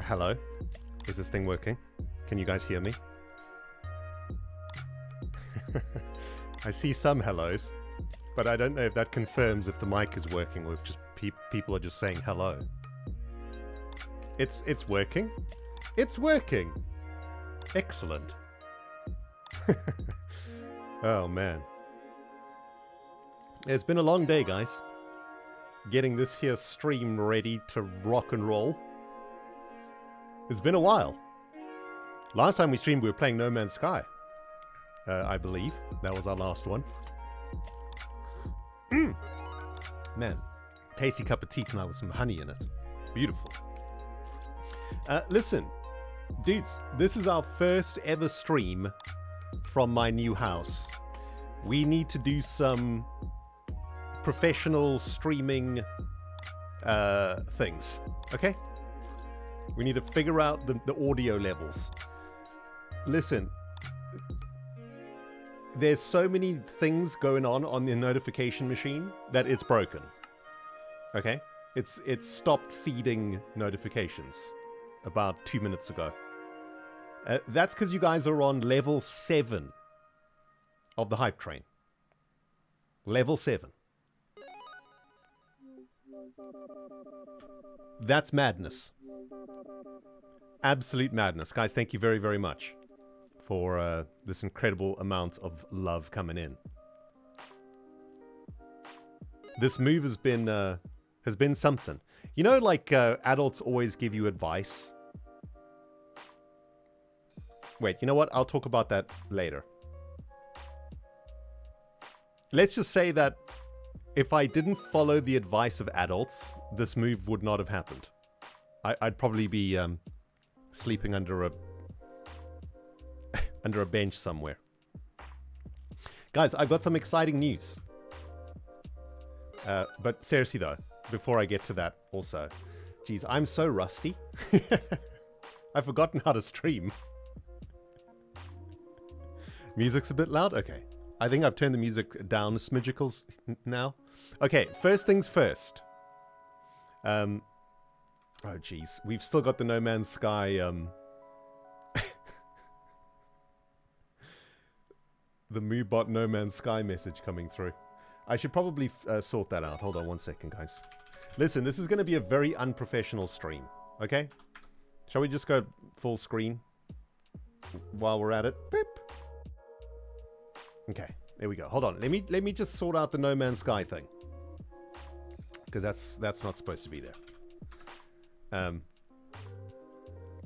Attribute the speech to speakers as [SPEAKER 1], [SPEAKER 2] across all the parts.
[SPEAKER 1] Hello? Is this thing working? Can you guys hear me? I see some hellos, but I don't know if that confirms if the mic is working or if just people are just saying hello. It's working. It's working. Excellent. Oh man. It's been a long day, guys. Getting this here stream ready to rock and roll. It's been a while. Last time we streamed, we were playing No Man's Sky. I believe. That was our last one. Man. Tasty cup of tea tonight with some honey in it. Beautiful. Listen. Dudes, this is our first ever stream from my new house. We need to do some professional streaming things. Okay? We need to figure out the audio levels. Listen, there's so many things going on the notification machine that it's broken. Okay? It's stopped feeding notifications about 2 minutes ago. That's because you guys are on level 7 of the hype train. Level 7. That's madness. Absolute madness. Guys, thank you very, very much for this incredible amount of love coming in. This move has been something. You know, like adults always give you advice. Wait, you know what? I'll talk about that later. Let's just say that if I didn't follow the advice of adults, this move would not have happened. I'd probably be sleeping under a under a bench somewhere. Guys, I've got some exciting news. But seriously though, before I get to that also, geez, I'm so rusty. I've forgotten how to stream. Music's a bit loud? Okay. I think I've turned the music down smidgicles now. Okay, first things first. Oh, geez. We've still got the No Man's Sky, the Moobot No Man's Sky message coming through. I should probably sort that out. Hold on one second, guys. Listen, this is going to be a very unprofessional stream, okay? Shall we just go full screen while we're at it? Beep. Okay, there we go. Hold on. Let me just sort out the No Man's Sky thing, because that's not supposed to be there.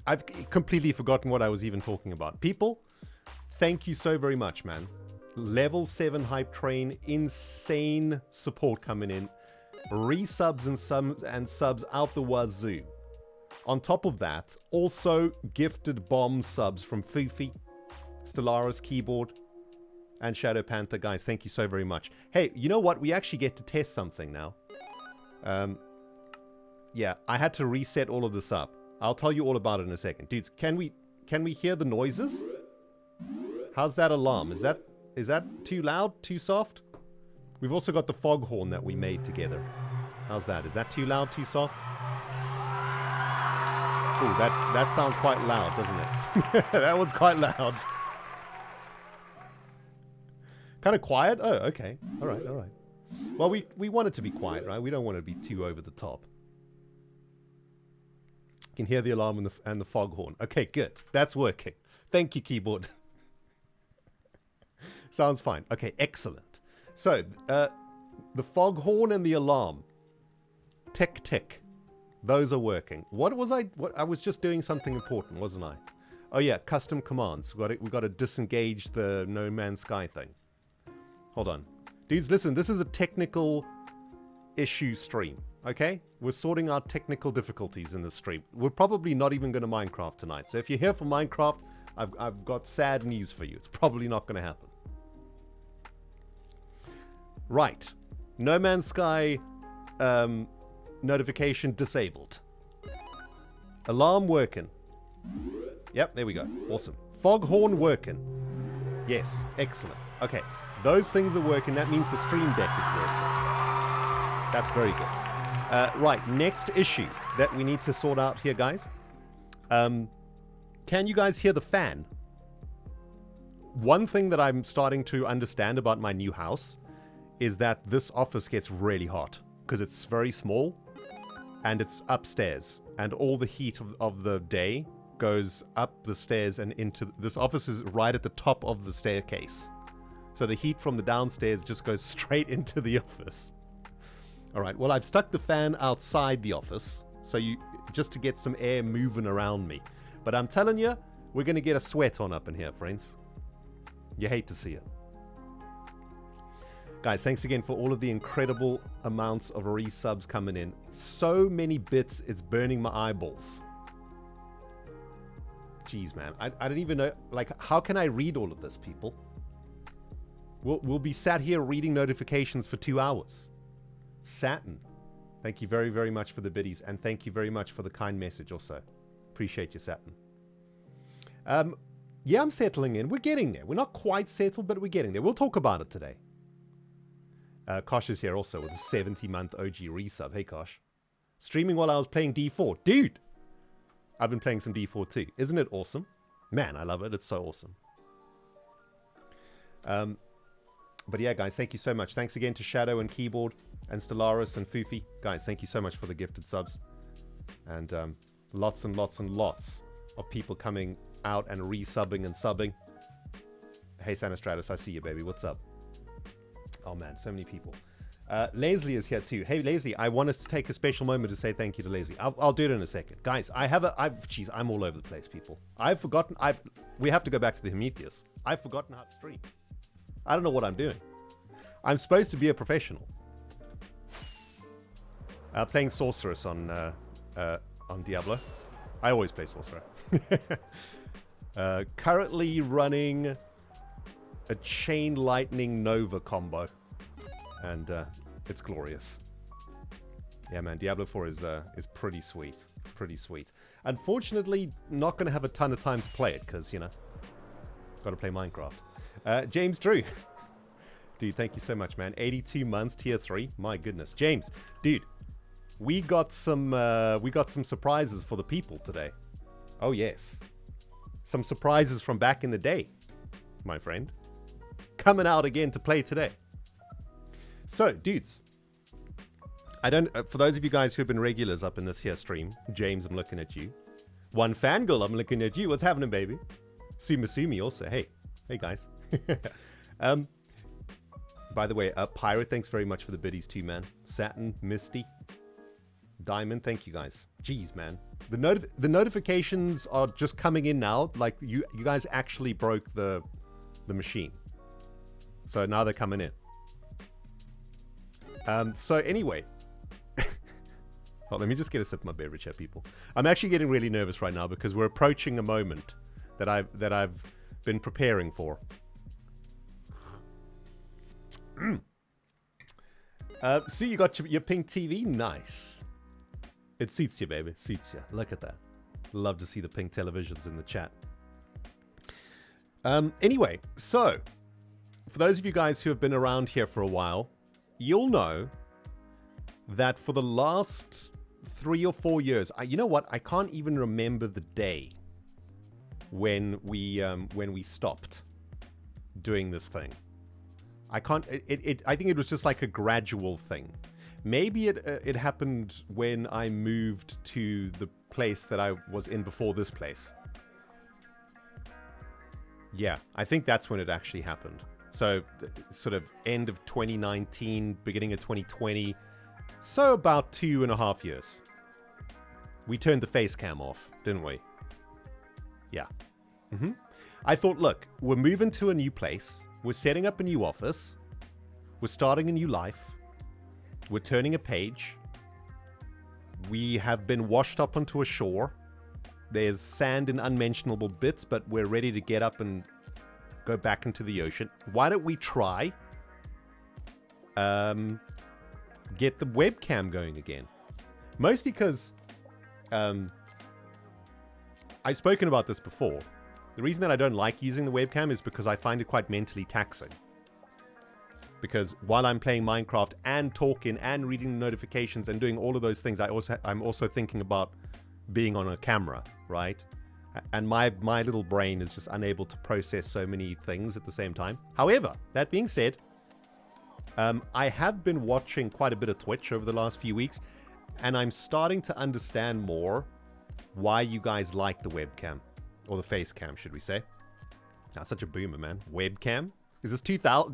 [SPEAKER 1] I've completely forgotten what I was even talking about. People, thank you so very much, man. Level 7 hype train, insane support coming in, resubs and subs out the wazoo. On top of that, also gifted bomb subs from Foofy, Stellaris Keyboard, and Shadow Panther. Guys, thank you so very much. Hey, you know what? We actually get to test something now. Yeah, I had to reset all of this up. I'll tell you all about it in a second. Dudes, can we hear the noises? How's that alarm? Is that too loud? Too soft? We've also got the foghorn that we made together. How's that? Is that too loud? Too soft? Ooh, that sounds quite loud, doesn't it? That one's quite loud. Kind of quiet? Oh, okay. All right, all right. Well, we want it to be quiet, right? We don't want it to be too over the top. You can hear the alarm and the foghorn. Okay, good. That's working. Thank you, keyboard. Sounds fine. Okay, excellent. So, the foghorn and the alarm. Tick, tick. Those are working. What I was just doing something important, wasn't I? Oh yeah, custom commands. We got to disengage the No Man's Sky thing. Hold on. Dudes, listen, this is a technical issue stream, okay? We're sorting out technical difficulties in this stream. We're probably not even going to Minecraft tonight. So if you're here for Minecraft, I've got sad news for you. It's probably not going to happen. Right. No Man's Sky notification disabled. Alarm working. Yep, there we go. Awesome. Foghorn working. Yes, excellent. Okay. Those things are working. That means the stream deck is working. That's very good. Right, next issue that we need to sort out here, guys. Can you guys hear the fan? One thing that I'm starting to understand about my new house is that this office gets really hot because it's very small and it's upstairs, and all the heat of the day goes up the stairs and into this office is right at the top of the staircase. So the heat from the downstairs just goes straight into the office. All right, well, I've stuck the fan outside the office so just to get some air moving around me. But I'm telling you, we're going to get a sweat on up in here, friends. You hate to see it. Guys, thanks again for all of the incredible amounts of resubs coming in. So many bits, it's burning my eyeballs. Jeez, man. I don't even know. Like, how can I read all of this, people? We'll be sat here reading notifications for 2 hours. Saturn, thank you very, very much for the biddies. And thank you very much for the kind message also. Appreciate you, Saturn. Yeah, I'm settling in. We're getting there. We're not quite settled, but we're getting there. We'll talk about it today. Kosh is here also with a 70-month OG resub. Hey, Kosh. Streaming while I was playing D4. Dude! I've been playing some D4 too. Isn't it awesome? Man, I love it. It's so awesome. But yeah, guys, thank you so much. Thanks again to Shadow and Keyboard and Stellaris and Foofy. Guys, thank you so much for the gifted subs. And lots and lots and lots of people coming out and resubbing and subbing. Hey, Sanastratus, I see you, baby. What's up? Oh, man, so many people. Leslie is here, too. Hey, Leslie, I want us to take a special moment to say thank you to Leslie. I'll do it in a second. Guys, jeez, I'm all over the place, people. I've forgotten. We have to go back to the Prometheus. I've forgotten how to stream. I don't know what I'm doing. I'm supposed to be a professional. Playing Sorceress on Diablo. I always play Sorcerer. Currently running a Chain Lightning Nova combo. And it's glorious. Yeah, man, Diablo 4 is pretty sweet. Pretty sweet. Unfortunately, not going to have a ton of time to play it because, you know, got to play Minecraft. James Drew. Dude, thank you so much, man. 82 months, tier 3. My goodness. James, dude, we got some surprises for the people today. Oh, yes. Some surprises from back in the day, my friend. Coming out again to play today. So, dudes, for those of you guys who have been regulars up in this here stream, James, I'm looking at you. One Fangirl, I'm looking at you. What's happening, baby? Sumasumi also. Hey, guys. By the way, Pirate, thanks very much for the biddies too, man. Saturn, Misty, Diamond, thank you guys. Jeez, man. The notifications are just coming in now. Like, you guys actually broke the machine. So now they're coming in. So anyway, well, let me just get a sip of my beverage here, people. I'm actually getting really nervous right now because we're approaching a moment that I've been preparing for. So you got your pink TV, nice. It suits you, baby. It suits you. Look at that. Love to see the pink televisions in the chat. Anyway, so for those of you guys who have been around here for a while, you'll know that for the last 3 or 4 years, you know what? I can't even remember the day when we stopped doing this thing. I can't. I think it was just like a gradual thing. Maybe it happened when I moved to the place that I was in before this place. Yeah, I think that's when it actually happened. So, sort of end of 2019, beginning of 2020. So about 2.5 years. We turned the Facecam off, didn't we? Yeah. I thought, look, we're moving to a new place. We're setting up a new office. We're starting a new life. We're turning a page. We have been washed up onto a shore. There's sand in unmentionable bits, but we're ready to get up and go back into the ocean. Why don't we try get the webcam going again? Mostly because I've spoken about this before. The reason that I don't like using the webcam is because I find it quite mentally taxing. Because while I'm playing Minecraft and talking and reading the notifications and doing all of those things, I'm also thinking about being on a camera, right? And my little brain is just unable to process so many things at the same time. However, that being said, I have been watching quite a bit of Twitch over the last few weeks, and I'm starting to understand more why you guys like the webcam, or the face cam, should we say. That's such a boomer, man. Webcam? Is this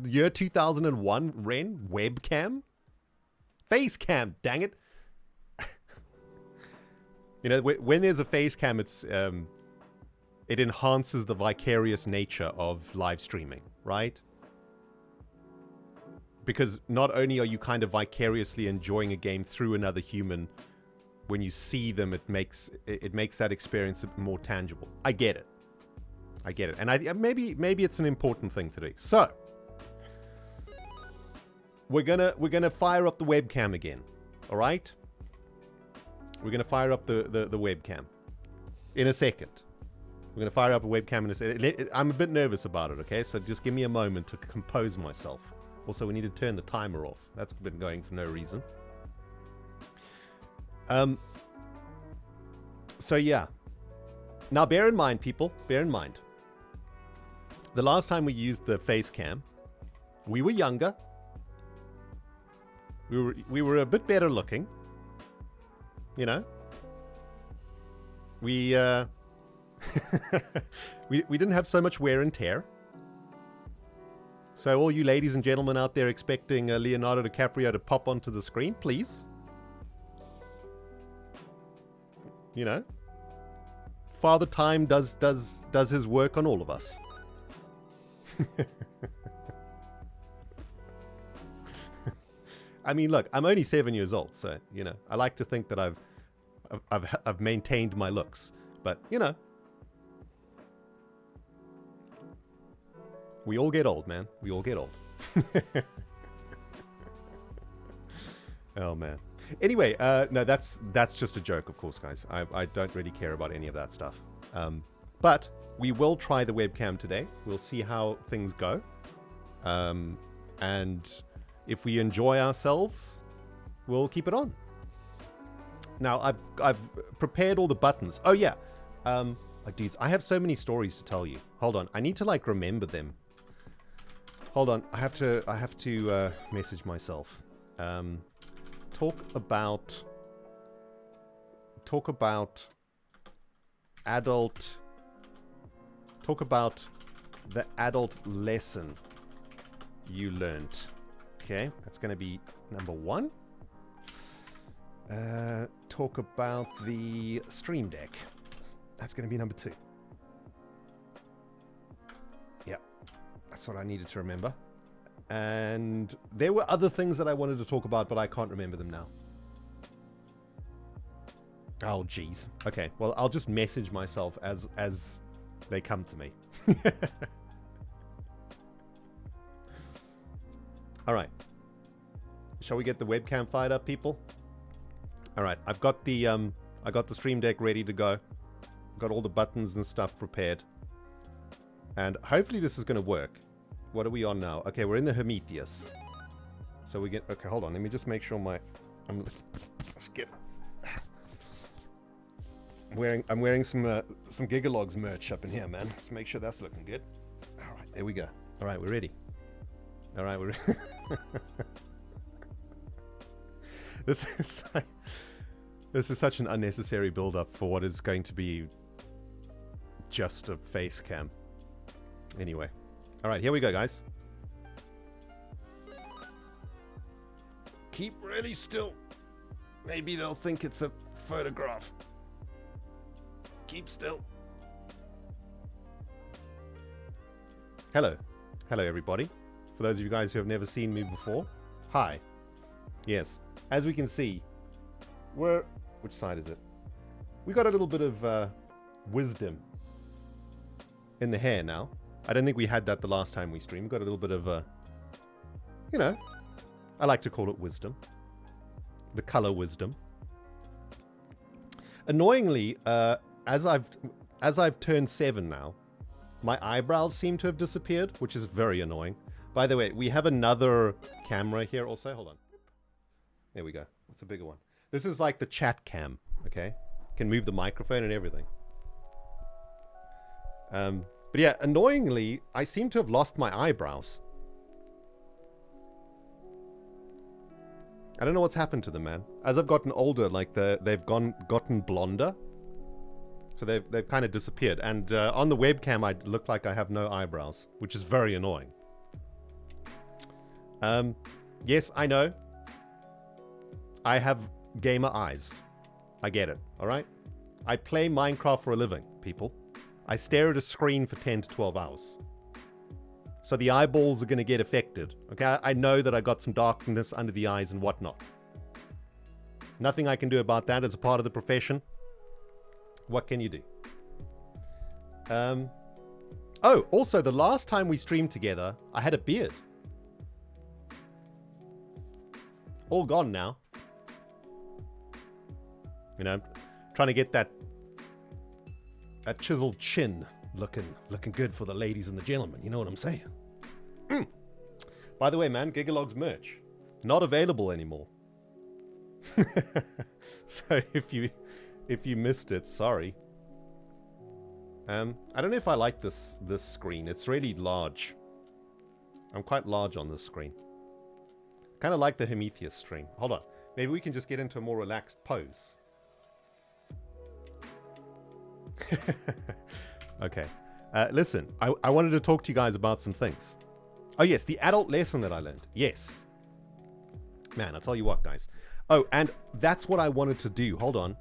[SPEAKER 1] year 2001, Ren? Webcam? Face cam, dang it. You know, when there's a face cam, it's it enhances the vicarious nature of live streaming, right? Because not only are you kind of vicariously enjoying a game through another human, when you see them, it makes that experience more tangible. I get it. I get it. And maybe it's an important thing to do. So we're gonna fire up the webcam again. All right? We're gonna fire up the webcam in a second. We're gonna fire up a webcam in a second. I'm a bit nervous about it, okay? So just give me a moment to compose myself. Also, we need to turn the timer off. That's been going for no reason. So yeah. Now bear in mind, people, bear in mind. The last time we used the face cam, we were younger. We were a bit better looking. You know? We we didn't have so much wear and tear. So all you ladies and gentlemen out there expecting Leonardo DiCaprio to pop onto the screen, please. You know? Father Time does his work on all of us. I mean, look, I'm only 7 years old, so you know, I like to think that I've maintained my looks, but you know, we all get old, man. We all get old. Oh man. Anyway, no, that's just a joke, of course, guys. I don't really care about any of that stuff. But we will try the webcam today. We'll see how things go. And if we enjoy ourselves, we'll keep it on. Now, I've prepared all the buttons. Oh, yeah. Dudes, I have so many stories to tell you. Hold on. I need to, like, remember them. Hold on. I have to message myself. Talk about the adult lesson you learned. Okay, that's going to be number 1. Talk about the Stream Deck. That's going to be number 2. Yeah, that's what I needed to remember. And there were other things that I wanted to talk about, but I can't remember them now. Oh, jeez. Okay, well, I'll just message myself as they come to me. All right. Shall we get the webcam fired up, people? All right, I got the Stream Deck ready to go. Got all the buttons and stuff prepared. And hopefully this is going to work. What are we on now? Okay, we're in the Hermitcraft. So we get... Okay, hold on. Let me just make sure let's get... I'm wearing some Gigalogs merch up in here, man. Let's make sure that's looking good. All right, there we go. All right, we're ready. All right, we're... This is such an unnecessary build-up for what is going to be just a face cam. Anyway. All right, here we go, guys. Keep really still. Maybe they'll think it's a photograph. Keep still. Hello. Hello, everybody. For those of you guys who have never seen me before, hi. Yes, as we can see, which side is it? We got a little bit of wisdom in the hair now. I don't think we had that the last time we streamed. We got a little bit of, you know, I like to call it wisdom. The color wisdom. Annoyingly, as I've turned 7 now, my eyebrows seem to have disappeared, which is very annoying. By the way, we have another camera here also. Hold on. There we go. It's a bigger one. This is like the chat cam, okay? Can move the microphone and everything. But yeah, annoyingly, I seem to have lost my eyebrows. I don't know what's happened to them, man. As I've gotten older, like they've gotten blonder. So they've kind of disappeared. And on the webcam, I look like I have no eyebrows, which is very annoying. Yes, I know. I have gamer eyes. I get it, all right? I play Minecraft for a living, people. I stare at a screen for 10 to 12 hours. So the eyeballs are going to get affected. Okay, I know that I got some darkness under the eyes and whatnot. Nothing I can do about that as a part of the profession. What can you do? Oh, also, the last time we streamed together, I had a beard. All gone now. You know, trying to get that chiseled chin looking good for the ladies and the gentlemen. You know what I'm saying? By the way, man, Gigalog's merch not available anymore. So if you missed it, sorry. I don't know if I like this screen. It's really large. I'm quite large on this screen. Kind of like the Hermitcraft stream. Hold on. Maybe we can just get into a more relaxed pose. Okay. Listen, I wanted to talk to you guys about some things. Oh, yes, the adult lesson that I learned. Yes. Man, I'll tell you what, guys. Oh, and that's what I wanted to do. Hold on.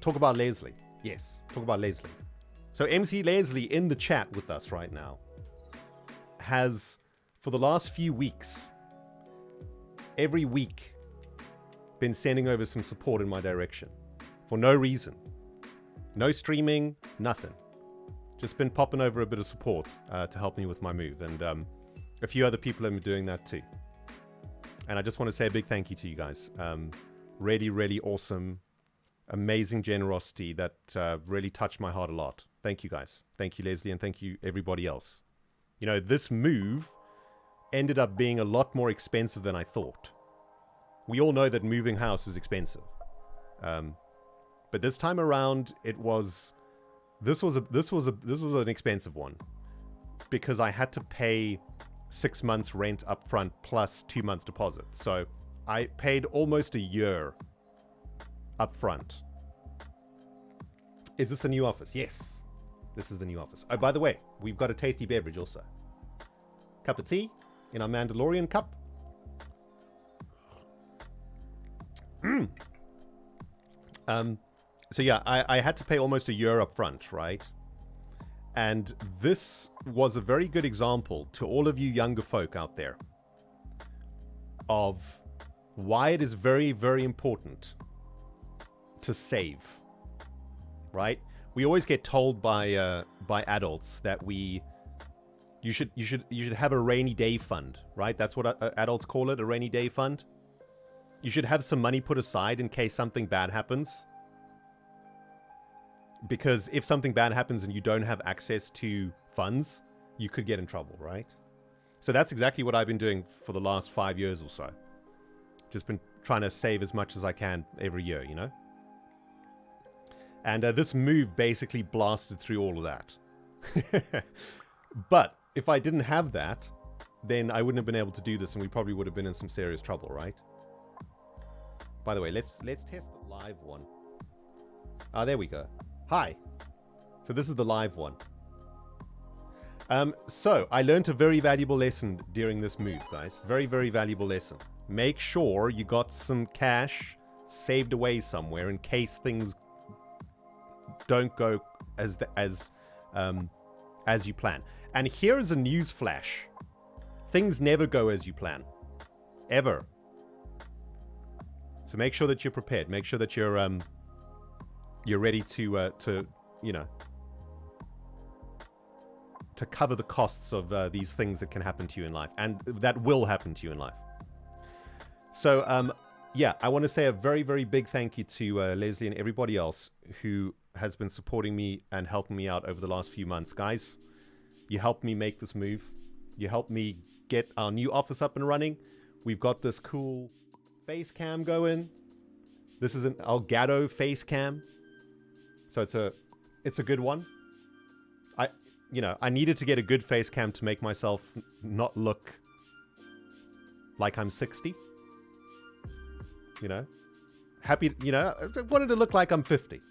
[SPEAKER 1] Talk about Leslie. Yes, talk about Leslie. So MC Leslie in the chat with us right now has, for the last few weeks, every week, been sending over some support in my direction. For no reason. No streaming, nothing. Just been popping over a bit of support to help me with my move. And a few other people have been doing that too. And I just want to say a big thank you to you guys. Really, really awesome, amazing generosity that really touched my heart a lot. Thank you guys. Thank you, Leslie, and thank you everybody else. You know, this move ended up being a lot more expensive than I thought. We all know that moving house is expensive. But this time around, this was an expensive one because I had to pay 6 months rent up front plus 2 months deposit. So I paid almost a year up front. Is this a new office? Yes, this is the new office. Oh, by the way, we've got a tasty beverage also. Cup of tea in our Mandalorian cup. So yeah, I had to pay almost a year up front, right? And this was a very good example to all of you younger folk out there of why it is very, very important to save, right? We always get told by adults that you should have a rainy day fund, right? That's what adults call it, a rainy day fund. You should have some money put aside in case something bad happens. Because if something bad happens and you don't have access to funds, you could get in trouble, right? So that's exactly what I've been doing for the last 5 years or so. Just been trying to save as much as I can every year, you know? And this move basically blasted through all of that. But if I didn't have that, then I wouldn't have been able to do this and we probably would have been in some serious trouble, right? By the way, let's test the live one. Ah, there we go. Hi. So this is the live one. So I learned a very valuable lesson during this move, guys. Very, very valuable lesson. Make sure you got some cash saved away somewhere in case things don't go as you plan. And here is a news flash. Things never go as you plan. Ever. So make sure that you're prepared. Make sure that you're ready to you know, to cover the costs of these things that can happen to you in life and that will happen to you in life. So yeah, I want to say a very, very big thank you to Leslie and everybody else who has been supporting me and helping me out over the last few months, guys. You helped me make this move. You helped me get our new office up and running. We've got this cool face cam going. This is an Elgato face cam. So it's a good one. I needed to get a good face cam to make myself not look like I'm 60. You know? Happy, I wanted to look like I'm 50.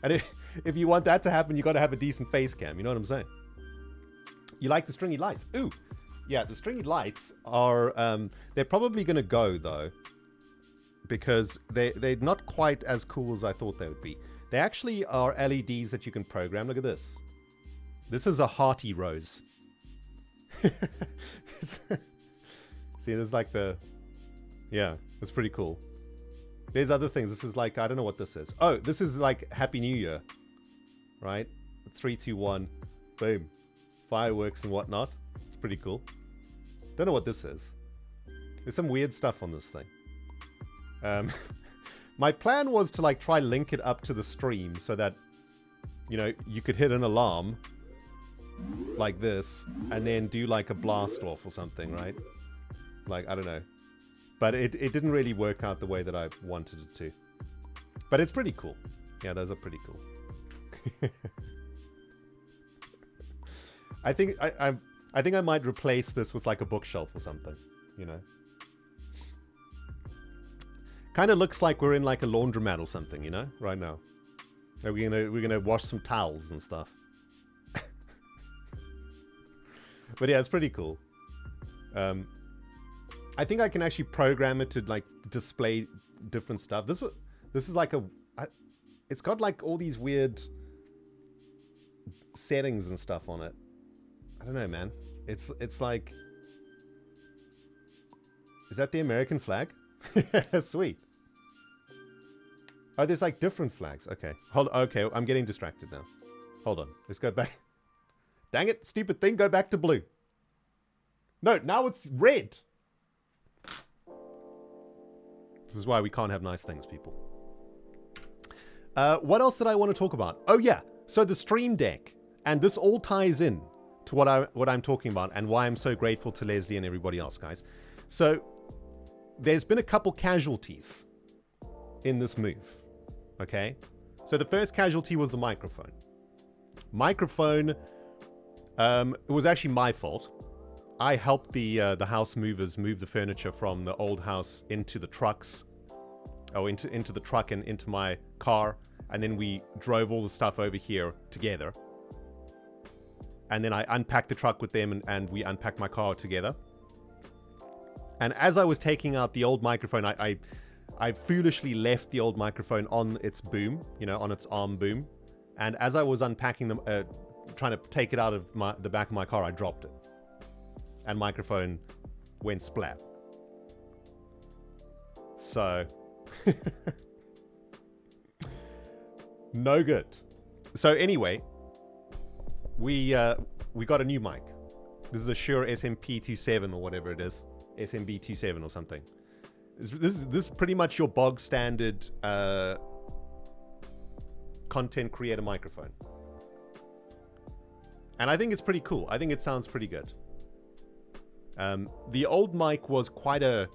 [SPEAKER 1] And if you want that to happen, you got to have a decent face cam. You know what I'm saying? You like the stringy lights? Ooh. Yeah, the stringy lights are, they're probably going to go, though. Because they're not quite as cool as I thought they would be. They actually are LEDs that you can program. Look at this. This is a hearty rose. See, there's like yeah, it's pretty cool. There's other things. This is like, I don't know what this is. Oh, this is like Happy New Year. Right? 3, 2, 1. Boom. Fireworks and whatnot. It's pretty cool. Don't know what this is. There's some weird stuff on this thing. My plan was to like try link it up to the stream so that, you could hit an alarm like this and then do like a blast off or something, right? Like, I don't know. But it didn't really work out the way that I wanted it to. But it's pretty cool. Yeah, those are pretty cool. I think I might replace this with like a bookshelf or something, Kind of looks like we're in like a laundromat or something, right now. We're gonna wash some towels and stuff. But yeah, it's pretty cool. I think I can actually program it to like display different stuff. This is like it's got like all these weird settings and stuff on it. I don't know, man. It's like, is that the American flag? Sweet. Oh, there's like different flags. Okay. Okay, I'm getting distracted now. Hold on. Let's go back. Dang it, stupid thing. Go back to blue. No, now it's red. This is why we can't have nice things, people. What else did I want to talk about? Oh, yeah. So the Stream Deck. And this all ties in to what I'm talking about and why I'm so grateful to Leslie and everybody else, guys. So there's been a couple casualties in this move. Okay? So the first casualty was the microphone. It was actually my fault. I helped the house movers move the furniture from the old house into the trucks. Into the truck and into my car. And then we drove all the stuff over here together. And then I unpacked the truck with them and we unpacked my car together. And as I was taking out the old microphone, I foolishly left the old microphone on its boom, on its arm boom. And as I was unpacking them, trying to take it out of the back of my car, I dropped it. And microphone went splat. So, no good. So anyway, we got a new mic. This is a Shure SMP27 or whatever it is. SMB27 or something. This is pretty much your bog standard content creator microphone. And I think it's pretty cool. I think it sounds pretty good. The old mic was quite a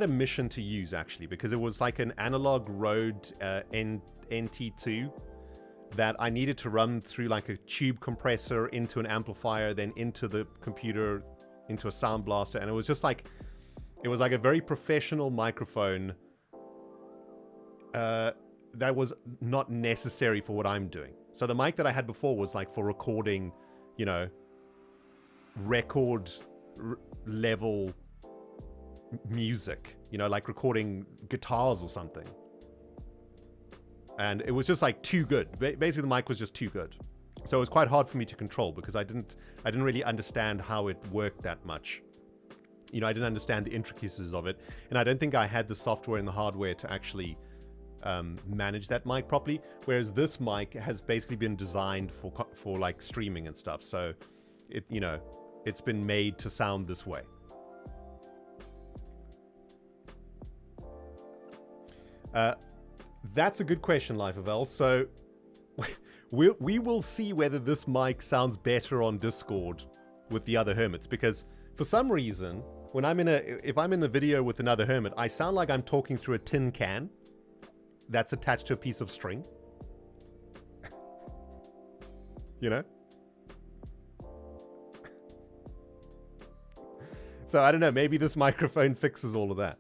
[SPEAKER 1] mission to use, actually, because it was like an analog Rode NT2 that I needed to run through like a tube compressor into an amplifier, then into the computer, into a sound blaster, and it was like a very professional microphone that was not necessary for what I'm doing. So the mic that I had before was like for recording, record level music, like recording guitars or something. And it was just like too good. Basically, the mic was just too good. So it was quite hard for me to control because I didn't really understand how it worked that much. I didn't understand the intricacies of it. And I don't think I had the software and the hardware to actually manage that mic properly. Whereas this mic has basically been designed for like streaming and stuff. So it's been made to sound this way. That's a good question, Life of L. So we will see whether this mic sounds better on Discord with the other hermits, because for some reason, when if I'm in the video with another hermit, I sound like I'm talking through a tin can that's attached to a piece of string. You know? So I don't know, maybe this microphone fixes all of that.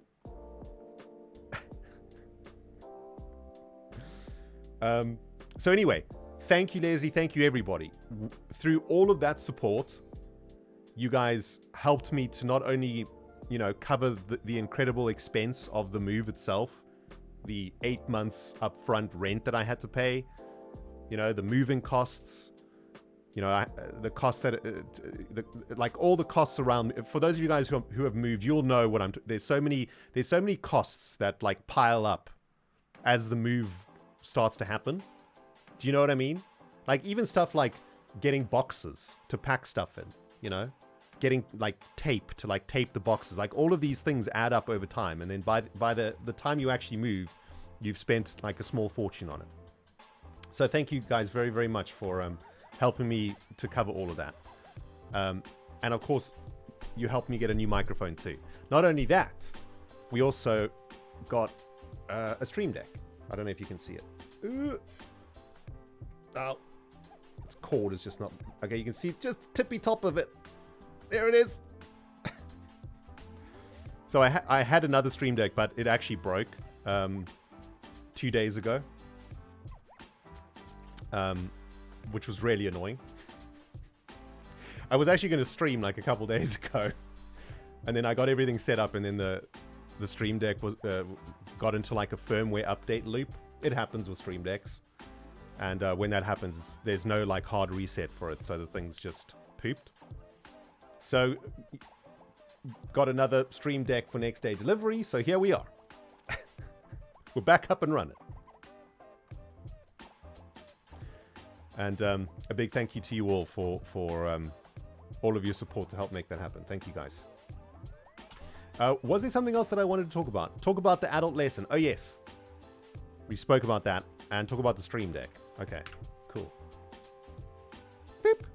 [SPEAKER 1] So anyway, thank you, Leslie. Thank you, everybody. Through all of that support, you guys helped me to not only, you know, cover the incredible expense of the move itself, the 8 months upfront rent that I had to pay, you know, the moving costs, you know, the cost that, like all the costs around. For those of you guys who have moved, you'll know what there's so many costs that like pile up as the move starts to happen. Do you know what I mean? Like even stuff like getting boxes to pack stuff in, you know, getting like tape to like tape the boxes, like all of these things add up over time. And then by the time you actually move, you've spent like a small fortune on it. So thank you guys very, very much for helping me to cover all of that. And of course, you helped me get a new microphone too. Not only that, we also got a stream deck. I don't know if you can see it. Oh, its cord is just not... Okay, you can see just the tippy top of it. There it is. So I had another stream deck, but it actually broke 2 days ago. Which was really annoying. I was actually going to stream like a couple days ago. And then I got everything set up, and then the stream deck was got into like a firmware update loop. It happens with stream decks. And when that happens, there's no like hard reset for it, so the thing's just pooped. So got another stream deck for next day delivery, so here we are. We're back up and running. And a big thank you to you all for all of your support to help make that happen. Thank you, guys. Was there something else that I wanted to talk about? Talk about the adult lesson. Oh, yes. We spoke about that. And talk about the stream deck. Okay, cool. Beep.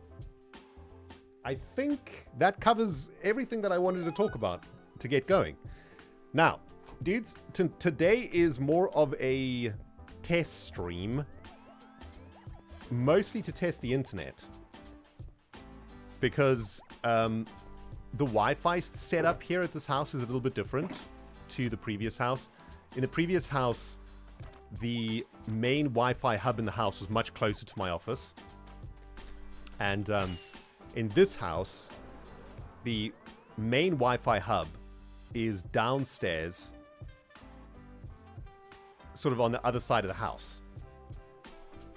[SPEAKER 1] I think that covers everything that I wanted to talk about to get going. Now, dudes, today is more of a test stream. Mostly to test the internet. Because the Wi-Fi setup here at this house is a little bit different to the previous house. In the previous house, the main Wi-Fi hub in the house was much closer to my office. And in this house, the main Wi-Fi hub is downstairs, sort of on the other side of the house.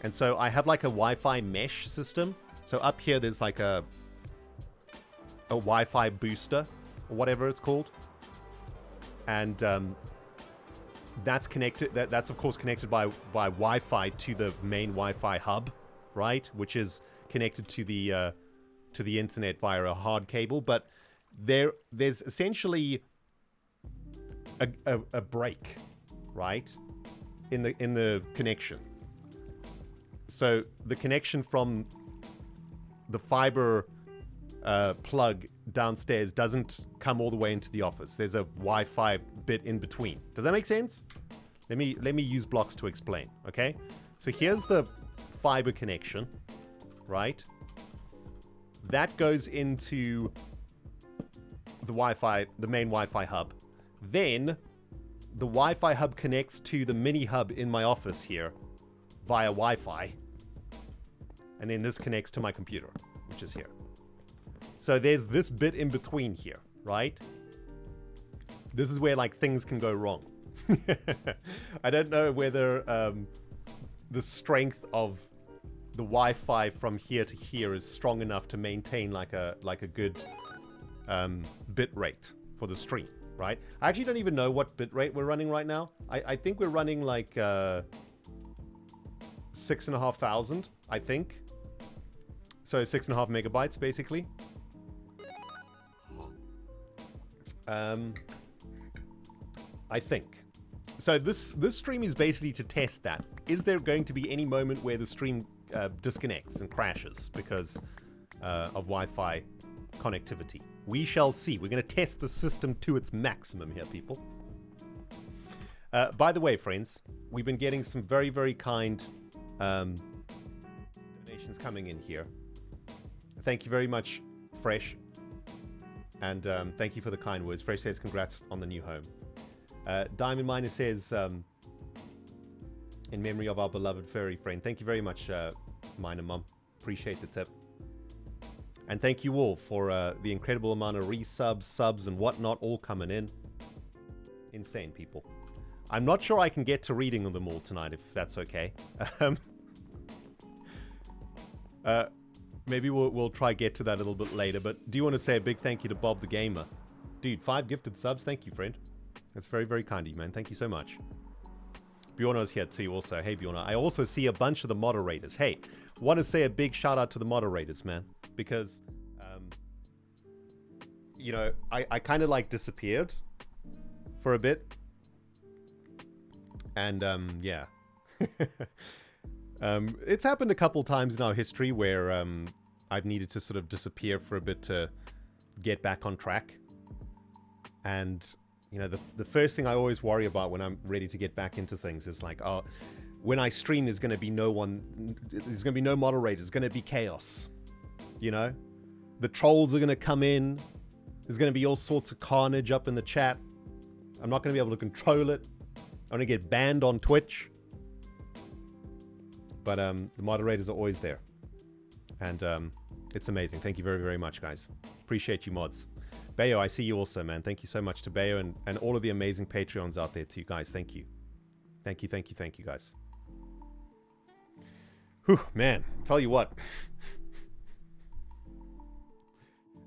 [SPEAKER 1] And so I have like a Wi-Fi mesh system. So up here, there's like a Wi-Fi booster, or whatever it's called. And that's connected. That's of course connected by Wi-Fi to the main Wi-Fi hub, right? Which is connected to the internet via a hard cable. But there's essentially a break, right, in the connection. So the connection from the fiber plug downstairs doesn't come all the way into the office. There's a Wi-Fi bit in between. Does that make sense? Let me use blocks to explain, okay? So here's the fiber connection, right? That goes into the Wi-Fi, the main Wi-Fi hub. Then the Wi-Fi hub connects to the mini hub in my office here via Wi-Fi. And then this connects to my computer, which is here. So there's this bit in between here, right? This is where like things can go wrong. I don't know whether the strength of the Wi-Fi from here to here is strong enough to maintain like a good bit rate for the stream, right? I actually don't even know what bit rate we're running right now. I think we're running like 6,500, I think. So 6.5 megabytes, basically. I think. So this stream is basically to test that. Is there going to be any moment where the stream disconnects and crashes because of Wi-Fi connectivity? We shall see. We're going to test the system to its maximum here, people. By the way, friends, we've been getting some very, very kind donations coming in here. Thank you very much, Fresh. And thank you for the kind words. Fresh says congrats on the new home. Diamond Miner says, in memory of our beloved furry friend. Thank you very much, Miner Mum. Appreciate the tip. And thank you all for the incredible amount of resubs, subs, and whatnot all coming in. Insane, people. I'm not sure I can get to reading them all tonight, if that's okay. Maybe we'll try get to that a little bit later. But do you want to say a big thank you to Bob the Gamer? Dude, 5 gifted subs. Thank you, friend. That's very, very kind of you, man. Thank you so much. Bjorno's here too also. Hey, Bjorno. I also see a bunch of the moderators. Hey, want to say a big shout out to the moderators, man. Because, you know, I kind of like disappeared for a bit. And, yeah. It's happened a couple times in our history where I've needed to sort of disappear for a bit to get back on track. And, you know, the first thing I always worry about when I'm ready to get back into things is like, oh, when I stream, there's going to be no one, there's going to be no moderators, there's going to be chaos, you know? The trolls are going to come in, there's going to be all sorts of carnage up in the chat. I'm not going to be able to control it. I'm going to get banned on Twitch. But the moderators are always there. And it's amazing. Thank you very, very much, guys. Appreciate you, mods. Bayo, I see you also, man. Thank you so much to Bayo and all of the amazing Patreons out there too, guys. Thank you. Thank you, thank you, thank you, guys. Whew, man. Tell you what.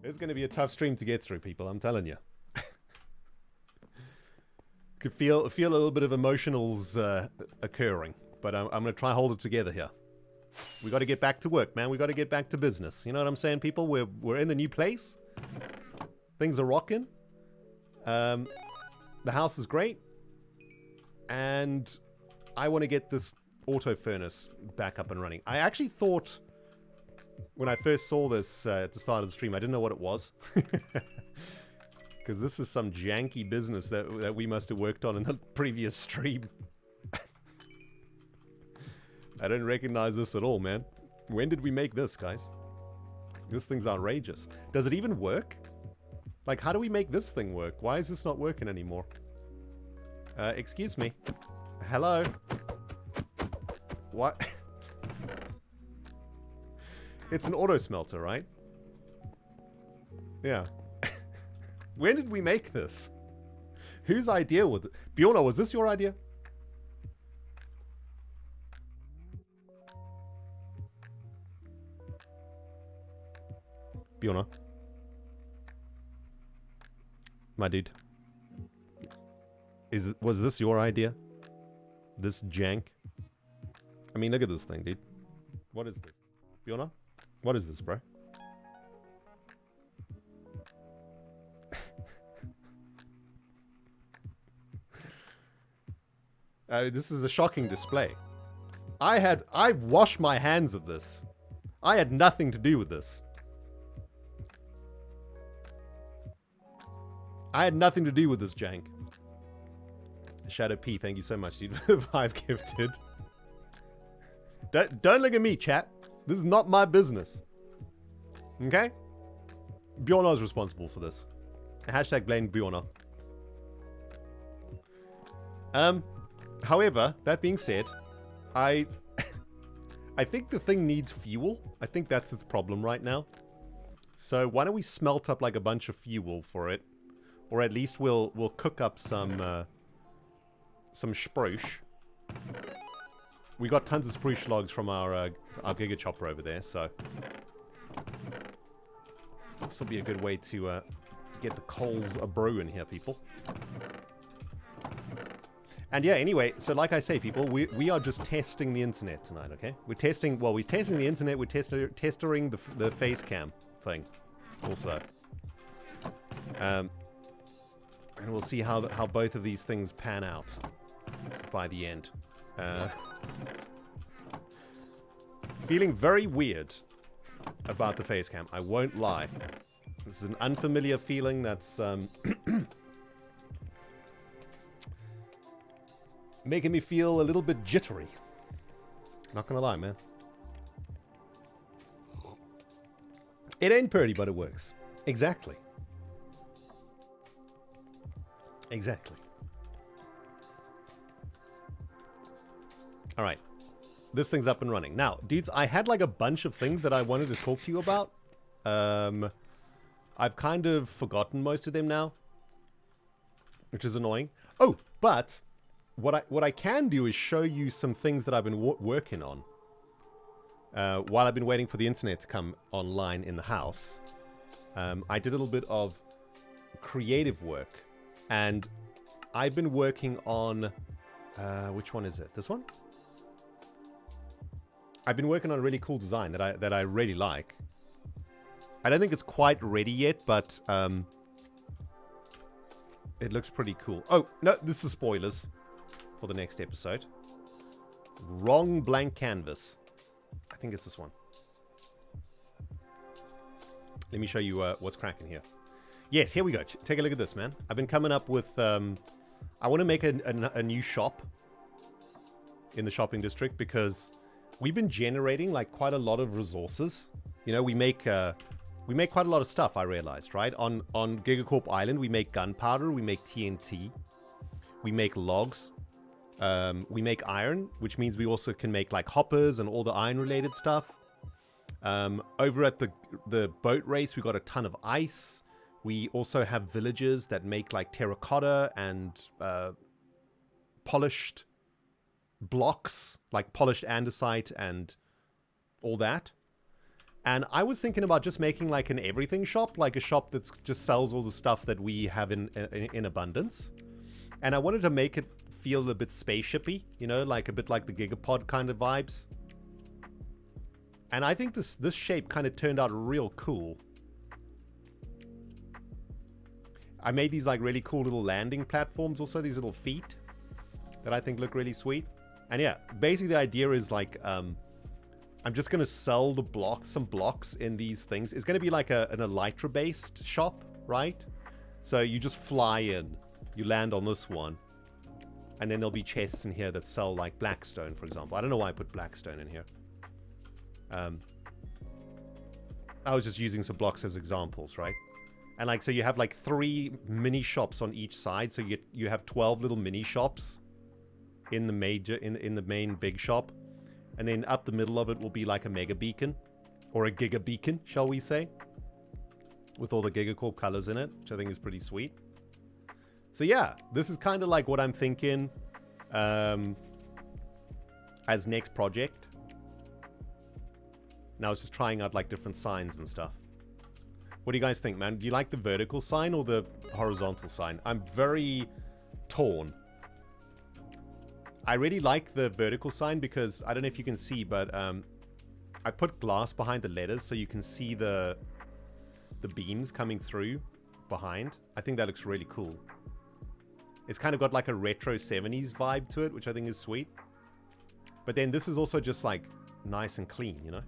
[SPEAKER 1] It's going to be a tough stream to get through, people. I'm telling you. Could feel a little bit of emotionals occurring. But I'm going to try hold it together here. We got to get back to work, man. We got to get back to business. You know what I'm saying, people? We're in the new place. Things are rocking. The house is great. And I want to get this auto furnace back up and running. I actually thought when I first saw this at the start of the stream, I didn't know what it was. Because this is some janky business that we must have worked on in the previous stream. I don't recognize this at all, man. When did we make this, guys? This thing's outrageous. Does it even work? Like, how do we make this thing work? Why is this not working anymore? Excuse me. Hello? What? It's an auto smelter, right? Yeah. When did we make this? Whose idea was it? Bjorno, was this your idea? Bjorno. My dude. Was this your idea? This jank? I mean, look at this thing, dude. What is this? Bjorno? What is this, bro? This is a shocking display. I washed my hands of this. I had nothing to do with this. I had nothing to do with this jank. Shadow P, thank you so much, dude, for the 5 gifted. Don't look at me, chat. This is not my business. Okay? Bjorno's responsible for this. Hashtag blame Bjorno. However, that being said, I think the thing needs fuel. I think that's its problem right now. So why don't we smelt up like a bunch of fuel for it? Or at least we'll cook up some spruce. We got tons of spruce logs from our Giga Chopper over there, so this will be a good way to get the coals a-brewing here, people. And yeah, anyway, so like I say, people, we are just testing the internet tonight, okay? We're testing the internet, we're testing the Facecam thing also. And we'll see how both of these things pan out. by the end. Feeling very weird about the face cam. I won't lie. This is an unfamiliar feeling that's making me feel a little bit jittery. Not gonna lie, man. It ain't pretty, but it works. Exactly. Exactly. All right. This thing's up and running. Now, dudes, I had like a bunch of things that I wanted to talk to you about. I've kind of forgotten most of them now, which is annoying. Oh, but what I can do is show you some things that I've been working on while I've been waiting for the internet to come online in the house. I did a little bit of creative work, and I've been working on which one is it? This one? I've been working on a really cool design that I really like. I don't think it's quite ready yet, but it looks pretty cool. Oh, no, this is spoilers for the next episode. Wrong blank canvas. I think it's this one. Let me show you what's cracking here. Yes, here we go. Take a look at this, man. I've been coming up with... I want to make a new shop in the shopping district because we've been generating like quite a lot of resources. You know, we make quite a lot of stuff, I realized, right? On Gigacorp Island, we make gunpowder, we make TNT, we make logs, we make iron, which means we also can make like hoppers and all the iron-related stuff. Over at the boat race, we got a ton of ice. We also have villagers that make like terracotta and polished blocks, like polished andesite and all that. And I was thinking about just making like an everything shop, like a shop that just sells all the stuff that we have in abundance. And I wanted to make it feel a bit spaceshipy, you know, like a bit like the Gigapod kind of vibes. And I think this shape kind of turned out real cool. I made these like really cool little landing platforms, also these little feet that I think look really sweet. And yeah, basically the idea is like, I'm just going to sell the some blocks in these things. It's going to be like an elytra-based shop, right? So you just fly in, you land on this one, and then there'll be chests in here that sell like blackstone, for example. I don't know why I put blackstone in here. I was just using some blocks as examples, right? And like, so you have like 3 mini shops on each side. So you have 12 little mini shops in the in the main big shop. And then up the middle of it will be like a mega beacon, or a giga beacon, shall we say, with all the Gigacorp colors in it, which I think is pretty sweet. So yeah, this is kind of like what I'm thinking as next project. Now it's just trying out like different signs and stuff. What do you guys think, man? Do you like the vertical sign or the horizontal sign? I'm very torn. I really like the vertical sign because, I don't know if you can see, but I put glass behind the letters so you can see the beams coming through behind. I think that looks really cool. It's kind of got like a retro 70s vibe to it, which I think is sweet. But then this is also just like nice and clean, you know?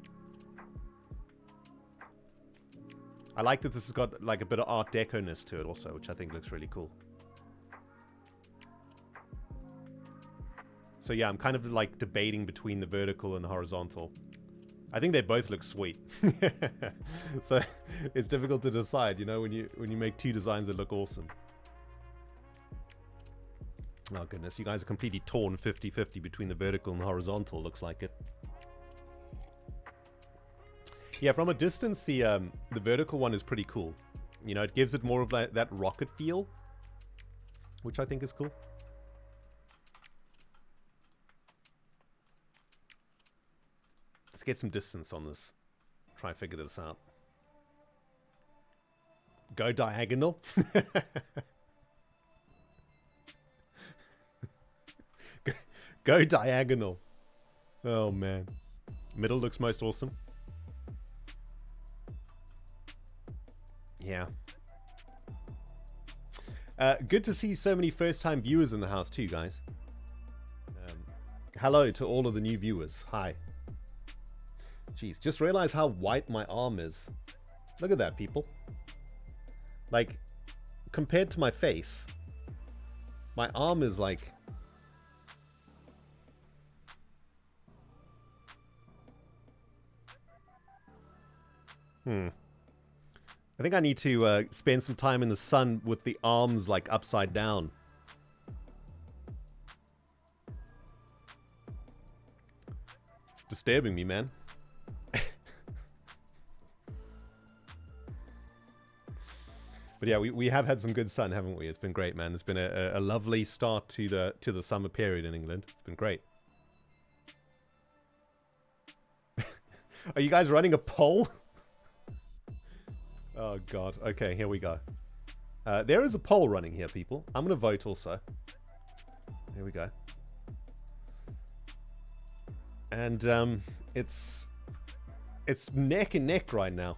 [SPEAKER 1] I like that this has got like a bit of Art Deco-ness to it also, which I think looks really cool. So yeah, I'm kind of like debating between the vertical and the horizontal. I think they both look sweet. So it's difficult to decide, you know, when you make 2 designs that look awesome. Oh goodness, you guys are completely torn 50-50 between the vertical and the horizontal, looks like it. Yeah, from a distance, the vertical one is pretty cool. You know, it gives it more of that rocket feel, which I think is cool. Let's get some distance on this. Try and figure this out. Go diagonal. Go diagonal. Oh, man. Middle looks most awesome. Yeah. Good to see so many first-time viewers in the house too, guys. hello to all of the new viewers. Hi. Jeez, just realize how white my arm is. Look at that, people. Like, compared to my face, my arm is like... I think I need to spend some time in the sun with the arms like upside down. It's disturbing me, man. But yeah, we have had some good sun, haven't we? It's been great, man. It's been a lovely start to the summer period in England. It's been great. Are you guys running a poll? Oh, God. Okay, here we go. There is a poll running here, people. I'm going to vote also. Here we go. And it's neck and neck right now.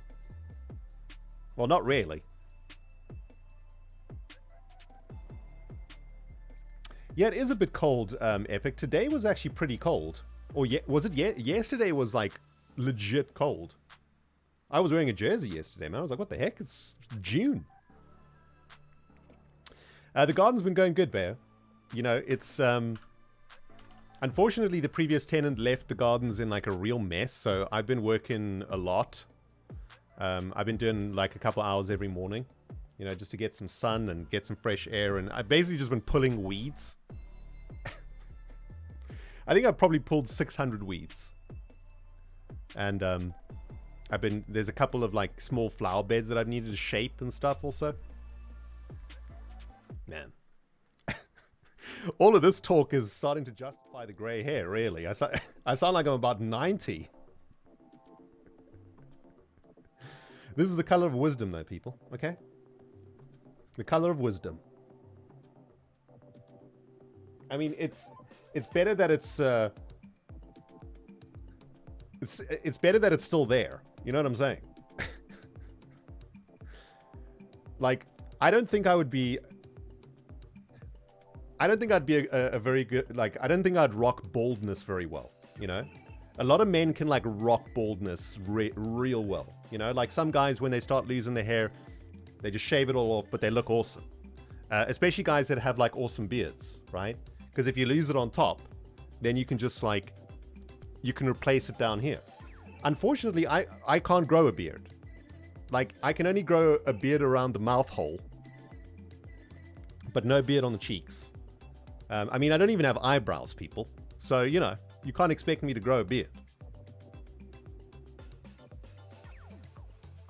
[SPEAKER 1] Well, not really. Yeah, it is a bit cold, Epic. Today was actually pretty cold. Or was it yesterday was like legit cold. I was wearing a jersey yesterday, man. I was like, what the heck? It's June. The garden's been going good, Bear. You know, it's... unfortunately, the previous tenant left the gardens in like a real mess, so I've been working a lot. I've been doing like a couple hours every morning, you know, just to get some sun and get some fresh air, and I've basically just been pulling weeds. I think I've probably pulled 600 weeds. And, there's a couple of like small flower beds that I've needed to shape and stuff also. Man. All of this talk is starting to justify the grey hair, really. I sound like I'm about 90. This is the color of wisdom, though, people. Okay? The color of wisdom. I mean, it's better that it's better that it's still there. You know what I'm saying? Like, I don't think I'd be a very good, like, I don't think I'd rock baldness very well, you know? A lot of men can, like, rock baldness real well, you know? Like, some guys, when they start losing their hair, they just shave it all off, but they look awesome. Especially guys that have, like, awesome beards, right? Because if you lose it on top, then you can just, like, you can replace it down here. Unfortunately, I can't grow a beard. Like, I can only grow a beard around the mouth hole, but no beard on the cheeks. I mean, I don't even have eyebrows, people. So, you know, you can't expect me to grow a beard.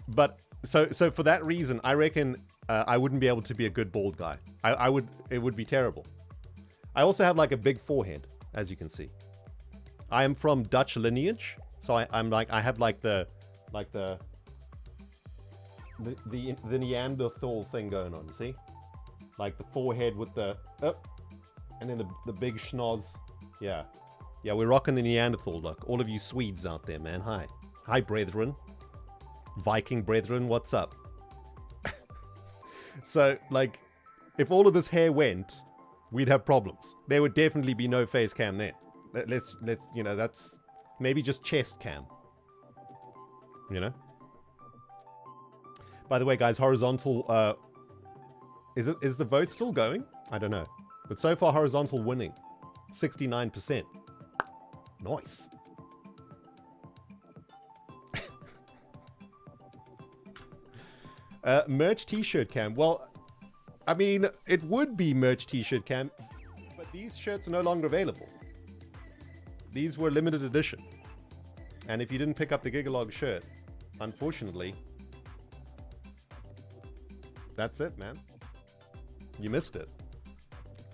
[SPEAKER 1] But, so for that reason, I reckon I wouldn't be able to be a good bald guy. It would be terrible. I also have, like, a big forehead, as you can see. I am from Dutch lineage, so I'm like, I have, like, the Neanderthal thing going on, see? Like, the forehead with the... and then the big schnoz. Yeah. Yeah, we're rocking the Neanderthal look. All of you Swedes out there, man. Hi. Hi, brethren. Viking brethren, what's up? So, like, if all of this hair went, we'd have problems. There would definitely be no face cam there. Let's you know, that's maybe just chest cam. You know? By the way, guys, horizontal, is the vote still going? I don't know. But so far, horizontal winning. 69%. Nice. Merch t-shirt cam. Well, I mean, it would be merch t-shirt cam, but these shirts are no longer available. These were limited edition. And if you didn't pick up the Gigalog shirt, unfortunately, that's it, man. You missed it.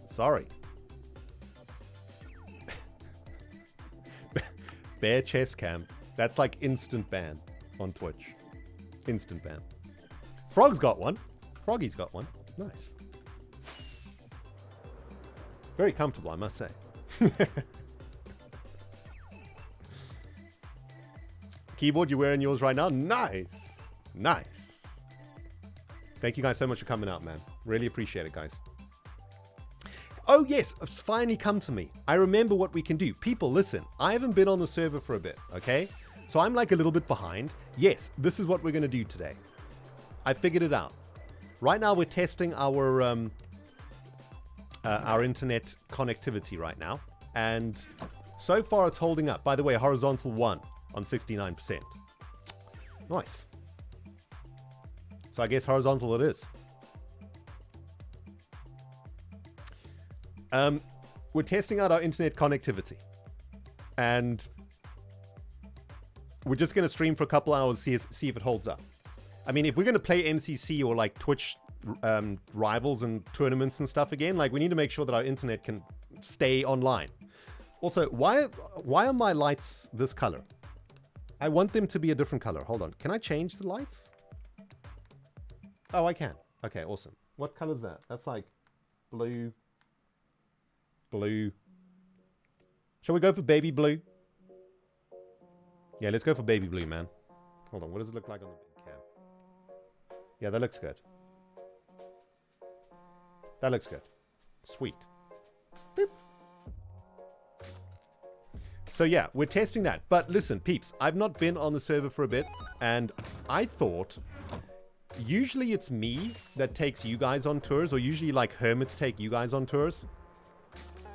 [SPEAKER 1] Sorry. Bare chest cam. That's like instant ban on Twitch. Instant ban. Frog's got one. Froggy's got one. Nice. Very comfortable, I must say. Keyboard, you're wearing yours right now? Nice. Nice. Thank you guys so much for coming out, man. Really appreciate it, guys. Oh yes, it's finally come to me. I remember what we can do. People, listen, I haven't been on the server for a bit, okay? So I'm like a little bit behind. Yes, this is what we're going to do today. I figured it out. Right now we're testing our internet connectivity right now. And so far it's holding up. By the way, horizontal 1 on 69%. Nice. So I guess horizontal it is. We're testing out our internet connectivity. And we're just going to stream for a couple hours, see if it holds up. I mean, if we're going to play MCC or like Twitch rivals and tournaments and stuff again, like we need to make sure that our internet can stay online. Also, why are my lights this color? I want them to be a different color. Hold on. Can I change the lights? Oh, I can. Okay, awesome. What color is that? That's like blue. Blue. Shall we go for baby blue? Yeah, let's go for baby blue, man. Hold on. What does it look like on the cam? Yeah, that looks good. That looks good. Sweet. Boop. So yeah, we're testing that. But listen, peeps, I've not been on the server for a bit, and I thought usually it's me that takes you guys on tours, or usually like hermits take you guys on tours.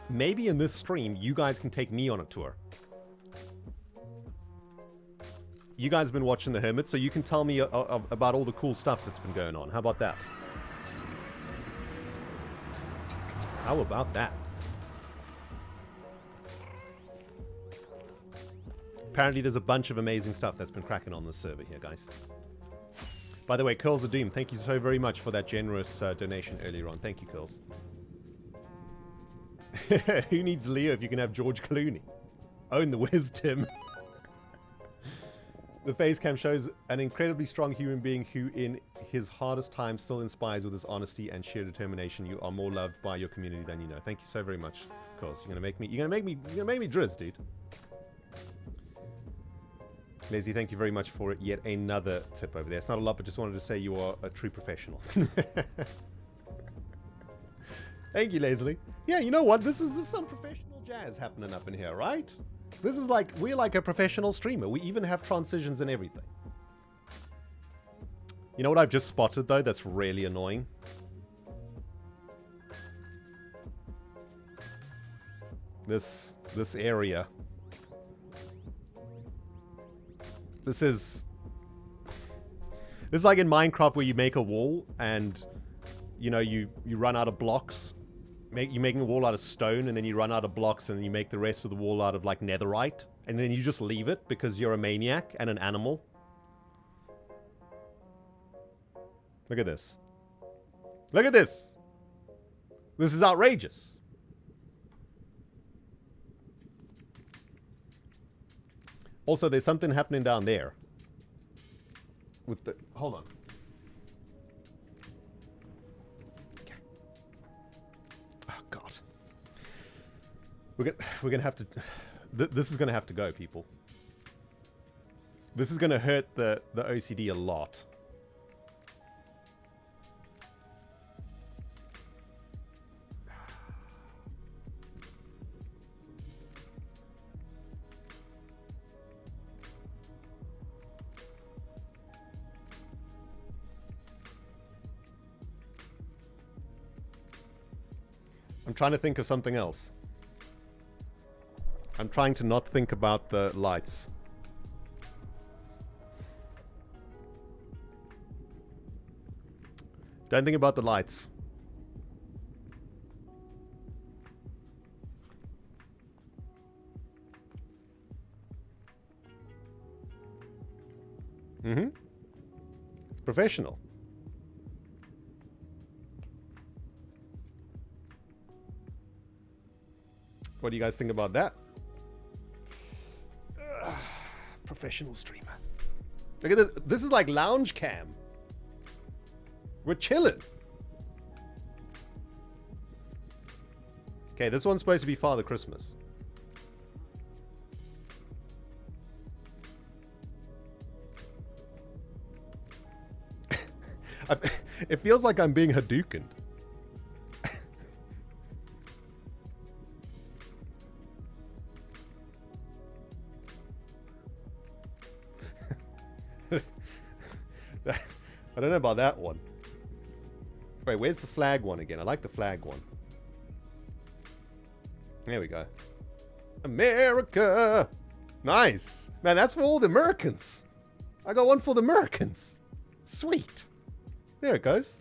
[SPEAKER 1] Maybe in this stream, you guys can take me on a tour. You guys have been watching the hermits, so you can tell me about all the cool stuff that's been going on. How about that? How about that? Apparently there's a bunch of amazing stuff that's been cracking on this server here, guys. By the way, Curls of Doom, thank you so very much for that generous donation earlier on. Thank you, Curls. Who needs Leo if you can have George Clooney? Own the wisdom. The Facecam shows an incredibly strong human being who, in his hardest times, still inspires with his honesty and sheer determination. You are more loved by your community than you know. Thank you so very much, Curls. You're gonna make me drizz, dude. Lazy, thank you very much for it. Yet another tip over there. It's not a lot, but just wanted to say you are a true professional. Thank you, Lazily. Yeah, you know what? This is some professional jazz happening up in here, right? This is like, we're like a professional streamer. We even have transitions and everything. You know what I've just spotted, though, that's really annoying? This area. This is like in Minecraft where you make a wall and, you know, you run out of blocks. You're making a wall out of stone and then you run out of blocks and you make the rest of the wall out of like netherite. And then you just leave it because you're a maniac and an animal. Look at this. Look at this. This is outrageous. Also, there's something happening down there. With the... Hold on. Okay. Oh, God. We're gonna have to... This is gonna have to go, people. This is gonna hurt the OCD a lot. I'm trying to think of something else. I'm trying to not think about the lights. Don't think about the lights. Mm-hmm. It's professional. What do you guys think about that? Professional streamer. Look at this. This is like lounge cam. We're chilling. Okay, this one's supposed to be Father Christmas. It feels like I'm being Hadoukened. I don't know about that one. Wait, where's the flag one again? I like the flag one. There we go. America! Nice! Man, that's for all the Americans. I got one for the Americans. Sweet. There it goes.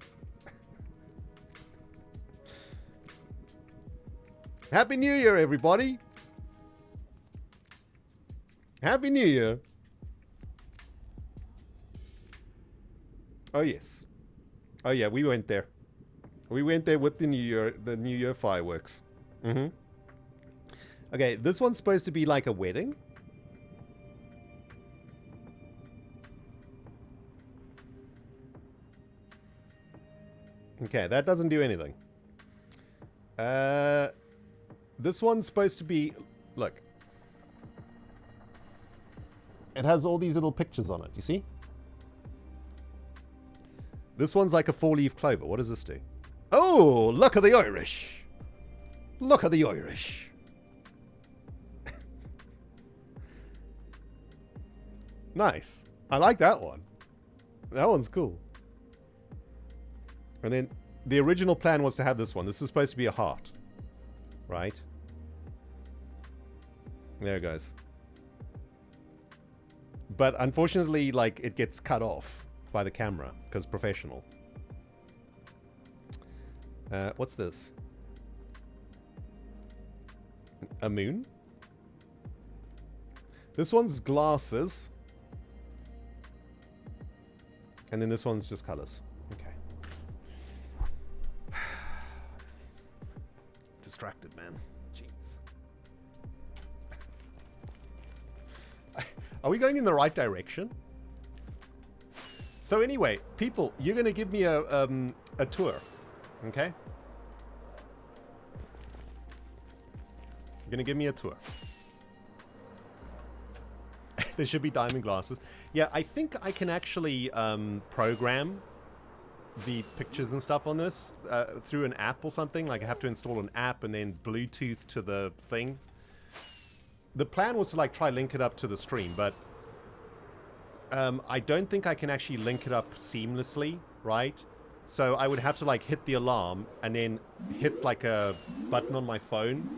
[SPEAKER 1] Happy New Year, everybody. Happy New Year. Oh, yes. Oh, yeah, we went there. We went there with the New Year fireworks. Mm-hmm. Okay, this one's supposed to be like a wedding. Okay, that doesn't do anything. This one's supposed to be... Look. It has all these little pictures on it, you see? This one's like a 4-leaf clover. What does this do? Oh, look at the Irish. Look at the Irish. Nice. I like that one. That one's cool. And then the original plan was to have this one. This is supposed to be a heart. Right? There it goes. But unfortunately, like, it gets cut off by the camera because professional. What's this? A moon? This one's glasses. And then this one's just colors. Okay. Distracted, man. Jeez. Are we going in the right direction? So anyway, people, you're going to give me a tour. Okay? You're going to give me a tour. There should be diamond glasses. Yeah, I think I can actually program the pictures and stuff on this through an app or something. Like I have to install an app and then Bluetooth to the thing. The plan was to like try link it up to the stream, but I don't think I can actually link it up seamlessly, right? So I would have to like hit the alarm and then hit like a button on my phone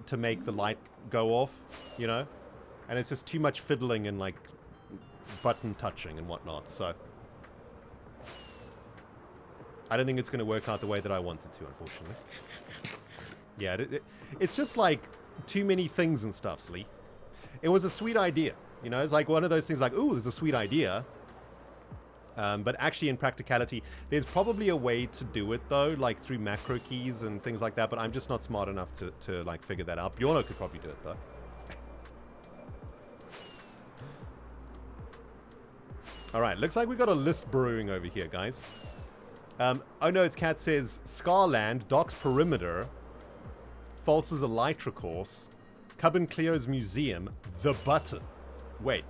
[SPEAKER 1] to make the light go off, you know? And it's just too much fiddling and like button touching and whatnot, so I don't think it's going to work out the way that I wanted to, unfortunately. Yeah, it's just like too many things and stuff, Slee. It was a sweet idea, you know? It's like one of those things like, ooh, there's a sweet idea. But actually, in practicality, there's probably a way to do it, though, like through macro keys and things like that, but I'm just not smart enough to like, figure that out. Bjorno could probably do it, though. Alright, looks like we got a list brewing over here, guys. Oh no, its cat says, Scarland, Doc's Perimeter, False's Elytra Course, Cub and Cleo's Museum, The Button. Wait.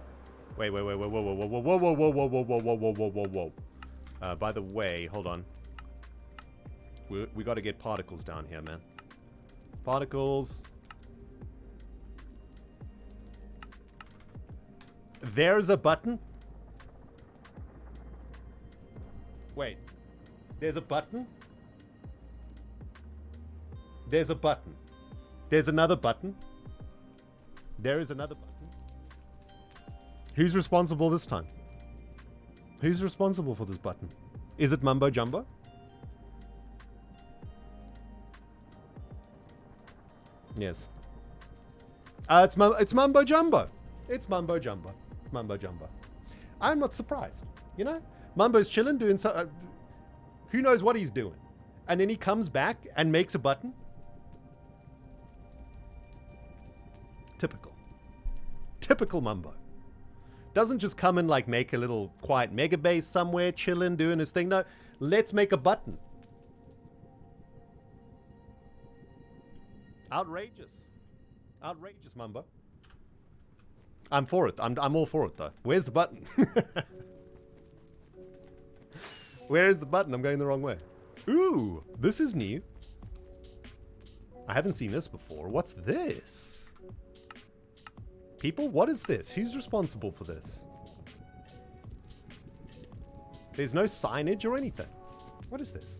[SPEAKER 1] Whoa, whoa, whoa, whoa, whoa, whoa, whoa, whoa, whoa, whoa, whoa, whoa, whoa, whoa, whoa, whoa, whoa. By the way, hold on. We got to get particles down here, man. Particles. There's a button. Wait. There's a button? There's a button. There's another button. There is another button. Who's responsible this time? Who's responsible for this button? Is it Mumbo Jumbo? Yes. It's Mumbo Jumbo. It's Mumbo Jumbo. Mumbo Jumbo. I'm not surprised. You know? Mumbo's chilling, doing so. Who knows what he's doing? And then he comes back and makes a button. Typical. Typical Mumbo. Doesn't just come and like make a little quiet mega base somewhere, chilling, doing his thing. No, let's make a button. Outrageous. Outrageous, Mumbo. I'm for it. I'm all for it, though. Where's the button? Where is the button? I'm going the wrong way. Ooh, this is new. I haven't seen this before. What's this? People, what is this? Who's responsible for this? There's no signage or anything. What is this?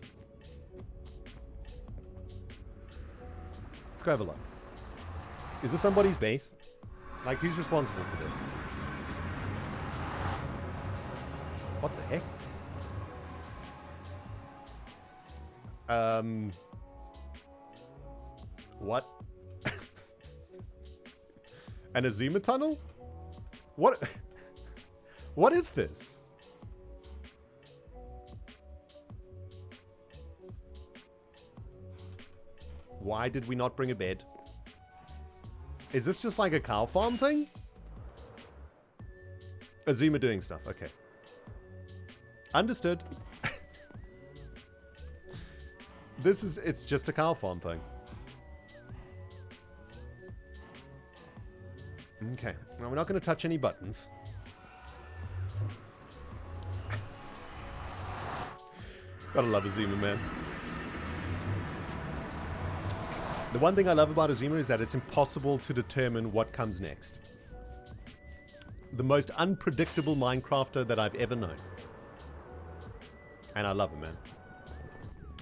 [SPEAKER 1] Let's go have a look. Is this somebody's base? Like, who's responsible for this? What the heck? What? An Azuma tunnel? What? What is this? Why did we not bring a bed? Is this just like a cow farm thing? Azuma doing stuff. Okay. Understood. It's just a cow farm thing. Okay. Now we're not going to touch any buttons. Gotta love Azuma, man. The one thing I love about Azuma is that it's impossible to determine what comes next. The most unpredictable Minecrafter that I've ever known. And I love him, man.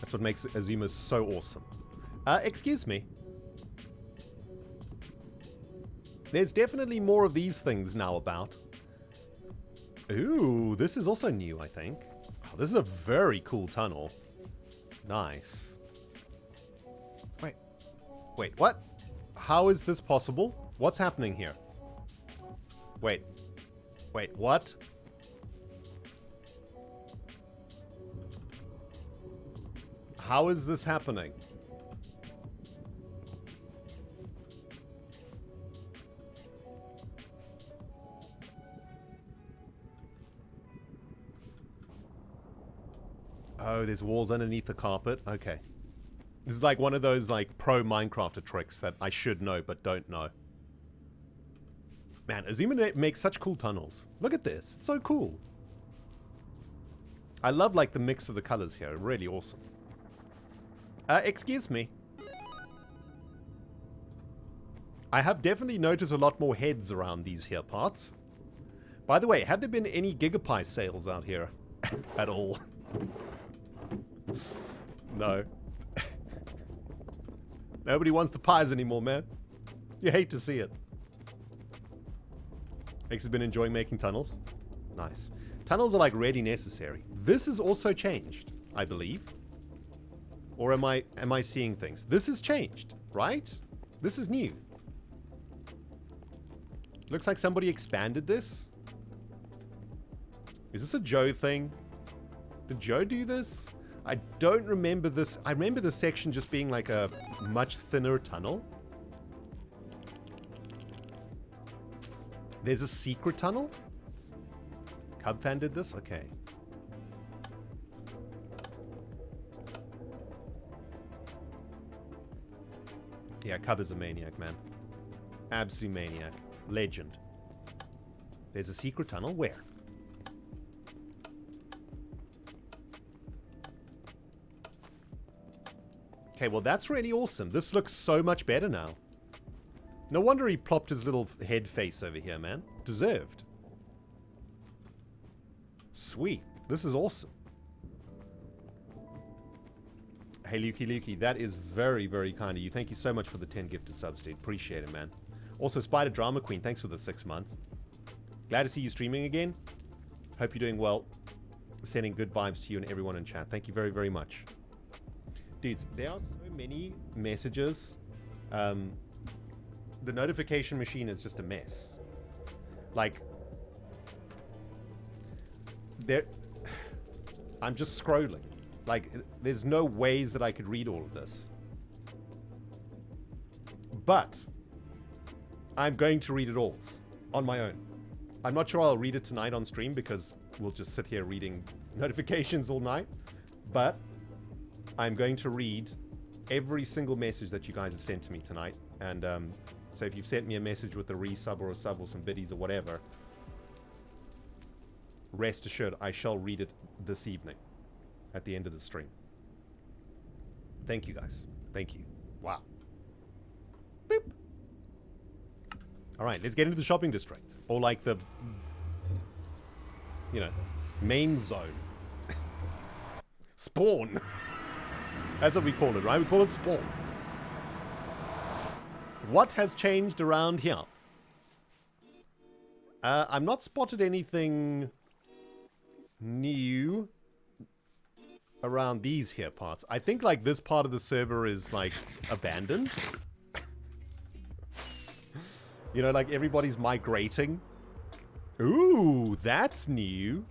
[SPEAKER 1] That's what makes Azuma so awesome. Excuse me. There's definitely more of these things now about. Ooh, this is also new, I think. Oh, this is a very cool tunnel. Nice. Wait, what? How is this possible? What's happening here? Wait, what? How is this happening? Oh, there's walls underneath the carpet? Okay. This is like one of those like pro Minecrafter tricks that I should know but don't know. Man, Azuma makes such cool tunnels. Look at this. It's so cool. I love like the mix of the colors here. Really awesome. Excuse me. I have definitely noticed a lot more heads around these here parts. By the way, have there been any Gigapie sales out here at all? No. Nobody wants the pies anymore, man. You hate to see it. X has been enjoying making tunnels. Nice. Tunnels are like really necessary. This has also changed, I believe. Or am I seeing things? This has changed, right? This is new. Looks like somebody expanded this. Is this a Joe thing? Did Joe do this? I don't remember this. I remember this section just being like a much thinner tunnel. There's a secret tunnel? Cubfan did this? Okay. Yeah, Cub is a maniac, man. Absolute maniac. Legend. There's a secret tunnel? Where? Okay, well that's really awesome. This looks so much better now. No wonder he plopped his little head face over here, man. Deserved. Sweet. This is awesome. Hey, Lukey, that is very, very kind of you. Thank you so much for the 10 gifted subs, dude. Appreciate it, man. Also, Spider Drama Queen, thanks for the 6 months. Glad to see you streaming again. Hope you're doing well. Sending good vibes to you and everyone in chat. Thank you very, very much. Dudes, there are so many messages. The notification machine is just a mess. Like, I'm just scrolling. Like, there's no ways that I could read all of this. But I'm going to read it all on my own. I'm not sure I'll read it tonight on stream because we'll just sit here reading notifications all night. But I'm going to read every single message that you guys have sent to me tonight. And so if you've sent me a message with a resub or a sub or some biddies or whatever, rest assured I shall read it this evening at the end of the stream. Thank you, guys. Thank you. Wow. Boop. All right, let's get into the shopping district. Or like the, you know, main zone. Spawn. That's what we call it, right? We call it spawn. What has changed around here? I'm not spotted anything new around these here parts. I think like this part of the server is like abandoned. You know, like everybody's migrating. Ooh, that's new.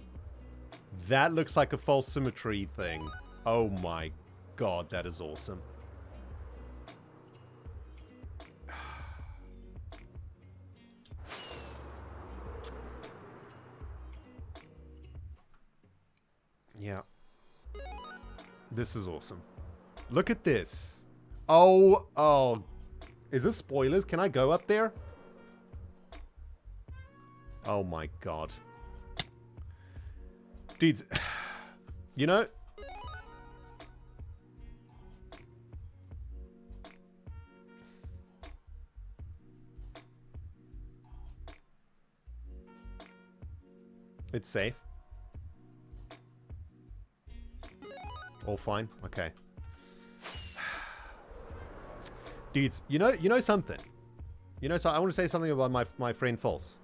[SPEAKER 1] That looks like a false symmetry thing. Oh my god, that is awesome. Yeah. This is awesome. Look at this. Oh. Is this spoilers? Can I go up there? Oh my god. Dudes, you know... It's safe. All fine? Okay. Dudes, you know something? You know, so I want to say something about my friend False.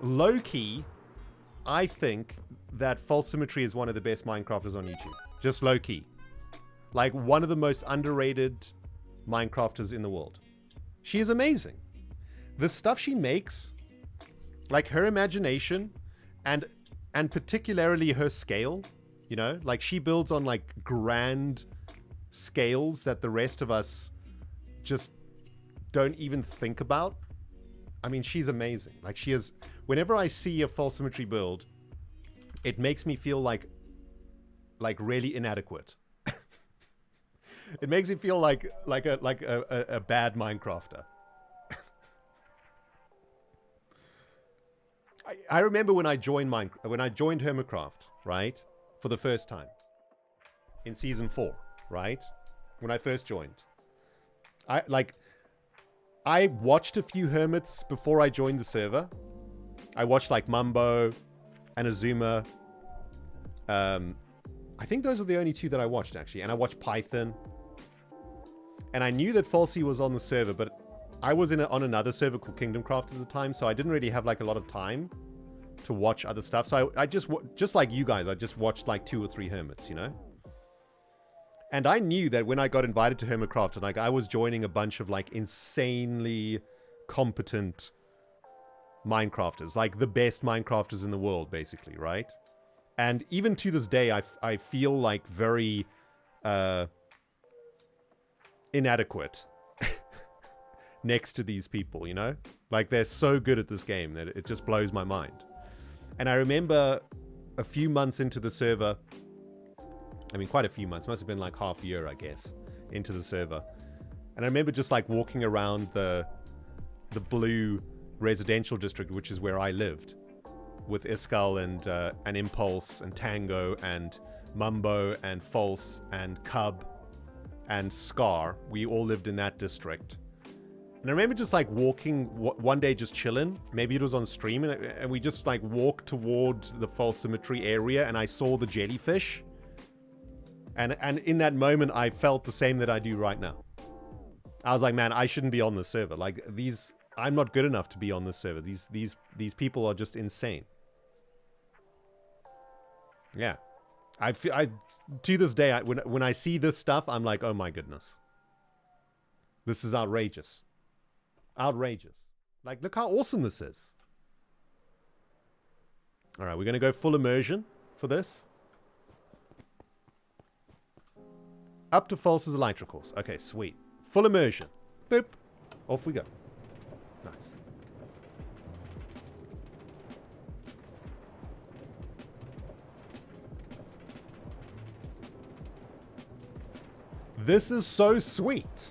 [SPEAKER 1] Low-key, I think that False Symmetry is one of the best Minecrafters on YouTube. Just low-key. Like, one of the most underrated Minecrafters in the world. She is amazing. The stuff she makes, like her imagination, and particularly her scale, you know? Like, she builds on, like, grand scales that the rest of us just don't even think about. I mean, she's amazing. Like, she is... Whenever I see a False Symmetry build, it makes me feel like really inadequate. It makes me feel like a bad Minecrafter. I remember when I joined Hermitcraft, right? For the first time. In Season 4, right? When I first joined. I watched a few Hermits before I joined the server. I watched like Mumbo and Azuma. I think those were the only two that I watched actually. And I watched Python. And I knew that Falsey was on the server, but I was on another server called Kingdomcraft at the time, so I didn't really have like a lot of time to watch other stuff. So I just like you guys, I just watched like 2 or 3 Hermits, you know? And I knew that when I got invited to Hermitcraft, and like I was joining a bunch of like insanely competent Minecrafters, like the best Minecrafters in the world, basically, right? And even to this day, I feel like very inadequate next to these people, you know? Like they're so good at this game that it just blows my mind. And I remember a few months into the server, I mean, quite a few months, must have been like half a year, I guess, into the server. And I remember just like walking around the blue residential district, which is where I lived, with Iskal and Impulse and Tango and Mumbo and False and Cub and Scar. We all lived in that district. And I remember just like walking one day, just chilling. Maybe it was on stream, and we just like walked towards the False Symmetry area, and I saw the jellyfish. And in that moment, I felt the same that I do right now. I was like, man, I shouldn't be on this server. Like I'm not good enough to be on this server. These people are just insane. Yeah, I to this day, when I see this stuff, I'm like, oh my goodness, this is outrageous. Outrageous. Like, look how awesome this is. All right, we're gonna go full immersion for this. Up to False's elytra course. Okay, sweet. Full immersion. Boop. Off we go. Nice. This is so sweet.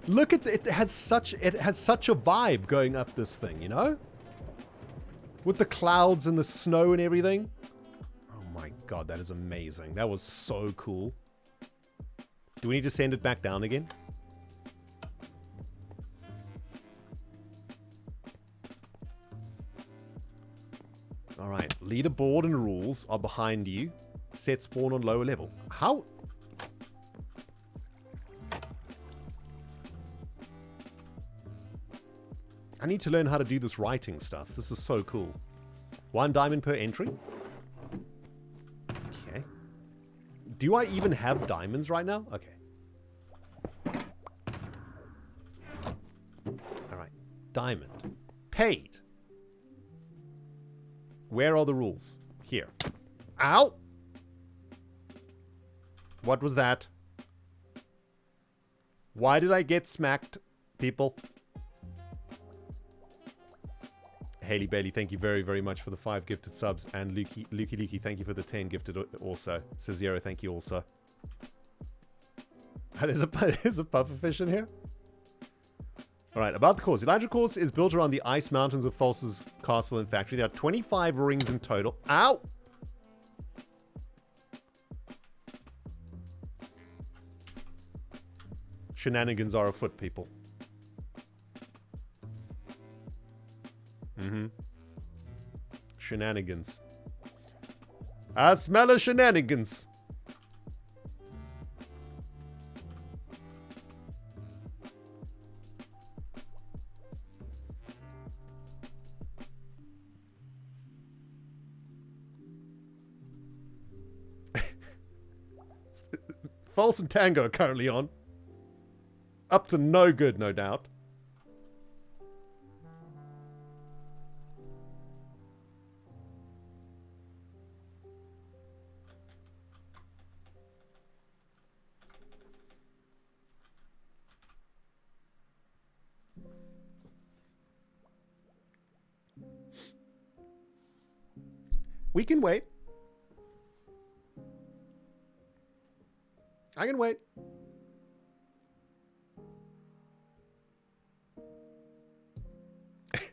[SPEAKER 1] Look at it has such a vibe going up this thing, you know? With the clouds and the snow and everything. Oh my god, that is amazing. That was so cool. Do we need to send it back down again? Alright, leaderboard and rules are behind you. Set spawn on lower level. How? I need to learn how to do this writing stuff. This is so cool. 1 diamond per entry. Okay. Do I even have diamonds right now? Okay. Alright. Diamond. Paid. Where are the rules? Here. Ow! What was that? Why did I get smacked, people? Haley Bailey, thank you very, very much for the 5 gifted subs. And Lukey, thank you for the 10 gifted also. Cezero, thank you also. There's a pufferfish in here? Alright, about the course. The elytra course is built around the ice mountains of False's castle and factory. There are 25 rings in total. Ow! Shenanigans are afoot, people. Shenanigans. I smell a shenanigans. False and Tango are currently on. Up to no good, no doubt. We can wait. I can wait.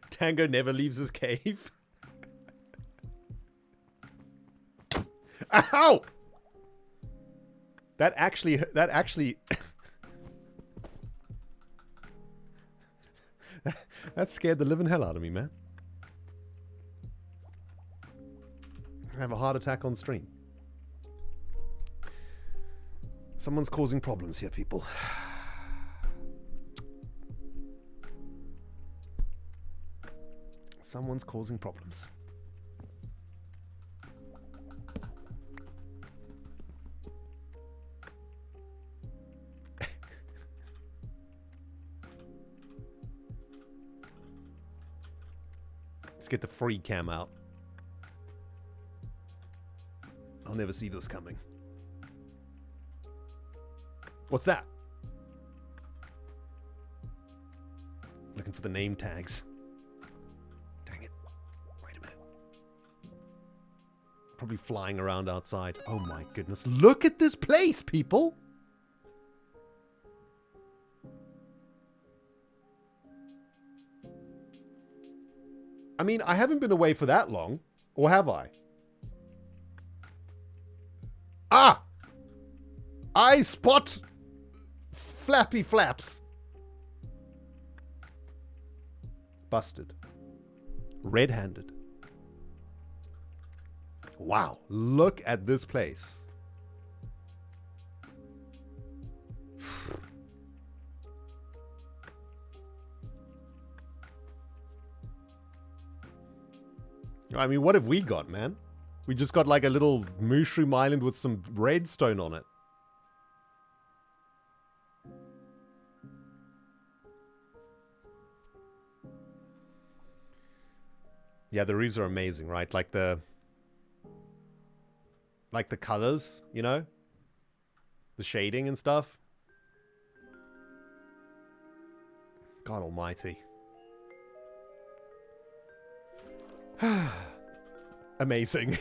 [SPEAKER 1] Tango never leaves his cave. Ow! That actually that scared the living hell out of me, man. I have a heart attack on stream. Someone's causing problems here, people. Someone's causing problems. Let's get the free cam out. I'll never see this coming. What's that? Looking for the name tags. Dang it. Wait a minute. Probably flying around outside. Oh my goodness. Look at this place, people! I mean, I haven't been away for that long. Or have I? Ah! I spot flappy flaps. Busted. Red-handed. Wow. Look at this place. I mean, what have we got, man? We just got like a little mushroom island with some redstone on it. Yeah, the roofs are amazing, right? Like the colors, you know? The shading and stuff. God almighty. Amazing.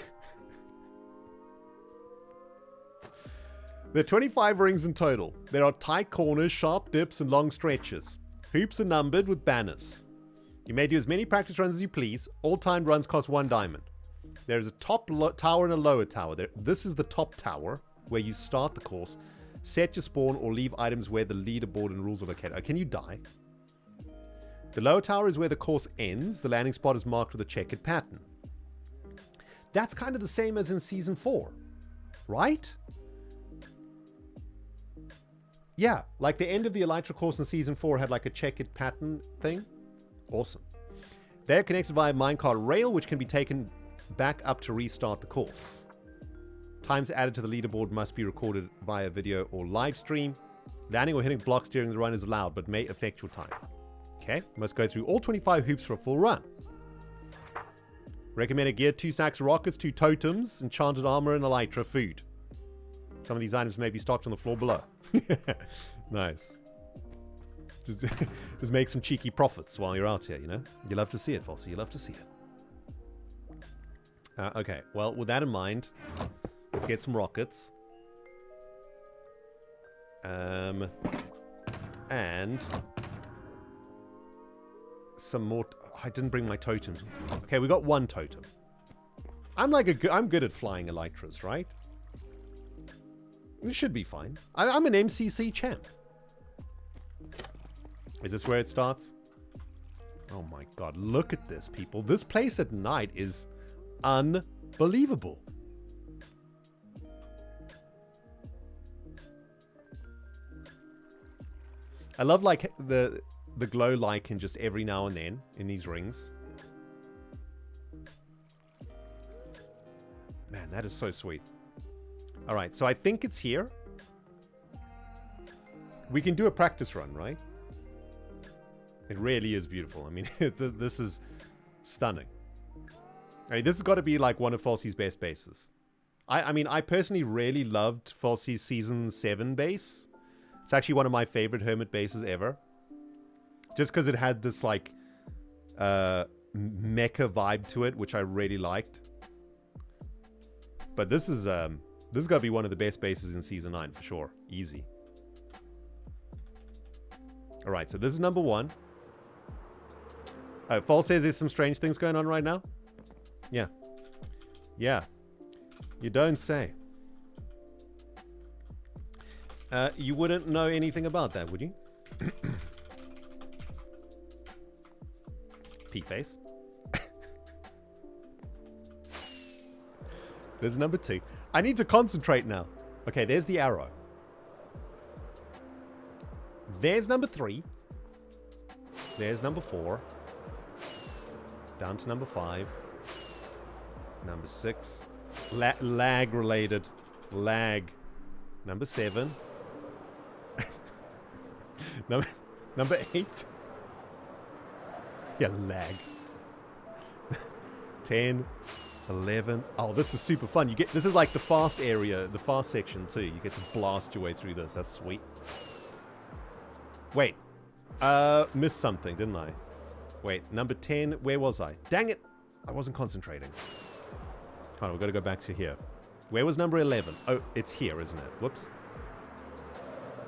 [SPEAKER 1] There are 25 rings in total. There are tight corners, sharp dips, and long stretches. Hoops are numbered with banners. You may do as many practice runs as you please. All timed runs cost 1 diamond. There is a top tower and a lower tower. This is the top tower, where you start the course. Set your spawn or leave items where the leaderboard and rules are located. Oh, can you die? The lower tower is where the course ends. The landing spot is marked with a checkered pattern. That's kind of the same as in Season 4. Right? Yeah, like the end of the elytra course in Season 4 had like a checkered pattern thing. Awesome. They're connected via minecart rail, which can be taken back up to restart the course. Times added to the leaderboard must be recorded via video or live stream. Landing or hitting blocks during the run is allowed, but may affect your time. Okay, must go through all 25 hoops for a full run. Recommended gear, 2 stacks of rockets, 2 totems, enchanted armor, and elytra food. Some of these items may be stocked on the floor below. Nice. Just make some cheeky profits while you're out here, you know? You love to see it, Fossy. You love to see it. Okay, well, with that in mind, let's get some rockets. And some more... I didn't bring my totems with me. Okay, we got 1 totem. I'm good at flying elytras, right? It should be fine. I'm an MCC champ. Is this where it starts? Oh my god, look at this, people. This place at night is unbelievable. I love like the glow lichen just every now and then in these rings. Man, that is so sweet. Alright, so I think it's here. We can do a practice run, right? It really is beautiful. I mean, this is stunning. I mean, this has got to be like one of Falsy's best bases. I mean, I personally really loved Falsy's Season 7 base. It's actually one of my favorite Hermit bases ever. Just because it had this, like, mecha vibe to it, which I really liked. But this is got to be one of the best bases in Season 9, for sure. Easy. Alright, so this is number 1. Fall says there's some strange things going on right now? Yeah. Yeah. You don't say. You wouldn't know anything about that, would you? P-face. There's number 2. I need to concentrate now. Okay, there's the arrow. There's number 3. There's number 4. Down to number 5. Number 6. Lag related. Lag. Number 7. Number 8. Yeah, lag. 10. 11. Oh, this is super fun. This is like the fast area, the fast section too. You get to blast your way through this. That's sweet. Wait. Missed something, didn't I? Wait, number 10. Where was I? Dang it. I wasn't concentrating. Hold on, we've got to go back to here. Where was number 11? Oh, it's here, isn't it? Whoops.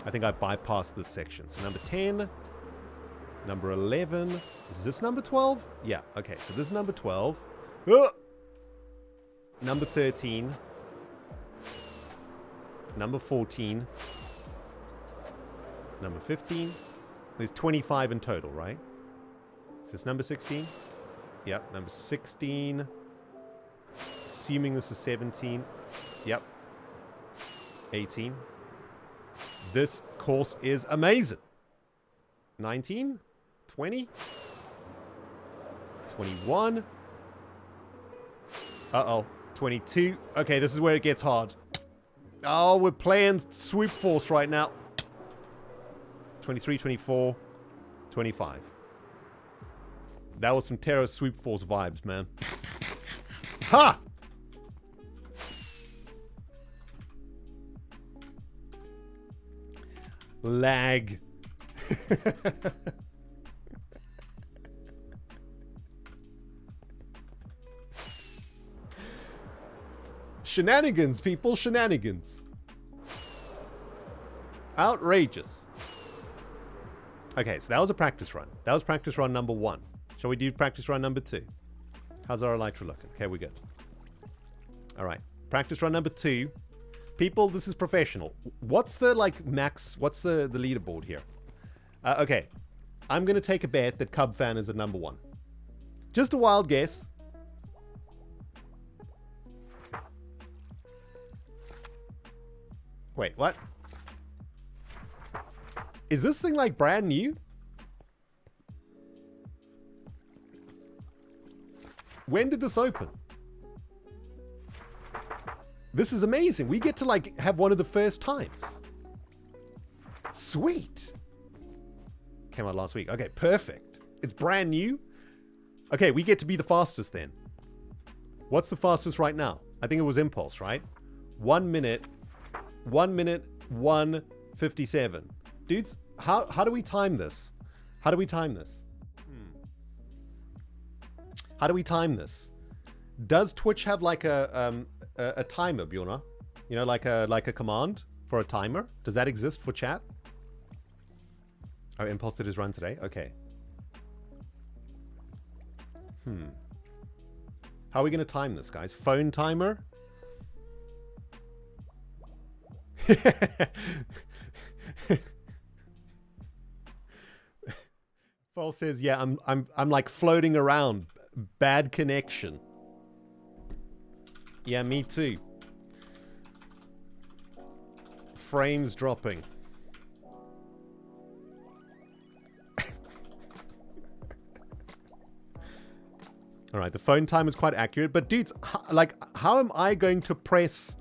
[SPEAKER 1] I think I bypassed this section. So number 10. Number 11. Is this number 12? Yeah, okay. So this is number 12. Number 13. Number 14. Number 15. There's 25 in total, right? Is this number 16? Yep, number 16. Assuming this is 17. Yep. 18. This course is amazing. 19. 20. 21. Uh-oh. 22. Okay, this is where it gets hard. Oh, we're playing Swoop Force right now. 23, 24, 25. That was some Terror Swoop Force vibes, man. Ha! Lag. Shenanigans, people. Shenanigans. Outrageous. Okay, so that was a practice run. That was practice run number 1. Shall we do practice run number 2? How's our elytra looking? Okay, we're good. Alright. Practice run number 2. People, this is professional. What's the, like, max... What's the leaderboard here? Okay. I'm going to take a bet that Cub Fan is at number 1. Just a wild guess. Wait, what? Is this thing like brand new? When did this open? This is amazing. We get to like have one of the first times. Sweet. Came out last week. Okay, perfect. It's brand new. Okay, we get to be the fastest then. What's the fastest right now? I think it was Impulse, right? 1 minute. 1 minute, 1:57. Dudes, how do we time this? How do we time this? How do we time this? Does Twitch have like a timer, Bjorna? You know, like a command for a timer? Does that exist for chat? Oh, Impulse did his run today? Okay. How are we going to time this, guys? Phone timer? Paul says, yeah, I'm like floating around. Bad connection. Yeah, me too. Frames dropping. All right, the phone time is quite accurate, but dudes, like, how am I going to press?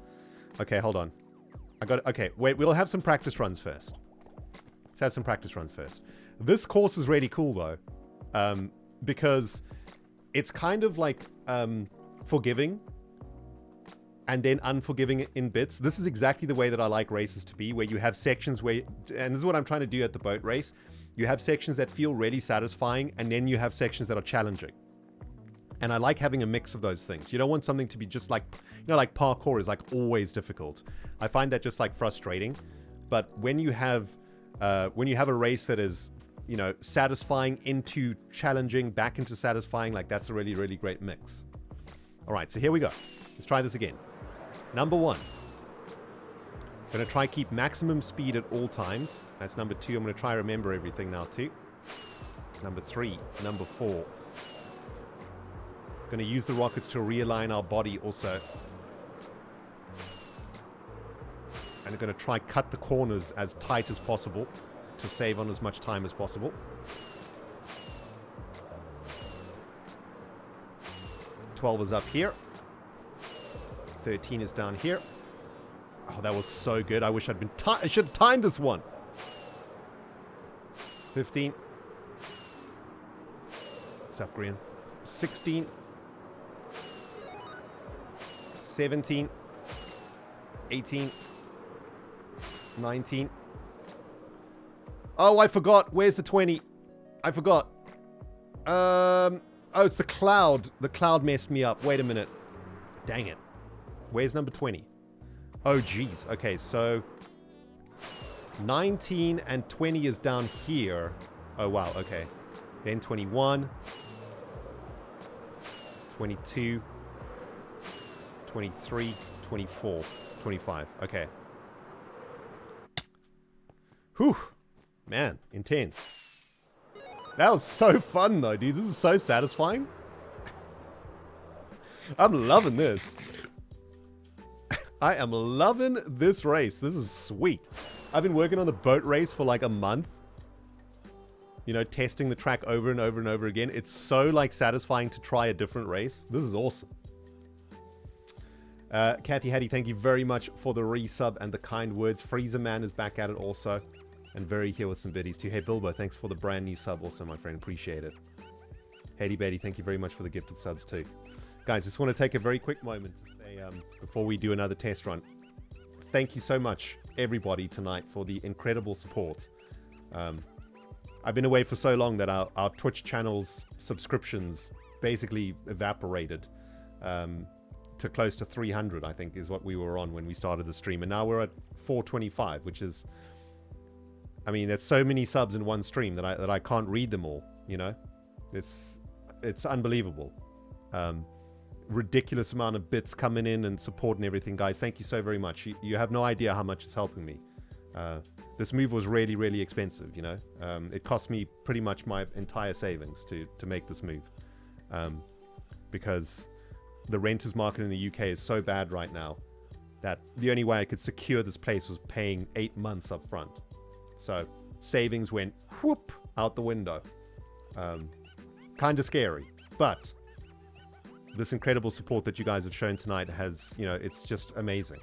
[SPEAKER 1] Okay, hold on. Okay, wait, we'll have some practice runs first. Let's have some practice runs first. This course is really cool though, because it's kind of like forgiving and then unforgiving in bits. This is exactly the way that I like races to be, where you have sections where, and this is what I'm trying to do at the boat race. You have sections that feel really satisfying, and then you have sections that are challenging. And I like having a mix of those things. You don't want something to be just like, you know, like parkour is like always difficult. I find that just like frustrating. But when you have a race that is, you know, satisfying into challenging, back into satisfying, like that's a really, really great mix. All right, so here we go. Let's try this again. Number 1. I'm going to try keep maximum speed at all times. That's number 2. I'm going to try remember everything now too. Number 3. Number 4. Going to use the rockets to realign our body also. And I'm going to try cut the corners as tight as possible to save on as much time as possible. 12 is up here. 13 is down here. Oh, that was so good. I wish I'd been I should have timed this one. 15. What's up, Grian? 16. 17. 18. 19. Oh, I forgot. Where's the 20? I forgot. Oh, it's the cloud. The cloud messed me up. Wait a minute. Dang it. Where's number 20? Oh, geez. Okay, so 19 and 20 is down here. Oh, wow. Okay. Then 21. 22. 23. 24. 25. Okay. Whew. Man, intense. That was so fun, though, dude. This is so satisfying. I'm loving this. I am loving this race. This is sweet. I've been working on the boat race for like a month. You know, testing the track over and over and over again. It's so like satisfying to try a different race. This is awesome. Kathy Hattie, thank you very much for the resub and the kind words. Freezer Man is back at it also. And very here with some biddies too. Hey Bilbo, thanks for the brand new sub also, my friend. Appreciate it. Hattie Betty, thank you very much for the gifted subs too. Guys, just want to take a very quick moment to say, before we do another test run, thank you so much, everybody, tonight for the incredible support. I've been away for so long that our Twitch channel's subscriptions basically evaporated to close to 300, I think, is what we were on when we started the stream. And now we're at 425, which is... I mean, there's so many subs in one stream that I can't read them all, you know? It's unbelievable. Ridiculous amount of bits coming in and support and everything. Guys, thank you so very much. You have no idea how much it's helping me. This move was really, really expensive, you know? It cost me pretty much my entire savings to make this move. Because the renters market in the UK is so bad right now. that the only way I could secure this place was paying 8 months up front. So savings went whoop out the window. Kind of scary, but this incredible support that you guys have shown tonight has, you know, it's just amazing.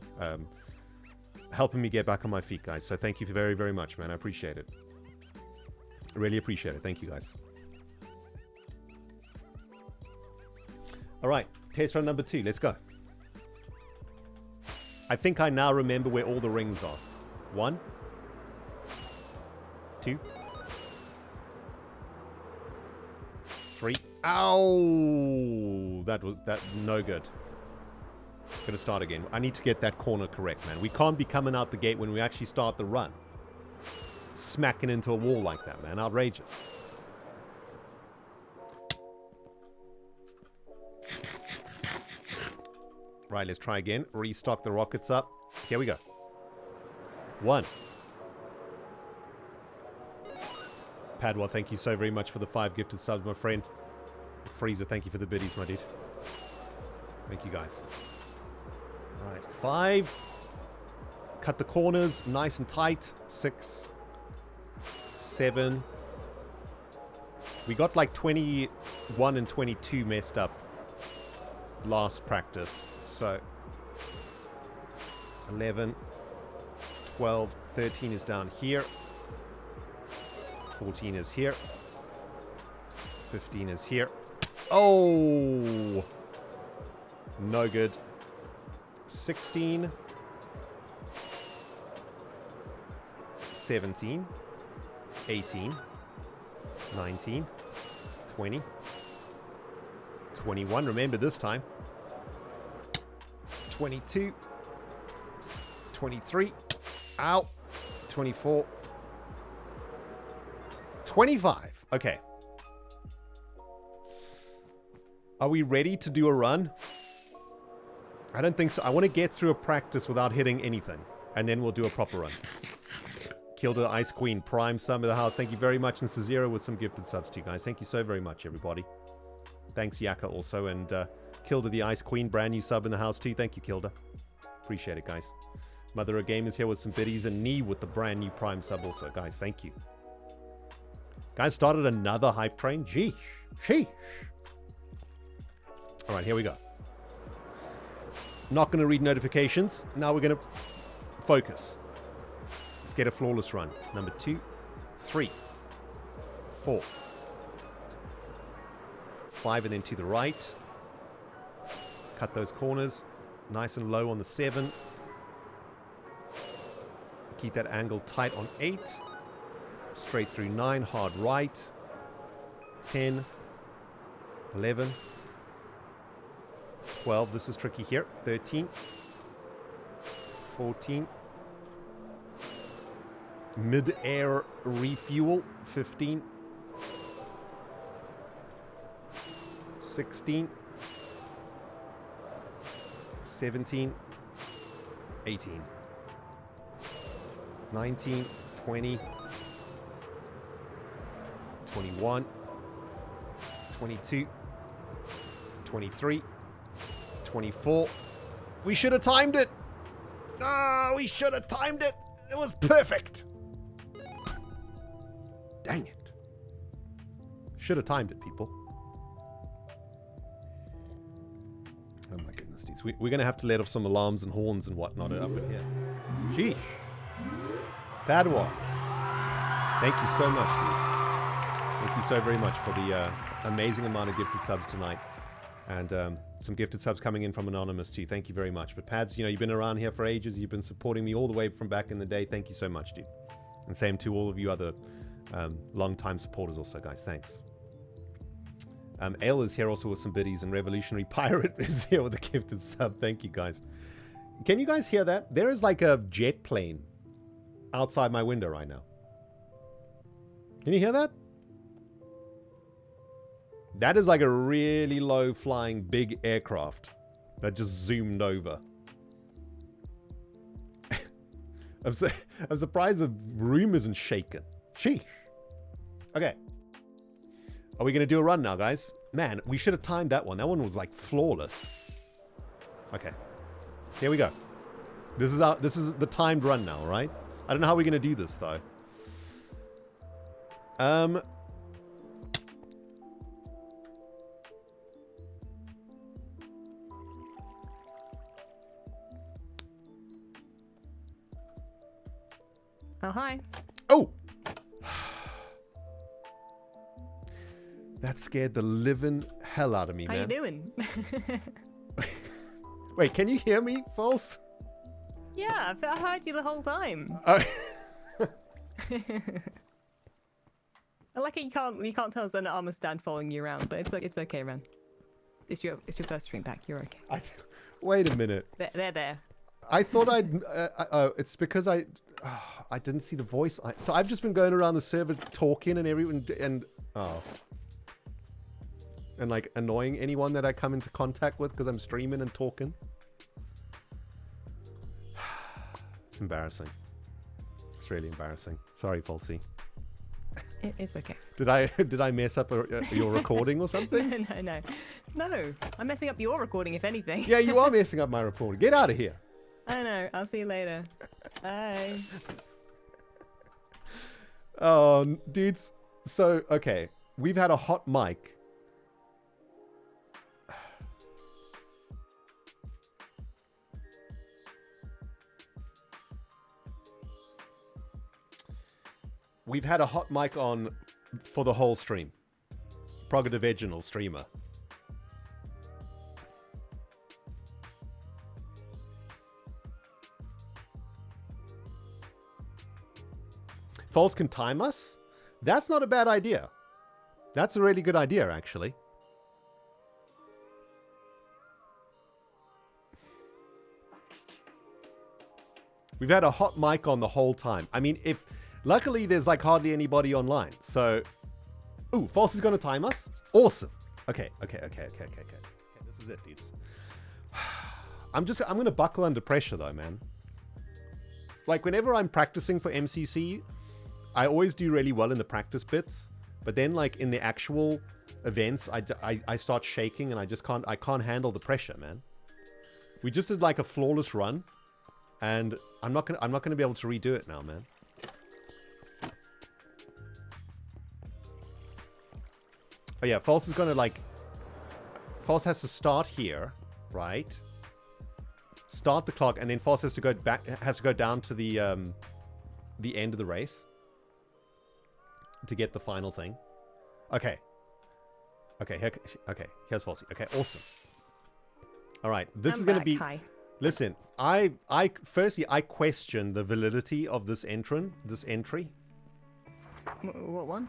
[SPEAKER 1] Helping me get back on my feet, guys. So thank you very, very much, man. I appreciate it. I really appreciate it. Thank you, guys. All right, test run number 2. Let's go. I think I now remember where all the rings are. 1, 2, 3. Ow! That no good. Gonna start again. I need to get that corner correct, man. We can't be coming out the gate when we actually start the run smacking into a wall like that, man. Outrageous. Right, let's try again. Restock the rockets up. Here we go. 1. Padwa, thank you so very much for the 5 gifted subs, my friend. Freezer, thank you for the biddies, my dude. Thank you, guys. Alright, 5. Cut the corners nice and tight. 6. 7. We got like 21 and 22 messed up last practice. So 11, 12, 13 is down here. 14 is here. 15 is here. Oh! No good. 16. 17. 18. 19. 20. 21. Remember this time. 22. 23. Ow. 24. 25. Okay. Are we ready to do a run? I don't think so. I want to get through a practice without hitting anything. And then we'll do a proper run. Killed the Ice Queen. Prime sub of the house. Thank you very much. And Cezero with some gifted subs to you guys. Thank you so very much, everybody. Thanks, Yaka, also. And Kilda the Ice Queen. Brand new sub in the house, too. Thank you, Kilda. Appreciate it, guys. Mother of Game is here with some biddies. And Knee with the brand new Prime sub also. Guys, thank you. Guys, started another hype train. Sheesh. Sheesh. All right, here we go. Not going to read notifications. Now we're going to focus. Let's get a flawless run. Number 2, 3, 4, 5, and then to the right. Cut those corners. Nice and low on the 7. Keep that angle tight on 8. Straight through 9. Hard right. 10. 11. 12. This is tricky here. 13. 14. Mid-air refuel. 15. 16. 17. 18. 19. 20. 21. 22. 23. 24. We should have timed it. Ah, we should have timed it. It was perfect. Dang it. Should have timed it, people. Oh my goodness, dudes. We're going to have to let off some alarms and horns and whatnot up in here. Sheesh. Padua. Thank you so much, dude. Thank you so very much for the amazing amount of gifted subs tonight. And some gifted subs coming in from Anonymous too. Thank you very much. But Pads, you know, you've been around here for ages. You've been supporting me all the way from back in the day. Thank you so much, dude. And same to all of you other long-time supporters also, guys. Thanks. Ale is here also with some biddies, and Revolutionary Pirate is here with a gifted sub. Thank you, guys. Can you guys hear that? There is like a jet plane outside my window right now. Can you hear that? That is like a really low-flying big aircraft that just zoomed over. I'm surprised the room isn't shaken. Sheesh. Okay. Are we going to do a run now, guys? Man, we should have timed that one. That one was like flawless. Okay. Here we go. This is the timed run now, right? I don't know how we're gonna do this though.
[SPEAKER 2] Oh, hi.
[SPEAKER 1] Oh! That scared the living hell out of me,
[SPEAKER 2] How
[SPEAKER 1] man.
[SPEAKER 2] you doing?
[SPEAKER 1] Wait, can you hear me, False?
[SPEAKER 2] Yeah, I heard you the whole time.
[SPEAKER 1] Oh.
[SPEAKER 2] I like it. You can't tell us an armor stand following you around, but it's okay, man. It's your first stream back. You're okay.
[SPEAKER 1] Wait a minute.
[SPEAKER 2] They're there.
[SPEAKER 1] I thought it's because I didn't see the voice. So I've just been going around the server talking and everyone and like annoying anyone that I come into contact with because I'm streaming and talking. It's embarrassing. It's really embarrassing. Sorry, Falsey.
[SPEAKER 2] It's okay.
[SPEAKER 1] Did I mess up your recording or something?
[SPEAKER 2] No. I'm messing up your recording, if anything.
[SPEAKER 1] Yeah, you are messing up my recording. Get out of here.
[SPEAKER 2] I know. I'll see you later. Bye.
[SPEAKER 1] Oh, dudes. So, okay. We've had a hot mic. We've had a hot mic on for the whole stream. Progadiveginal streamer. False can time us? That's not a bad idea. That's a really good idea, actually. We've had a hot mic on the whole time. I mean, luckily there's like hardly anybody online. So, ooh, False is going to time us? Awesome. Okay. This is it, dudes. I'm going to buckle under pressure though, man. Like whenever I'm practicing for MCC, I always do really well in the practice bits, but then like in the actual events, I start shaking and I can't handle the pressure, man. We just did like a flawless run, and I'm not gonna be able to redo it now, man. Oh yeah, False is gonna False has to start here, right? Start the clock, and then False has to go down to the end of the race to get the final thing. Okay. Here's Falsey. Okay, awesome. All right, this is going to be...
[SPEAKER 2] Hi.
[SPEAKER 1] Listen, firstly, I question the validity of this entry.
[SPEAKER 2] What one?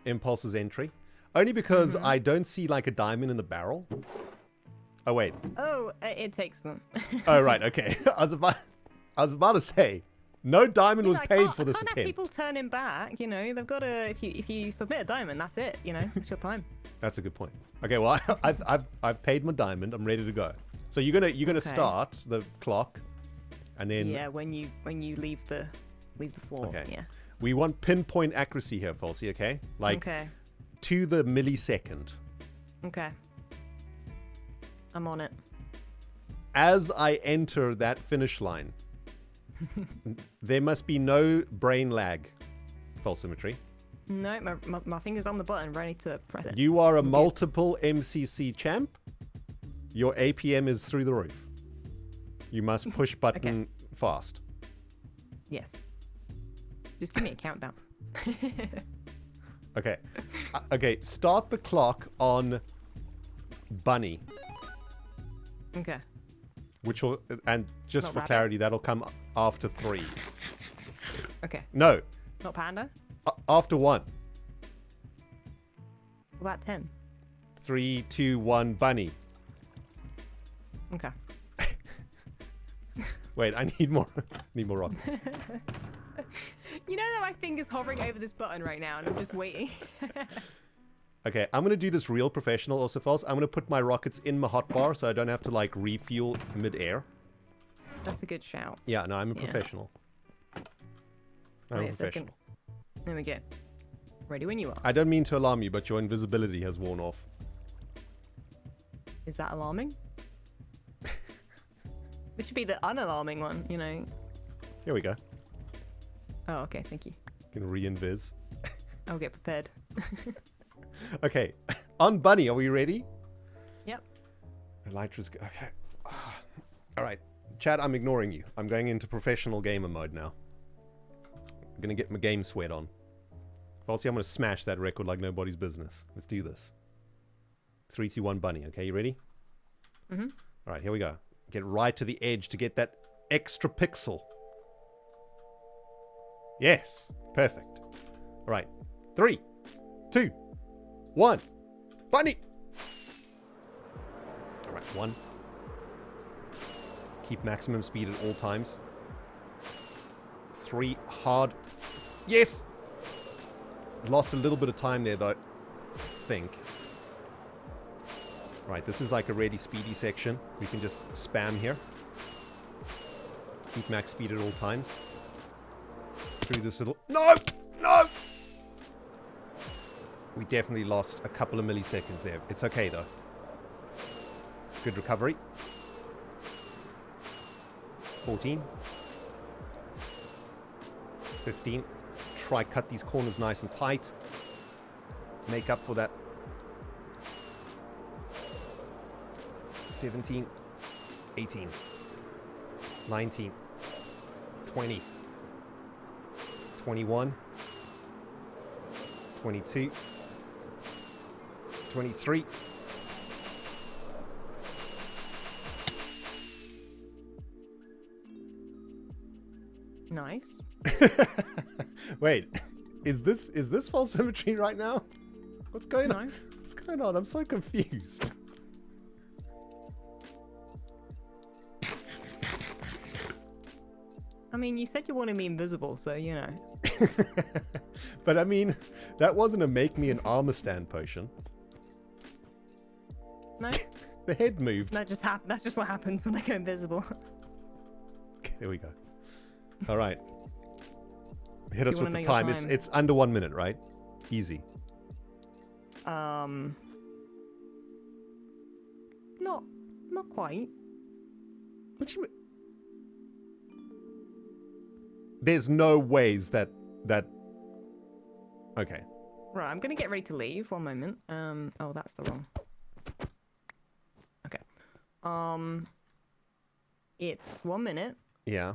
[SPEAKER 1] Impulse's entry. Only because I don't see like a diamond in the barrel. Oh, wait.
[SPEAKER 2] Oh, it takes them.
[SPEAKER 1] Oh, right, okay. I was about to say... No diamond was paid for this attempt.
[SPEAKER 2] Have people turn him back, you know. They've got to. If you submit a diamond, that's it. You know, it's your time.
[SPEAKER 1] That's a good point. Okay, well, I've paid my diamond. I'm ready to go. So you're gonna start the clock, and then
[SPEAKER 2] when you leave the floor.
[SPEAKER 1] Okay.
[SPEAKER 2] Yeah.
[SPEAKER 1] We want pinpoint accuracy here, Falsey. Okay, to the millisecond.
[SPEAKER 2] Okay. I'm on it.
[SPEAKER 1] As I enter that finish line. There must be no brain lag, false symmetry.
[SPEAKER 2] No, my finger's on the button, ready to press it.
[SPEAKER 1] You are a multiple MCC champ. Your APM is through the roof. You must push button fast.
[SPEAKER 2] Yes. Just give me a countdown.
[SPEAKER 1] Okay. Okay, start the clock on Bunny.
[SPEAKER 2] Okay.
[SPEAKER 1] Which will, and just
[SPEAKER 2] Not
[SPEAKER 1] for
[SPEAKER 2] rabbit.
[SPEAKER 1] clarity, that'll come after 3.
[SPEAKER 2] Okay.
[SPEAKER 1] No.
[SPEAKER 2] Not panda?
[SPEAKER 1] After 1.
[SPEAKER 2] What about 10?
[SPEAKER 1] 3, 2, 1, Bunny.
[SPEAKER 2] Okay.
[SPEAKER 1] Wait, I need more rockets.
[SPEAKER 2] You know that my finger's hovering over this button right now, and I'm just waiting.
[SPEAKER 1] Okay, I'm going to do this real professional also, False. I'm going to put my rockets in my hotbar so I don't have to, like, refuel mid-air.
[SPEAKER 2] That's a good shout.
[SPEAKER 1] Yeah, no, I'm a professional. I'm a professional.
[SPEAKER 2] There we go. Ready when you are.
[SPEAKER 1] I don't mean to alarm you, but your invisibility has worn off.
[SPEAKER 2] Is that alarming? This should be the unalarming one, you know.
[SPEAKER 1] Here we go.
[SPEAKER 2] Oh, okay, thank you.
[SPEAKER 1] Can re-invis.
[SPEAKER 2] I'll get prepared.
[SPEAKER 1] Okay, on Bunny, are we ready?
[SPEAKER 2] Yep.
[SPEAKER 1] Elytra's go. Okay. All right, Chad, I'm ignoring you. I'm going into professional gamer mode now. I'm gonna get my game sweat on. Falsey, I'm gonna smash that record like nobody's business. Let's do this. 3, 2, 1, Bunny. Okay, you ready?
[SPEAKER 2] Mm-hmm.
[SPEAKER 1] All right, here we go. Get right to the edge to get that extra pixel. Yes, perfect. All right, 3, 2, 1, Bunny. All right, 1. Keep maximum speed at all times. 3, hard. Yes! Lost a little bit of time there, though, I think. Right, this is like a really speedy section. We can just spam here. Keep max speed at all times. Through this little... No! No! We definitely lost a couple of milliseconds there. It's okay, though. Good recovery. 14. 15. Try cut these corners nice and tight. Make up for that. 17. 18. 19. 20. 21. 22. 23.
[SPEAKER 2] Nice.
[SPEAKER 1] Wait, is this false symmetry right now? What's going on?
[SPEAKER 2] No.
[SPEAKER 1] What's going on? I'm so confused.
[SPEAKER 2] I mean, you said you wanted me invisible, so you know.
[SPEAKER 1] But I mean, that wasn't a make me an armor stand potion.
[SPEAKER 2] No.
[SPEAKER 1] The head moved.
[SPEAKER 2] That just That's just what happens when I go invisible.
[SPEAKER 1] There we go. All right. Hit us with the
[SPEAKER 2] know
[SPEAKER 1] time.
[SPEAKER 2] your time?
[SPEAKER 1] It's under 1 minute, right? Easy.
[SPEAKER 2] Not quite.
[SPEAKER 1] What you mean? There's no ways that. Okay.
[SPEAKER 2] Right, I'm gonna get ready to leave. 1 moment. Oh, that's the wrong. Okay. It's 1 minute
[SPEAKER 1] Yeah.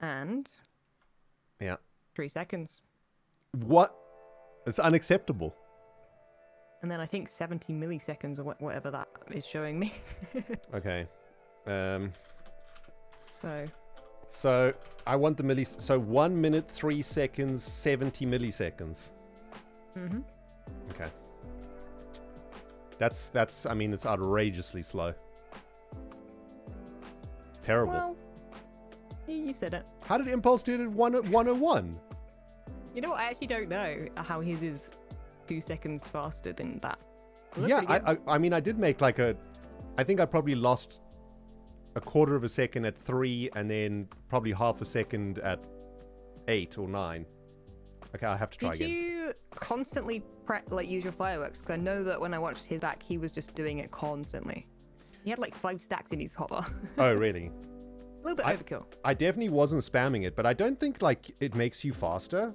[SPEAKER 2] and
[SPEAKER 1] Yeah.
[SPEAKER 2] 3 seconds,
[SPEAKER 1] What? It's unacceptable.
[SPEAKER 2] and then I think 70 milliseconds or whatever that is showing me.
[SPEAKER 1] Okay.
[SPEAKER 2] So
[SPEAKER 1] So I want the So 1 minute, 3 seconds, 70 milliseconds.
[SPEAKER 2] Mm-hmm.
[SPEAKER 1] Okay. That's. I mean, it's outrageously slow. Terrible.
[SPEAKER 2] Well, you said it.
[SPEAKER 1] How did Impulse do it at 101?
[SPEAKER 2] You know what? I actually don't know how his is 2 seconds faster than that. Well, that's
[SPEAKER 1] Yeah,
[SPEAKER 2] pretty good.
[SPEAKER 1] I mean, I did make like a... I think I probably lost a quarter of a second at 3 and then probably half a second at 8 or 9. Okay, I'll have to try
[SPEAKER 2] Did
[SPEAKER 1] again.
[SPEAKER 2] you constantly use your fireworks? Because I know that when I watched his back, he was just doing it constantly. He had like 5 stacks in his hopper.
[SPEAKER 1] Oh, really?
[SPEAKER 2] A little bit overkill.
[SPEAKER 1] I definitely wasn't spamming it, but I don't think like it makes you faster.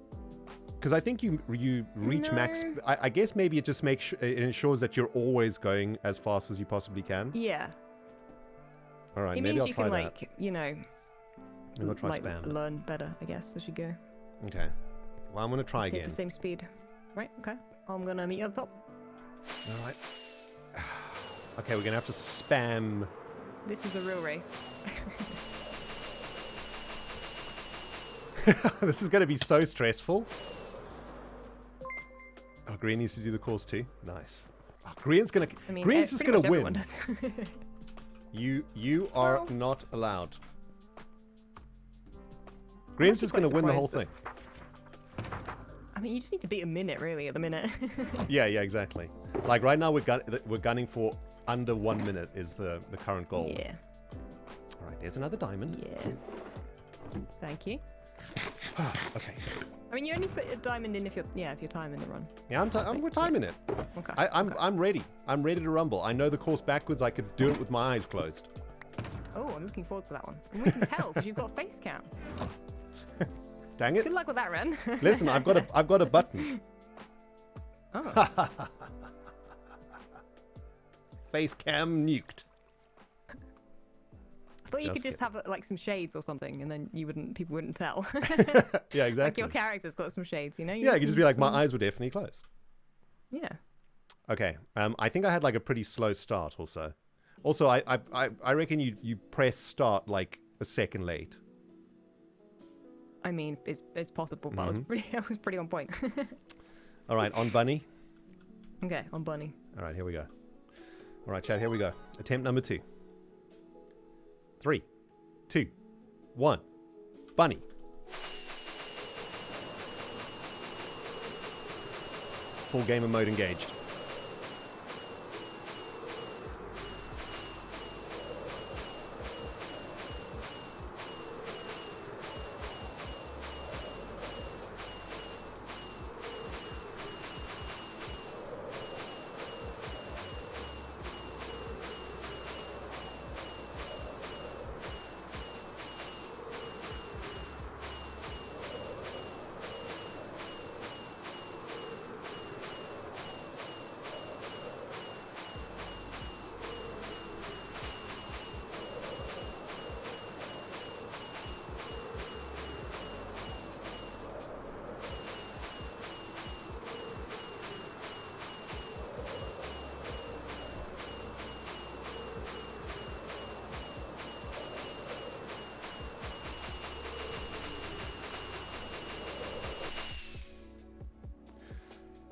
[SPEAKER 1] Because I think you reach max...
[SPEAKER 2] No.
[SPEAKER 1] I guess maybe it just makes... It ensures that you're always going as fast as you possibly can.
[SPEAKER 2] Yeah.
[SPEAKER 1] All right,
[SPEAKER 2] It
[SPEAKER 1] maybe
[SPEAKER 2] means
[SPEAKER 1] I'll
[SPEAKER 2] you
[SPEAKER 1] try
[SPEAKER 2] can,
[SPEAKER 1] that.
[SPEAKER 2] like, you know,
[SPEAKER 1] Maybe I'll try
[SPEAKER 2] like,
[SPEAKER 1] spam.
[SPEAKER 2] learn better, I guess, as you go.
[SPEAKER 1] Okay. Well, I'm going to try
[SPEAKER 2] Hit
[SPEAKER 1] again.
[SPEAKER 2] the same speed. Right, okay. I'm going to meet you at the top.
[SPEAKER 1] All right. Okay, we're going to have to spam...
[SPEAKER 2] This is a real race.
[SPEAKER 1] This is going to be so stressful. Oh, Grian needs to do the course too. Nice. Oh, Grian's going to...
[SPEAKER 2] I mean,
[SPEAKER 1] Grian's just
[SPEAKER 2] pretty
[SPEAKER 1] going to
[SPEAKER 2] much
[SPEAKER 1] win.
[SPEAKER 2] everyone does.
[SPEAKER 1] You are
[SPEAKER 2] Well,
[SPEAKER 1] not allowed. Grian's just going to win the whole thing.
[SPEAKER 2] I mean, you just need to beat a minute, really, at the minute.
[SPEAKER 1] Yeah, exactly. Like right now, we're gunning for under 1 minute is the current goal.
[SPEAKER 2] Yeah.
[SPEAKER 1] All right, there's another diamond.
[SPEAKER 2] Yeah. Thank you.
[SPEAKER 1] Okay.
[SPEAKER 2] I mean, you only put a diamond in if you're timing the run.
[SPEAKER 1] Yeah, we're timing it.
[SPEAKER 2] Okay.
[SPEAKER 1] I'm ready. I'm ready to rumble. I know the course backwards. I could do it with my eyes closed.
[SPEAKER 2] Oh, I'm looking forward to that one. And we can tell because you've got Facecam.
[SPEAKER 1] Dang it.
[SPEAKER 2] Good luck with that, Ren.
[SPEAKER 1] Listen, I've got a button.
[SPEAKER 2] Oh.
[SPEAKER 1] Facecam nuked.
[SPEAKER 2] I thought you could just have like some shades or something, and then people wouldn't tell.
[SPEAKER 1] Yeah, exactly.
[SPEAKER 2] Like your character's got some shades, you know?
[SPEAKER 1] Yeah, you could just be like, my eyes were definitely closed.
[SPEAKER 2] Yeah.
[SPEAKER 1] Okay. I think I had like a pretty slow start also. Also, I reckon you press start like a second late.
[SPEAKER 2] I mean, it's possible, but I was pretty on point.
[SPEAKER 1] All right, on bunny.
[SPEAKER 2] Okay, on bunny.
[SPEAKER 1] All right, here we go. All right, chat, here we go. Attempt number 2. 3, 2, 1. Bunny. Full gamer mode engaged.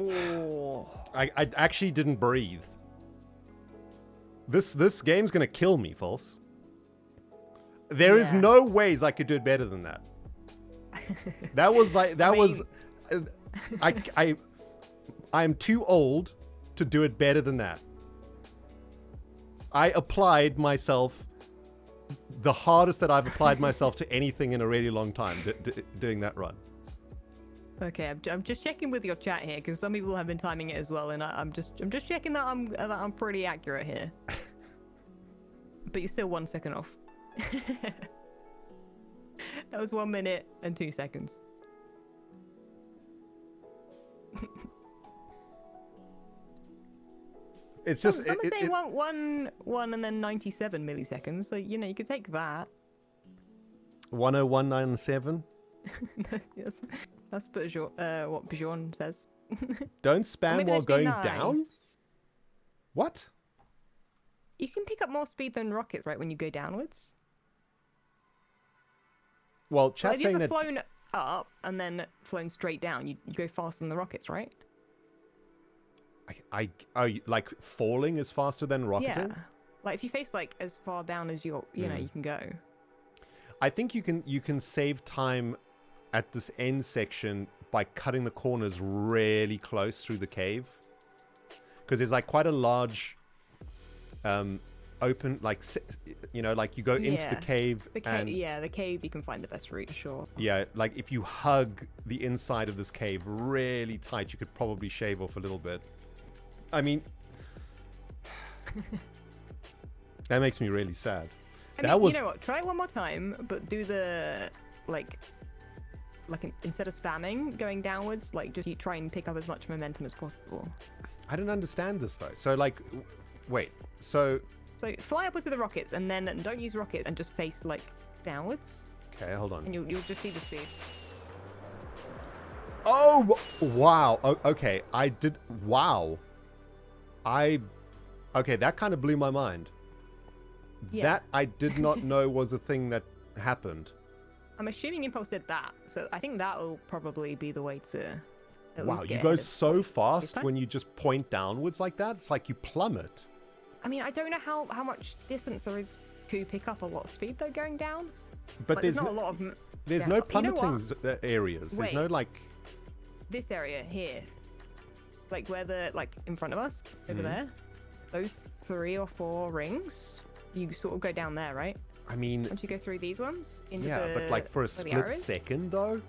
[SPEAKER 2] Oh.
[SPEAKER 1] I actually didn't breathe. This game's gonna kill me, False. There is no ways I could do it better than that. That was like I'm too old to do it better than that. I applied myself the hardest that I've applied myself to anything in a really long time doing that run.
[SPEAKER 2] Okay, I'm just checking with your chat here because some people have been timing it as well, and I'm just checking that I'm pretty accurate here. But you're still 1 second off. That was 1 minute and 2 seconds.
[SPEAKER 1] It's just
[SPEAKER 2] some are saying one and then 97 milliseconds. So you know you could take that.
[SPEAKER 1] 10197.
[SPEAKER 2] Yes, that's what Bjorn says.
[SPEAKER 1] Don't spam while going down. What?
[SPEAKER 2] You can pick up more speed than rockets, right? When you go downwards.
[SPEAKER 1] Well, chat's saying that.
[SPEAKER 2] If you've flown up and then flown straight down, you go faster than the rockets, right?
[SPEAKER 1] Like falling is faster than rocketing?
[SPEAKER 2] Yeah. Like if you face like as far down as you know you can go.
[SPEAKER 1] I think you can save time at this end section by cutting the corners really close through the cave, because there's like quite a large open, like, you know, like you go into the cave, and
[SPEAKER 2] the cave you can find the best route, sure.
[SPEAKER 1] Yeah, like if you hug the inside of this cave really tight, you could probably shave off a little bit. I mean, that makes me really sad.
[SPEAKER 2] You know what? Try it one more time, but do the instead of spamming going downwards, like just try and pick up as much momentum as possible.
[SPEAKER 1] I don't understand this though. So like, wait. So
[SPEAKER 2] fly upwards with the rockets, and then don't use rockets, and just face like downwards.
[SPEAKER 1] Okay, hold on.
[SPEAKER 2] And you'll just see the speed.
[SPEAKER 1] Oh wow. Okay, I did. Wow. Okay, that kind of blew my mind. Yeah. That I did not know was a thing that happened.
[SPEAKER 2] I'm assuming Impulse did that, so I think that will probably be the way to.
[SPEAKER 1] Wow, you go so fast when you just point downwards like that. It's like you plummet.
[SPEAKER 2] I mean, I don't know how much distance there is to pick up a lot of speed though going down.
[SPEAKER 1] But
[SPEAKER 2] like, there's not a lot of.
[SPEAKER 1] There's no plummeting areas. There's no like.
[SPEAKER 2] This area here, like where in front of us over there, those 3 or 4 rings. You sort of go down there, right?
[SPEAKER 1] I mean,
[SPEAKER 2] once you go through these ones,
[SPEAKER 1] but like for a split second though.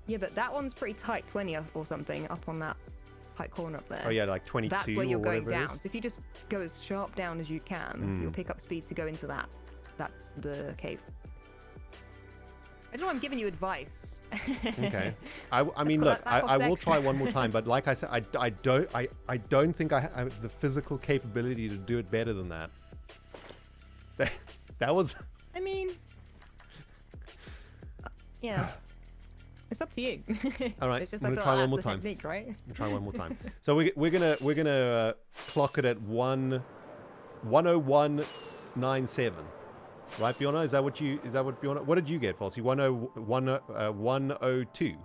[SPEAKER 2] Yeah, but that one's pretty tight, 20 or something, up on that tight corner up there.
[SPEAKER 1] Oh yeah, like 22
[SPEAKER 2] That's where you're
[SPEAKER 1] or
[SPEAKER 2] going
[SPEAKER 1] whatever it
[SPEAKER 2] down.
[SPEAKER 1] is.
[SPEAKER 2] So if you just go as sharp down as you can, you'll pick up speed to go into the cave. I don't know, I'm giving you advice.
[SPEAKER 1] Okay. I mean, look, I will try one more time, but like I said, I don't think I have the physical capability to do it better than that. That was...
[SPEAKER 2] I mean... yeah. It's up to you.
[SPEAKER 1] All right,
[SPEAKER 2] It's just
[SPEAKER 1] I'm
[SPEAKER 2] I
[SPEAKER 1] gonna
[SPEAKER 2] feel
[SPEAKER 1] try
[SPEAKER 2] like
[SPEAKER 1] one more
[SPEAKER 2] that's the
[SPEAKER 1] time.
[SPEAKER 2] technique, right?
[SPEAKER 1] Try one more time. So we're gonna clock it at 101.97. Right, Bjorno? Is that what Bjorno? What did you get, Falsey? 102.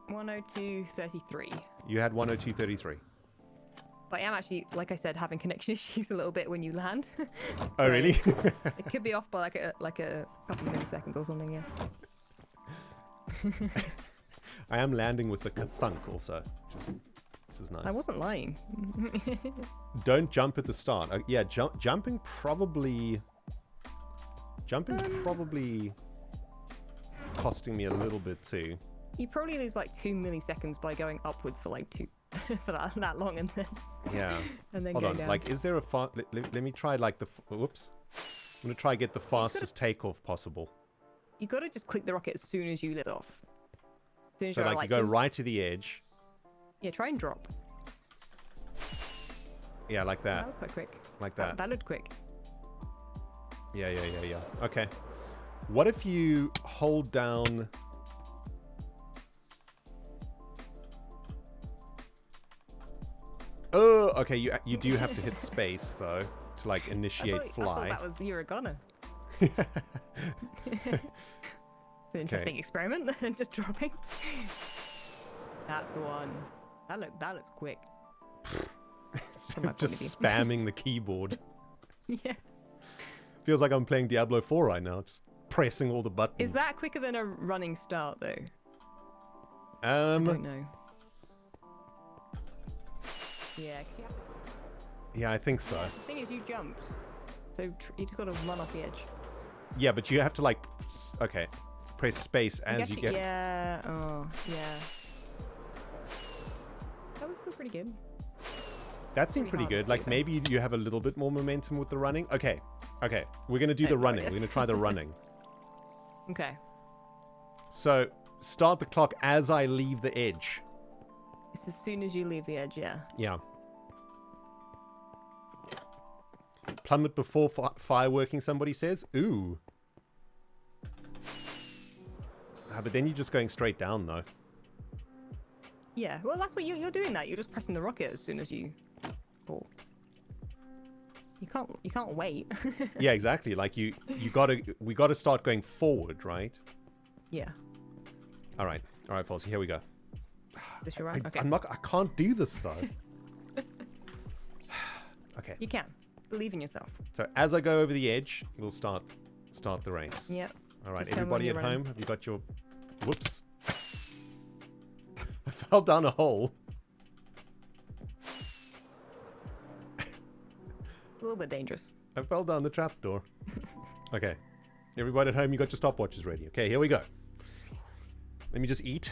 [SPEAKER 2] 102.33.
[SPEAKER 1] You had 102.33.
[SPEAKER 2] But I am actually, like I said, having connection issues a little bit when you land.
[SPEAKER 1] Oh, really?
[SPEAKER 2] It could be off by like a couple of milliseconds or something, yeah.
[SPEAKER 1] I am landing with the kathunk also, which is nice.
[SPEAKER 2] I wasn't lying.
[SPEAKER 1] Don't jump at the start. Yeah, jumping probably costing me a little bit too.
[SPEAKER 2] You probably lose like 2 milliseconds by going upwards for like for that long and then
[SPEAKER 1] Hold on.
[SPEAKER 2] down.
[SPEAKER 1] Like, is there a let me try like whoops. I'm gonna try get the fastest takeoff possible.
[SPEAKER 2] You gotta just click the rocket as soon as you lift off. As soon as
[SPEAKER 1] So
[SPEAKER 2] you're
[SPEAKER 1] like you go right to the edge.
[SPEAKER 2] Yeah, try and drop.
[SPEAKER 1] Yeah, like that.
[SPEAKER 2] That was quite quick.
[SPEAKER 1] Like that.
[SPEAKER 2] That looked quick.
[SPEAKER 1] Yeah. Okay. What if you hold down... Oh, okay, you do have to hit space, though, to, like, initiate fly.
[SPEAKER 2] I thought that was you were gonna. It's an interesting experiment. Just dropping. That's the one. That looks quick.
[SPEAKER 1] Just spamming the keyboard.
[SPEAKER 2] Yeah.
[SPEAKER 1] Feels like I'm playing Diablo 4 right now, just pressing all the buttons.
[SPEAKER 2] Is that quicker than a running start, though? I don't know. Yeah,
[SPEAKER 1] yeah, I think so.
[SPEAKER 2] The thing is, you jumped, so you just got to run off the edge.
[SPEAKER 1] Yeah, but you have to, like, okay, press space as you get...
[SPEAKER 2] Yeah, oh, yeah. That was still pretty good.
[SPEAKER 1] That seemed pretty good. Like, maybe you have a little bit more momentum with the running. Okay, we're going to do the running. We're going to try the running.
[SPEAKER 2] Okay.
[SPEAKER 1] So, start the clock as I leave the edge.
[SPEAKER 2] It's as soon as you leave the edge, yeah.
[SPEAKER 1] Yeah. Plummet before fireworking, somebody says. Ooh. But then you're just going straight down, though.
[SPEAKER 2] Yeah, well, that's what you're doing. That you're just pressing the rocket as soon as you fall. You can't wait.
[SPEAKER 1] Yeah, exactly. Like we gotta start going forward, right?
[SPEAKER 2] Yeah.
[SPEAKER 1] All right, Falsey, here we go.
[SPEAKER 2] This your run? Okay.
[SPEAKER 1] I can't do this though. Okay.
[SPEAKER 2] You can. Believe in yourself.
[SPEAKER 1] So as I go over the edge, we'll start the race.
[SPEAKER 2] Yep.
[SPEAKER 1] All right,
[SPEAKER 2] Just tell me
[SPEAKER 1] everybody
[SPEAKER 2] when
[SPEAKER 1] at
[SPEAKER 2] you're
[SPEAKER 1] home, have you got your... Whoops. I fell down a hole.
[SPEAKER 2] A little bit dangerous.
[SPEAKER 1] I fell down the trapdoor. Okay. Everybody at home, you got your stopwatches ready. Okay, here we go. Let me just eat.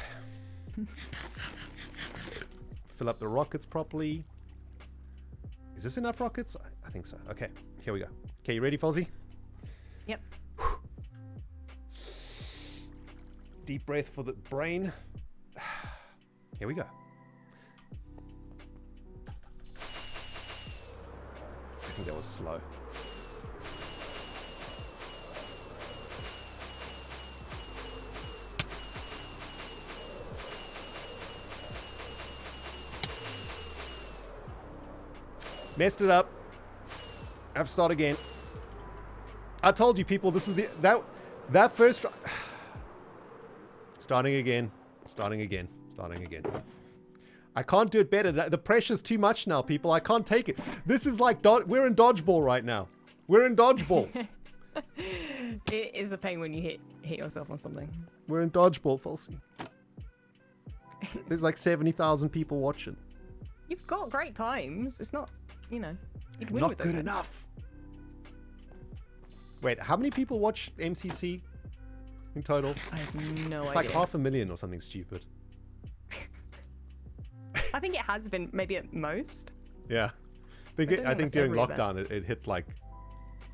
[SPEAKER 1] Fill up the rockets properly. Is this enough rockets? I think so. Okay, here we go. Okay, you ready, Fozzie?
[SPEAKER 2] Yep.
[SPEAKER 1] Deep breath for the brain. Here we go. I think that was slow. Messed it up. I have to start again. I told you, people, this is that first try. Starting again. I can't do it better. The pressure's too much now, people. I can't take it. This is like we're in dodgeball right now. We're in dodgeball.
[SPEAKER 2] It is a pain when you hit yourself on something.
[SPEAKER 1] We're in dodgeball, Falsey. There's like 70,000 people watching.
[SPEAKER 2] You've got great times. It's not, you know. You can win
[SPEAKER 1] Not
[SPEAKER 2] with
[SPEAKER 1] good
[SPEAKER 2] those
[SPEAKER 1] enough. Wait, how many people watch MCC? in total?
[SPEAKER 2] I have no
[SPEAKER 1] It's
[SPEAKER 2] idea.
[SPEAKER 1] like 500,000 or something stupid.
[SPEAKER 2] I think it has been maybe at most.
[SPEAKER 1] Yeah.
[SPEAKER 2] don't
[SPEAKER 1] I
[SPEAKER 2] think
[SPEAKER 1] think
[SPEAKER 2] that's
[SPEAKER 1] during
[SPEAKER 2] every event.
[SPEAKER 1] lockdown it hit like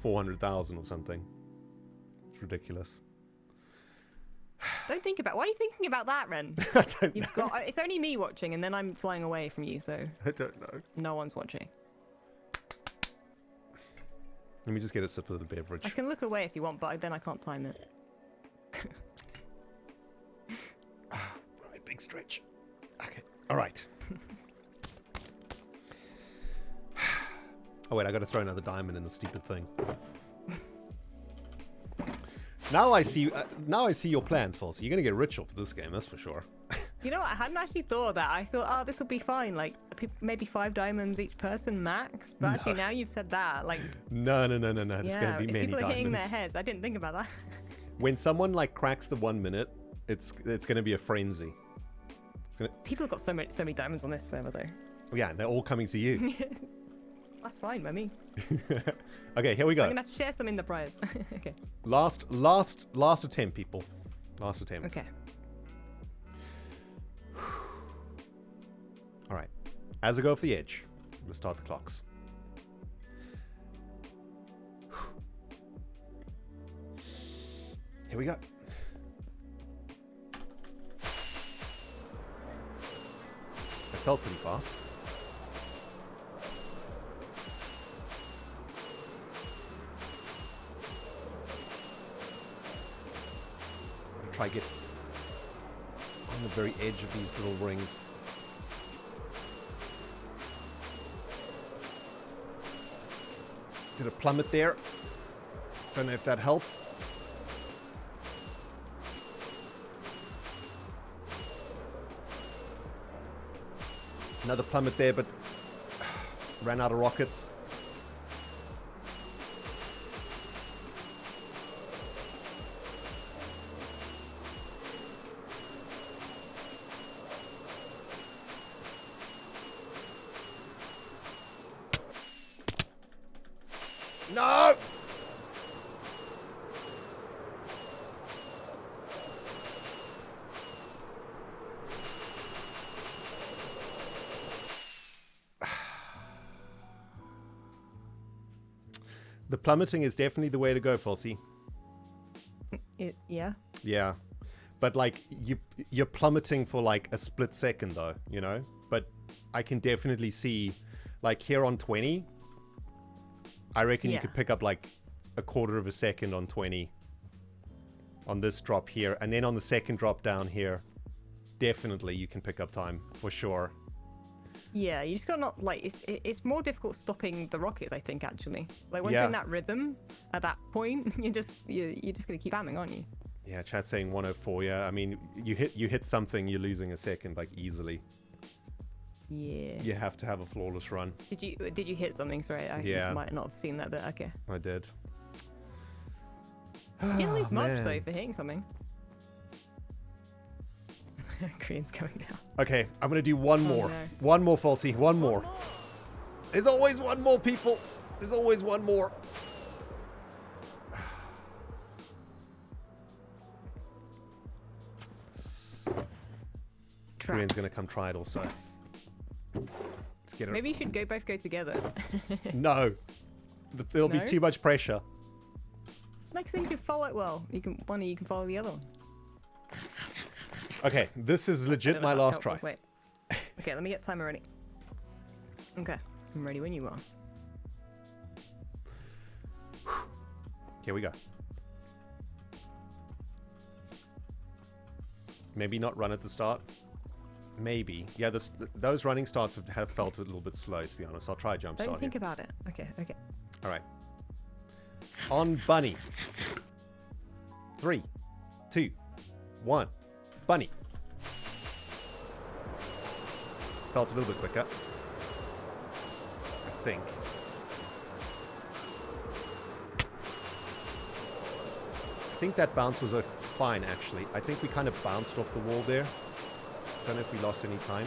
[SPEAKER 1] 400,000 or something. It's ridiculous.
[SPEAKER 2] Don't think about. Why are you thinking about that, Ren?
[SPEAKER 1] I don't know.
[SPEAKER 2] You've got. It's only me watching, and then I'm flying away from you, so
[SPEAKER 1] I don't know.
[SPEAKER 2] no one's watching.
[SPEAKER 1] Let me just get a sip of the beverage.
[SPEAKER 2] I can look away if you want, but then I can't time it.
[SPEAKER 1] Right, big stretch. Okay. All right. Oh wait, I got to throw another diamond in the stupid thing. Now I see. Now I see your plans, Falsey. You're gonna get rich off this game, that's for sure.
[SPEAKER 2] You know what? I hadn't actually thought of that. I thought, oh, this will be fine. Like maybe 5 diamonds each person max. But actually, now you've said that, like.
[SPEAKER 1] No. It's
[SPEAKER 2] Yeah,
[SPEAKER 1] gonna be
[SPEAKER 2] if
[SPEAKER 1] many
[SPEAKER 2] people are hitting their
[SPEAKER 1] diamonds.
[SPEAKER 2] heads. I didn't think about that.
[SPEAKER 1] When someone like cracks the 1 minute, it's gonna be a frenzy.
[SPEAKER 2] People have got so many diamonds on this server, though.
[SPEAKER 1] Yeah, and they're all coming to you.
[SPEAKER 2] That's fine by me.
[SPEAKER 1] Okay, here we go.
[SPEAKER 2] I'm gonna have to share some in the prize. Okay.
[SPEAKER 1] Last attempt, people. Last attempt.
[SPEAKER 2] Okay.
[SPEAKER 1] All right. As I go off the edge, we'll start the clocks. Here we go. It felt pretty fast. I'm gonna try to get on the very edge of these little rings. Did a plummet there. Don't know if that helps. Another plummet there, but ran out of rockets. No! The plummeting is definitely the way to go, Falsey.
[SPEAKER 2] Yeah.
[SPEAKER 1] Yeah. But like you're plummeting for like a split second though, you know? But I can definitely see like here on 20, I reckon you could pick up like a quarter of a second on 20 on this drop here. And then on the second drop down here, definitely you can pick up time for sure.
[SPEAKER 2] Yeah, you just got not like it's more difficult stopping the rockets, I think, actually. Like once
[SPEAKER 1] Yeah.
[SPEAKER 2] you're in that rhythm at that point, you're just gonna keep spamming, aren't you?
[SPEAKER 1] Yeah, chat saying 104. Yeah, I mean, you hit something, you're losing a second like easily.
[SPEAKER 2] Yeah.
[SPEAKER 1] You have to have a flawless run.
[SPEAKER 2] Did you hit something? Sorry, I might not have seen that, but okay.
[SPEAKER 1] I did.
[SPEAKER 2] You didn't lose much
[SPEAKER 1] man.
[SPEAKER 2] though for hitting something. Grian's going down.
[SPEAKER 1] Okay, I'm gonna do one more.
[SPEAKER 2] no.
[SPEAKER 1] One more, Falsey. One more. There's always one more, people. There's always one more. Grian's gonna come try it also. Let's get it.
[SPEAKER 2] Maybe you should both go together.
[SPEAKER 1] No. There'll be
[SPEAKER 2] No?
[SPEAKER 1] too much pressure.
[SPEAKER 2] Next thing you can follow it well. One of you can follow the other one.
[SPEAKER 1] Okay, this is
[SPEAKER 2] I
[SPEAKER 1] legit
[SPEAKER 2] don't know
[SPEAKER 1] my
[SPEAKER 2] if
[SPEAKER 1] last
[SPEAKER 2] that's
[SPEAKER 1] try.
[SPEAKER 2] helpful. Wait. Okay, let me get timer ready. Okay, I'm ready when you are.
[SPEAKER 1] Here we go. Maybe not run at the start. Maybe. Yeah, those running starts have felt a little bit slow, to be honest. I'll try jump
[SPEAKER 2] Don't
[SPEAKER 1] start
[SPEAKER 2] think
[SPEAKER 1] here.
[SPEAKER 2] about it. Okay.
[SPEAKER 1] All right. On bunny. 3, 2, 1. Bunny. Felt a little bit quicker. I think. I think that bounce was fine, actually. I think we kind of bounced off the wall there. Don't know if we lost any time.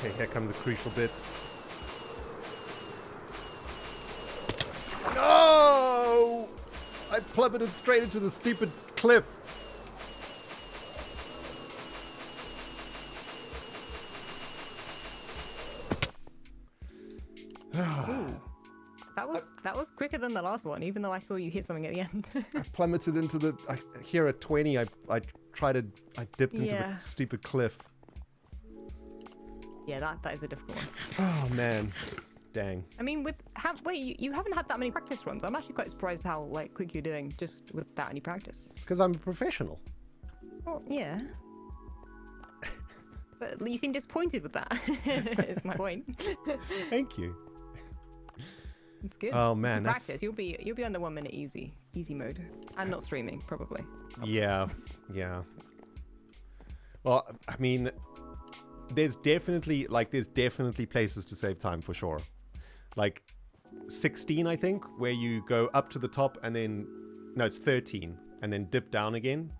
[SPEAKER 1] Okay, here come the crucial bits. No! I plummeted straight into the stupid cliff.
[SPEAKER 2] Ooh. That was quicker than the last one, even though I saw you hit something at the end.
[SPEAKER 1] I plummeted into the... here at 20, I dipped into
[SPEAKER 2] Yeah.
[SPEAKER 1] the stupid cliff.
[SPEAKER 2] Yeah, that is a difficult one.
[SPEAKER 1] Oh, man. Dang.
[SPEAKER 2] I mean, wait, you haven't had that many practice runs. I'm actually quite surprised how like quick you're doing just without any practice.
[SPEAKER 1] It's because I'm a professional.
[SPEAKER 2] Well, yeah. But you seem disappointed with that. Is my point.
[SPEAKER 1] Thank you.
[SPEAKER 2] It's good.
[SPEAKER 1] Oh man,
[SPEAKER 2] practice.
[SPEAKER 1] that's...
[SPEAKER 2] You'll be under 1 minute easy mode, and not streaming probably.
[SPEAKER 1] Yeah. Well, I mean, there's definitely places to save time for sure. Like 16, I think, where you go up to the top and then no, it's 13 and then dip down again.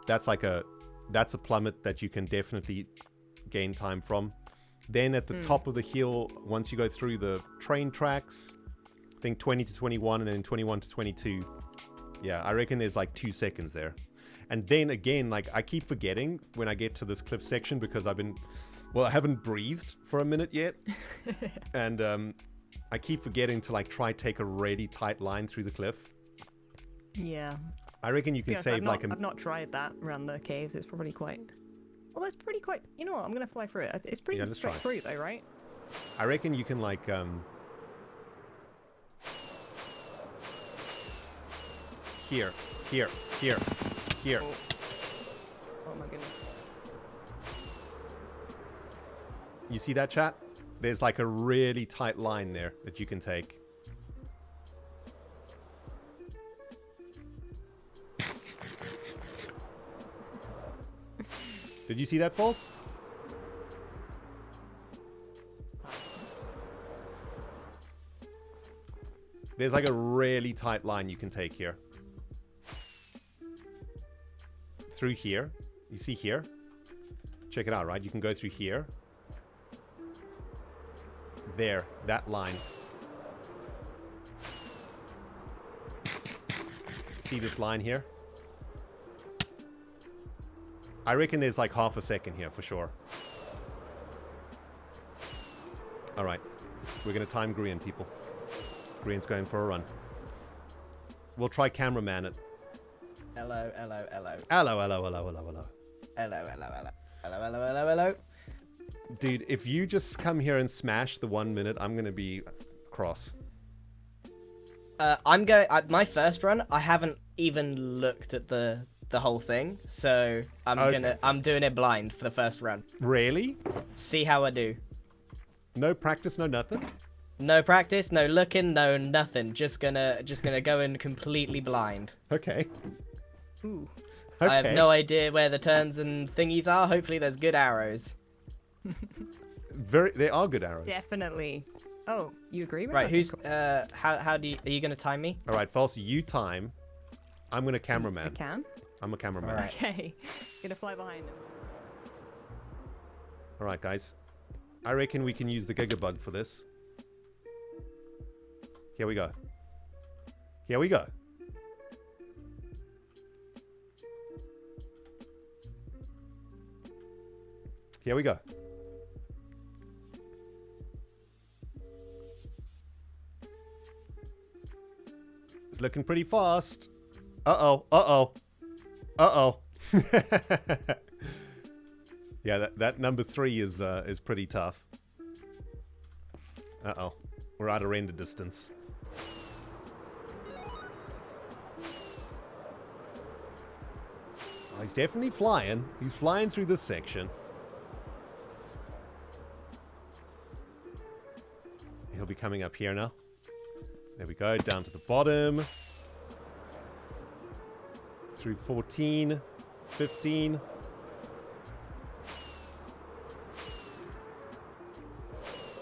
[SPEAKER 1] That's a plummet that you can definitely gain time from. Then at the top of the hill, once you go through the train tracks, I think 20 to 21 and then 21 to 22. Yeah, I reckon there's like 2 seconds there. And then again, like I keep forgetting when I get to this cliff section because I haven't breathed for a minute yet. And I keep forgetting to like try take a really tight line through the cliff.
[SPEAKER 2] Yeah.
[SPEAKER 1] I reckon you can save
[SPEAKER 2] I've not tried that around the caves. It's probably quite... Well, it's pretty quite... You know what? I'm going to fly through it. It's pretty straight through though, right?
[SPEAKER 1] I reckon you can like... Here.
[SPEAKER 2] Oh my goodness.
[SPEAKER 1] You see that, chat? There's like a really tight line there that you can take. Did you see that, Pulse? There's like a really tight line you can take here. Through here. You see here? Check it out, right? You can go through here. There. That line. See this line here? I reckon there's like half a second here for sure. Alright. We're going to time Grian, people. Grian's going for a run. We'll try cameraman it.
[SPEAKER 3] Hello. Hello.
[SPEAKER 1] Dude, if you just come here and smash the 1 minute, I'm going to be cross.
[SPEAKER 3] My first run, I haven't even looked at the whole thing, so I'm doing it blind for the first run.
[SPEAKER 1] Really?
[SPEAKER 3] See how I do.
[SPEAKER 1] No practice, no nothing?
[SPEAKER 3] No practice, no looking, no nothing. Just gonna go in completely blind.
[SPEAKER 1] Okay.
[SPEAKER 2] Ooh.
[SPEAKER 1] Okay.
[SPEAKER 3] I have no idea where the turns and thingies are. Hopefully there's good arrows.
[SPEAKER 1] They are good arrows.
[SPEAKER 2] Definitely. Oh, you agree?
[SPEAKER 3] Right,
[SPEAKER 2] Okay,
[SPEAKER 3] who's
[SPEAKER 2] cool.
[SPEAKER 3] are you gonna time me?
[SPEAKER 1] All right, False, you time. I'm going to cameraman.
[SPEAKER 2] I can?
[SPEAKER 1] I'm a cameraman.
[SPEAKER 3] All right.
[SPEAKER 2] Okay. Gonna fly behind him.
[SPEAKER 1] All right, guys. I reckon we can use the Gigabug for this. Here we go. Here we go. Here we go. It's looking pretty fast. Uh-oh. Uh-oh. Uh-oh. Yeah, that number 3 is pretty tough. Uh-oh. We're out of render distance. Oh, he's definitely flying. He's flying through this section. He'll be coming up here now. There we go, down to the bottom. Through 14, 15.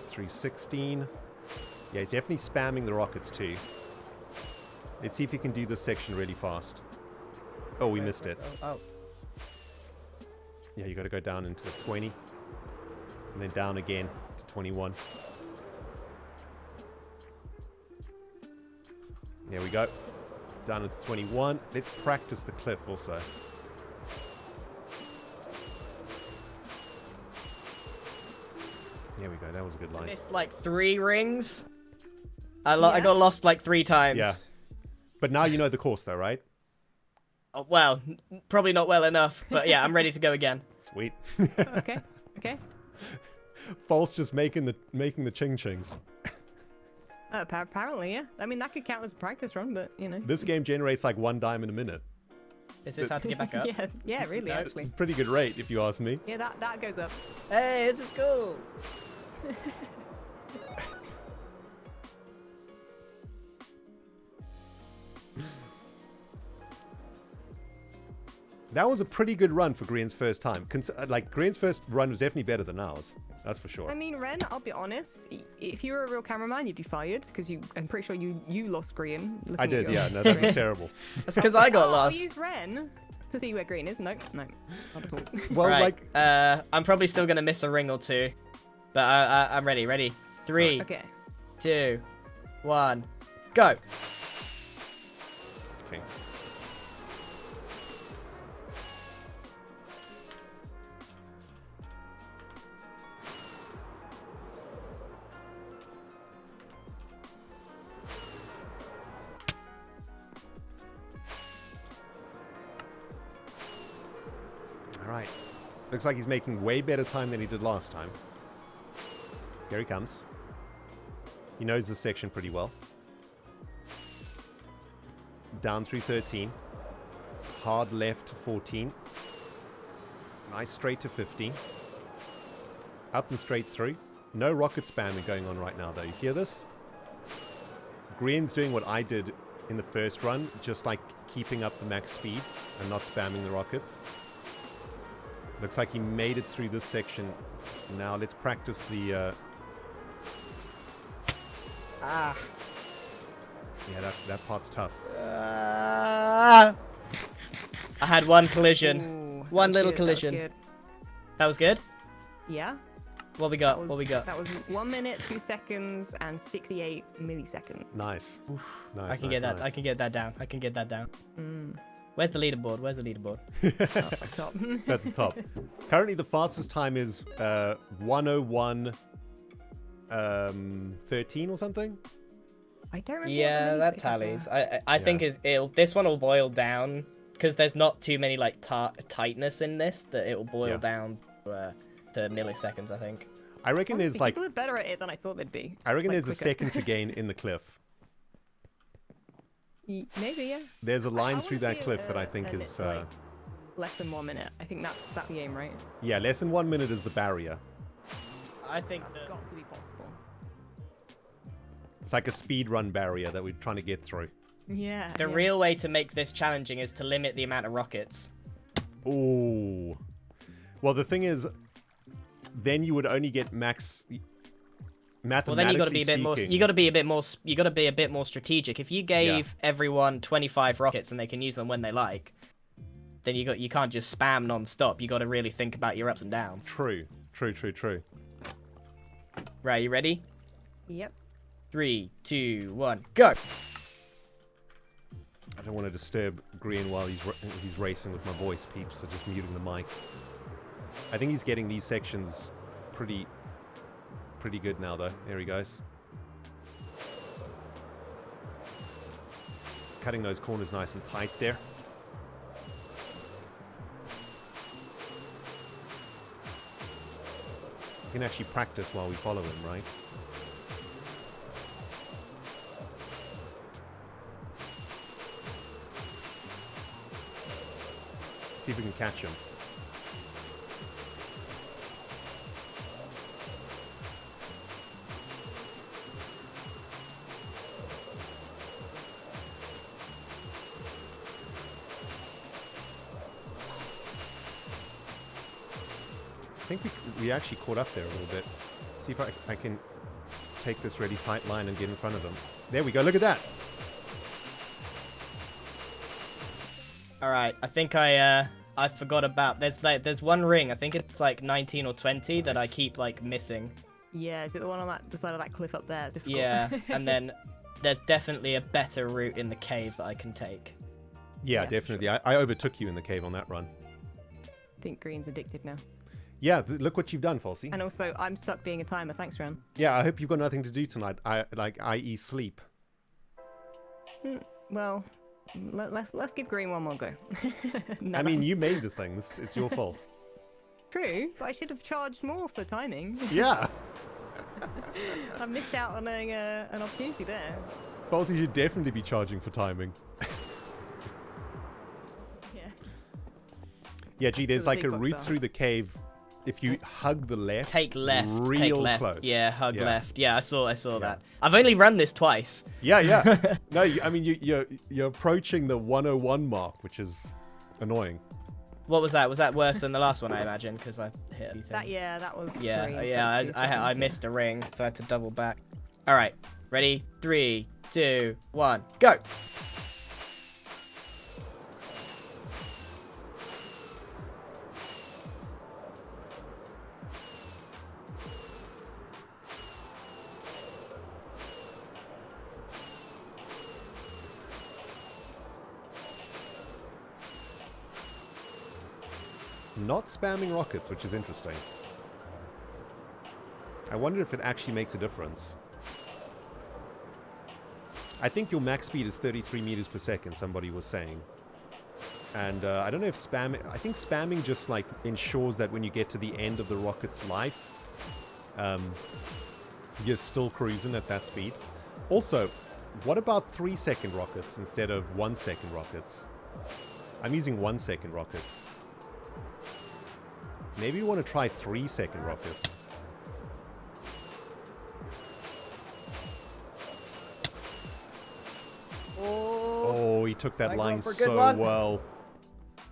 [SPEAKER 1] Through 16. Yeah, he's definitely spamming the rockets too. Let's see if he can do this section really fast. Oh, we missed it.
[SPEAKER 3] Oh.
[SPEAKER 1] Yeah, you got to go down into the 20. And then down again to 21. There we go. Down into 21. Let's practice the cliff also. There we go. That was a good line.
[SPEAKER 3] Missed like 3 rings. I got lost like 3 times.
[SPEAKER 1] Yeah. But now you know the course though, right?
[SPEAKER 3] Oh, well, probably not well enough. But yeah, I'm ready to go again.
[SPEAKER 1] Sweet.
[SPEAKER 2] Okay. Okay.
[SPEAKER 1] False just making the ching-chings.
[SPEAKER 2] Apparently, yeah. I mean, that could count as a practice run, but, you know.
[SPEAKER 1] This game generates like 1 diamond a minute.
[SPEAKER 3] Is this how to get back up?
[SPEAKER 2] Yeah, really, actually.
[SPEAKER 1] It's a pretty good rate, if you ask me.
[SPEAKER 2] Yeah, that goes up.
[SPEAKER 3] Hey, this is cool.
[SPEAKER 1] That was a pretty good run for Grian's first time. Like, Grian's first run was definitely better than ours. That's for sure.
[SPEAKER 2] I mean, Ren, I'll be honest. If you were a real cameraman, you'd be fired because I'm pretty sure you lost Grian.
[SPEAKER 1] I did, yeah. No, that was terrible.
[SPEAKER 3] That's because I got
[SPEAKER 2] I'll
[SPEAKER 3] lost.
[SPEAKER 2] use Ren to see where Grian is. Nope, not at all.
[SPEAKER 1] Well,
[SPEAKER 3] right.
[SPEAKER 1] like...
[SPEAKER 3] I'm probably still going to miss a ring or 2. But I'm ready. Ready? 3,
[SPEAKER 2] Okay.
[SPEAKER 3] 2, 1, go.
[SPEAKER 1] Okay. Alright. Looks like he's making way better time than he did last time. Here he comes. He knows this section pretty well. Down through 13. Hard left to 14. Nice straight to 15. Up and straight through. No rocket spamming going on right now though. You hear this? Grian's doing what I did in the first run. Just like keeping up the max speed and not spamming the rockets. Looks like he made it through this section. Now let's practice the...
[SPEAKER 3] Ah.
[SPEAKER 1] Yeah, that part's tough.
[SPEAKER 3] I had 1 collision.
[SPEAKER 2] Ooh,
[SPEAKER 3] One little
[SPEAKER 2] good,
[SPEAKER 3] collision. That was good?
[SPEAKER 2] Yeah.
[SPEAKER 3] What we got? What we got?
[SPEAKER 2] That was 1 minute, 2 seconds, and 68 milliseconds.
[SPEAKER 1] Nice. Nice.
[SPEAKER 3] I can get that. I can get that down. I can get that down. Where's the leaderboard? Where's the leaderboard?
[SPEAKER 2] Top.
[SPEAKER 1] It's at the top. Currently, the fastest time is 101 13 or something.
[SPEAKER 2] I don't remember.
[SPEAKER 3] Yeah,
[SPEAKER 2] what
[SPEAKER 3] that
[SPEAKER 2] the
[SPEAKER 3] tallies. I think this one will boil down because there's not too many like tightness in this that it will boil down to milliseconds. I think.
[SPEAKER 1] I reckon there's like
[SPEAKER 2] people are better at it than I thought they'd be.
[SPEAKER 1] I reckon
[SPEAKER 2] like,
[SPEAKER 1] there's
[SPEAKER 2] quicker.
[SPEAKER 1] a second to gain in the cliff.
[SPEAKER 2] Maybe, yeah.
[SPEAKER 1] There's a line
[SPEAKER 2] I
[SPEAKER 1] through
[SPEAKER 2] wanna
[SPEAKER 1] that
[SPEAKER 2] see
[SPEAKER 1] cliff that I think
[SPEAKER 2] and
[SPEAKER 1] is
[SPEAKER 2] it's, like, less than 1 minute. I think that's the aim, right?
[SPEAKER 1] yeah, less than 1 minute is the barrier.
[SPEAKER 3] I think
[SPEAKER 2] That's got to be possible.
[SPEAKER 1] It's like a speed run barrier that we're trying to get through.
[SPEAKER 2] Yeah.
[SPEAKER 3] the real way to make this challenging is to limit the amount of rockets.
[SPEAKER 1] Ooh. Well, the thing is, then you would only get max.
[SPEAKER 3] Well, then you got to be a bit more. You got to be a bit more. You got to be a bit more strategic. If you gave everyone 25 rockets and they can use them when they like, then you can't just spam non-stop. You got to really think about your ups and downs.
[SPEAKER 1] True.
[SPEAKER 3] Right, you ready?
[SPEAKER 2] Yep.
[SPEAKER 3] 3, 2, 1, go!
[SPEAKER 1] I don't want to disturb Grian while he's racing with my voice, peeps. So just muting the mic. I think he's getting these sections pretty good now, though. There he goes. Cutting those corners nice and tight there. We can actually practice while we follow him, right? See if we can catch him. I think we actually caught up there a little bit. See if I can take this really tight line and get in front of him. There we go. Look at that.
[SPEAKER 3] All right, I think I I forgot about. There's one ring. I think it's like 19 or 20 that I keep like missing.
[SPEAKER 2] Yeah, is it the one on the side of that cliff up there? It's difficult.
[SPEAKER 3] Yeah, and then there's definitely a better route in the cave that I can take.
[SPEAKER 1] Yeah, definitely. Sure. I overtook you in the cave on that run.
[SPEAKER 2] I think Grian's addicted now.
[SPEAKER 1] Yeah, look what you've done, Falsey.
[SPEAKER 2] And also, I'm stuck being a timer. Thanks, Ren.
[SPEAKER 1] Yeah, I hope you've got nothing to do tonight. I.e. sleep.
[SPEAKER 2] Well, let's give Grian one more go.
[SPEAKER 1] I mean, you made the things. It's your fault.
[SPEAKER 2] True, but I should have charged more for timing.
[SPEAKER 1] Yeah.
[SPEAKER 2] I missed out on an opportunity there.
[SPEAKER 1] Falsey should definitely be charging for timing.
[SPEAKER 2] Yeah.
[SPEAKER 1] Yeah, gee, there's like a route through the cave. If you hug the left,
[SPEAKER 3] take left,
[SPEAKER 1] real
[SPEAKER 3] take left.
[SPEAKER 1] Close.
[SPEAKER 3] Yeah, hug left. Yeah, I saw that. I've only run this twice.
[SPEAKER 1] Yeah. No, I mean you're approaching the 101 mark, which is annoying.
[SPEAKER 3] What was that? Was that worse than the last one? I imagine because I hit a few things.
[SPEAKER 2] That was.
[SPEAKER 3] I missed a ring, so I had to double back. All right, ready? 3, 2, 1, go.
[SPEAKER 1] Not spamming rockets, which is interesting. I wonder if it actually makes a difference. I think your max speed is 33 meters per second, somebody was saying. And I don't know if spamming... I think spamming just, like, ensures that when you get to the end of the rocket's life, you're still cruising at that speed. Also, what about 3-second rockets instead of 1-second rockets? I'm using 1-second rockets. Maybe you want to try 3-second rockets. Oh, he took that line so well.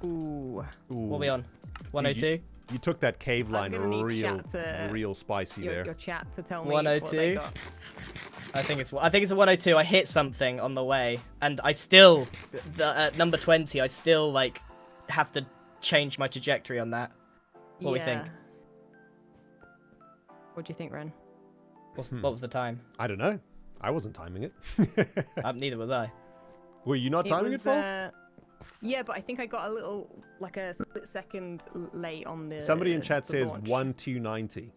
[SPEAKER 2] Ooh.
[SPEAKER 3] What are we on? 102?
[SPEAKER 1] You took that cave line real spicy there.
[SPEAKER 2] Your chat to tell me
[SPEAKER 3] 102. I think it's a 102. I hit something on the way, and I still at number 20. I still like have to change my trajectory on that. What do we think?
[SPEAKER 2] What do you think, Ren?
[SPEAKER 3] What was the time?
[SPEAKER 1] I don't know. I wasn't timing it.
[SPEAKER 3] Neither was I.
[SPEAKER 1] Were you not timing it, False?
[SPEAKER 2] Yeah, but I think I got a little, like a split second late on the.
[SPEAKER 1] Somebody in chat says
[SPEAKER 2] launch.
[SPEAKER 1] 1290.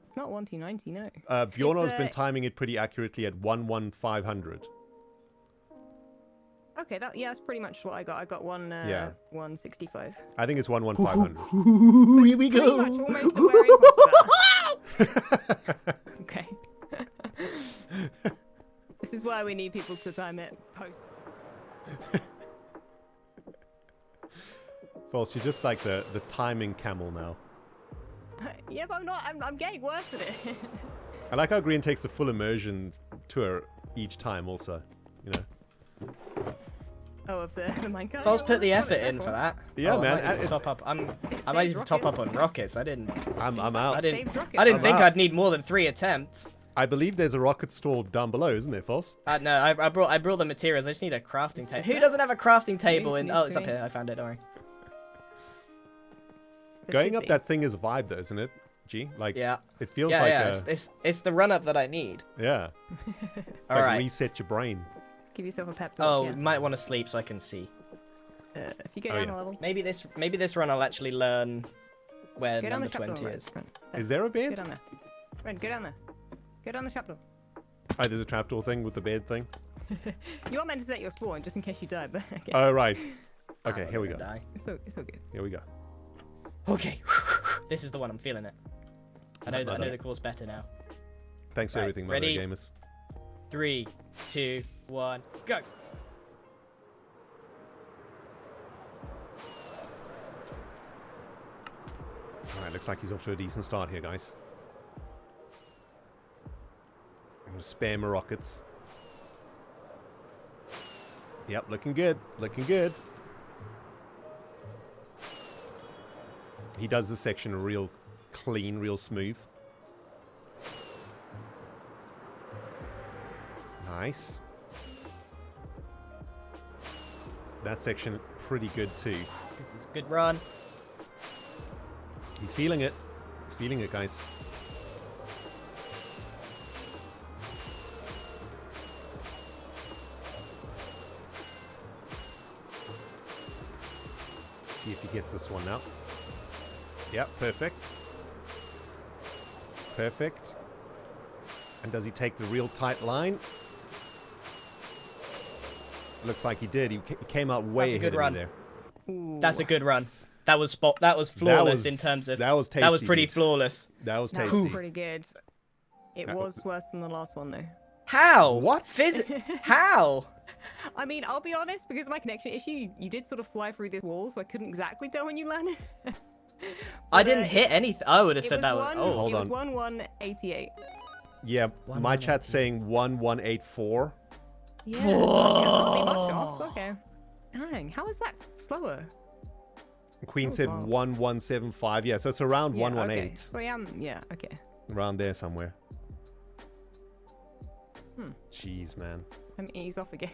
[SPEAKER 2] It's not 1290, no.
[SPEAKER 1] Bjorno's been timing it pretty accurately at 11500.
[SPEAKER 2] Okay, that's pretty much what I got. I got 165.
[SPEAKER 1] I think it's 11500.
[SPEAKER 3] Here we go.
[SPEAKER 2] Okay. This is why we need people to time it post.
[SPEAKER 1] False, you're just like the timing camel now.
[SPEAKER 2] Yeah, but I'm not. I'm getting worse at it.
[SPEAKER 1] I like how Grian takes the full immersion tour each time also, you know.
[SPEAKER 2] Oh, of the minecart?
[SPEAKER 3] False put the effort in for that.
[SPEAKER 1] Yeah, man.
[SPEAKER 3] I might need to top up on rockets.
[SPEAKER 1] I'm out.
[SPEAKER 3] I didn't think I'd need more than 3 attempts.
[SPEAKER 1] I believe there's a rocket store down below, isn't there, False?
[SPEAKER 3] No, I brought the materials. I just need a crafting table. Who doesn't have a crafting table in? Oh, it's up here. I found it. Don't worry.
[SPEAKER 1] Going up that thing is a vibe, though, isn't it? G, like,
[SPEAKER 3] yeah,
[SPEAKER 1] it feels like
[SPEAKER 3] it's the run up that I need.
[SPEAKER 1] Yeah.
[SPEAKER 3] All right.
[SPEAKER 1] Reset your brain.
[SPEAKER 2] Give yourself a pep talk.
[SPEAKER 3] Oh, you might want to sleep so I can see.
[SPEAKER 2] If you go down a level.
[SPEAKER 3] Maybe this run I'll actually learn where number 20 is.
[SPEAKER 1] Is there a bed?
[SPEAKER 2] Go down there. Ren, go down there. Go down the trapdoor.
[SPEAKER 1] Oh, there's a trapdoor thing with the bed thing.
[SPEAKER 2] You are meant to set your spawn just in case you die, but okay.
[SPEAKER 1] Oh, right. Okay, here we go.
[SPEAKER 2] It's all good.
[SPEAKER 1] Here we go.
[SPEAKER 3] Okay. This is the one. I'm feeling it. I know the course better now.
[SPEAKER 1] Thanks for everything, Mother Gamers.
[SPEAKER 3] 3, 2, 1, go.
[SPEAKER 1] Alright, looks like he's off to a decent start here, guys. I'm gonna spare my rockets. Yep, looking good. Looking good. He does this section real clean, real smooth. Nice. that section pretty good too.
[SPEAKER 3] This is a good run.
[SPEAKER 1] He's feeling it. He's feeling it, guys. See if he gets this one now. Yep, perfect. Perfect. And does he take the real tight line? Looks like he did. He came out way ahead of me there.
[SPEAKER 2] Ooh.
[SPEAKER 3] That's a good run. That was flawless in terms of.
[SPEAKER 1] That was tasty.
[SPEAKER 3] That was pretty flawless.
[SPEAKER 1] That was tasty.
[SPEAKER 2] That was pretty good. It was worse than the last one though.
[SPEAKER 3] How?
[SPEAKER 1] What?
[SPEAKER 3] How?
[SPEAKER 2] I mean, I'll be honest, because of my connection issue, you did sort of fly through this wall, so I couldn't exactly tell when you landed.
[SPEAKER 3] I didn't hit anything. I would have said that was. Oh,
[SPEAKER 1] hold on.
[SPEAKER 2] It was 1188.
[SPEAKER 1] Yeah, my chat's saying 1184.
[SPEAKER 2] Yeah, so not be much off. Okay. Dang, how is that slower?
[SPEAKER 1] Queen said 1175. Yeah, so it's around 118.
[SPEAKER 2] Okay. So I am, okay.
[SPEAKER 1] Around there somewhere. Jeez, man.
[SPEAKER 2] I'm ease off again.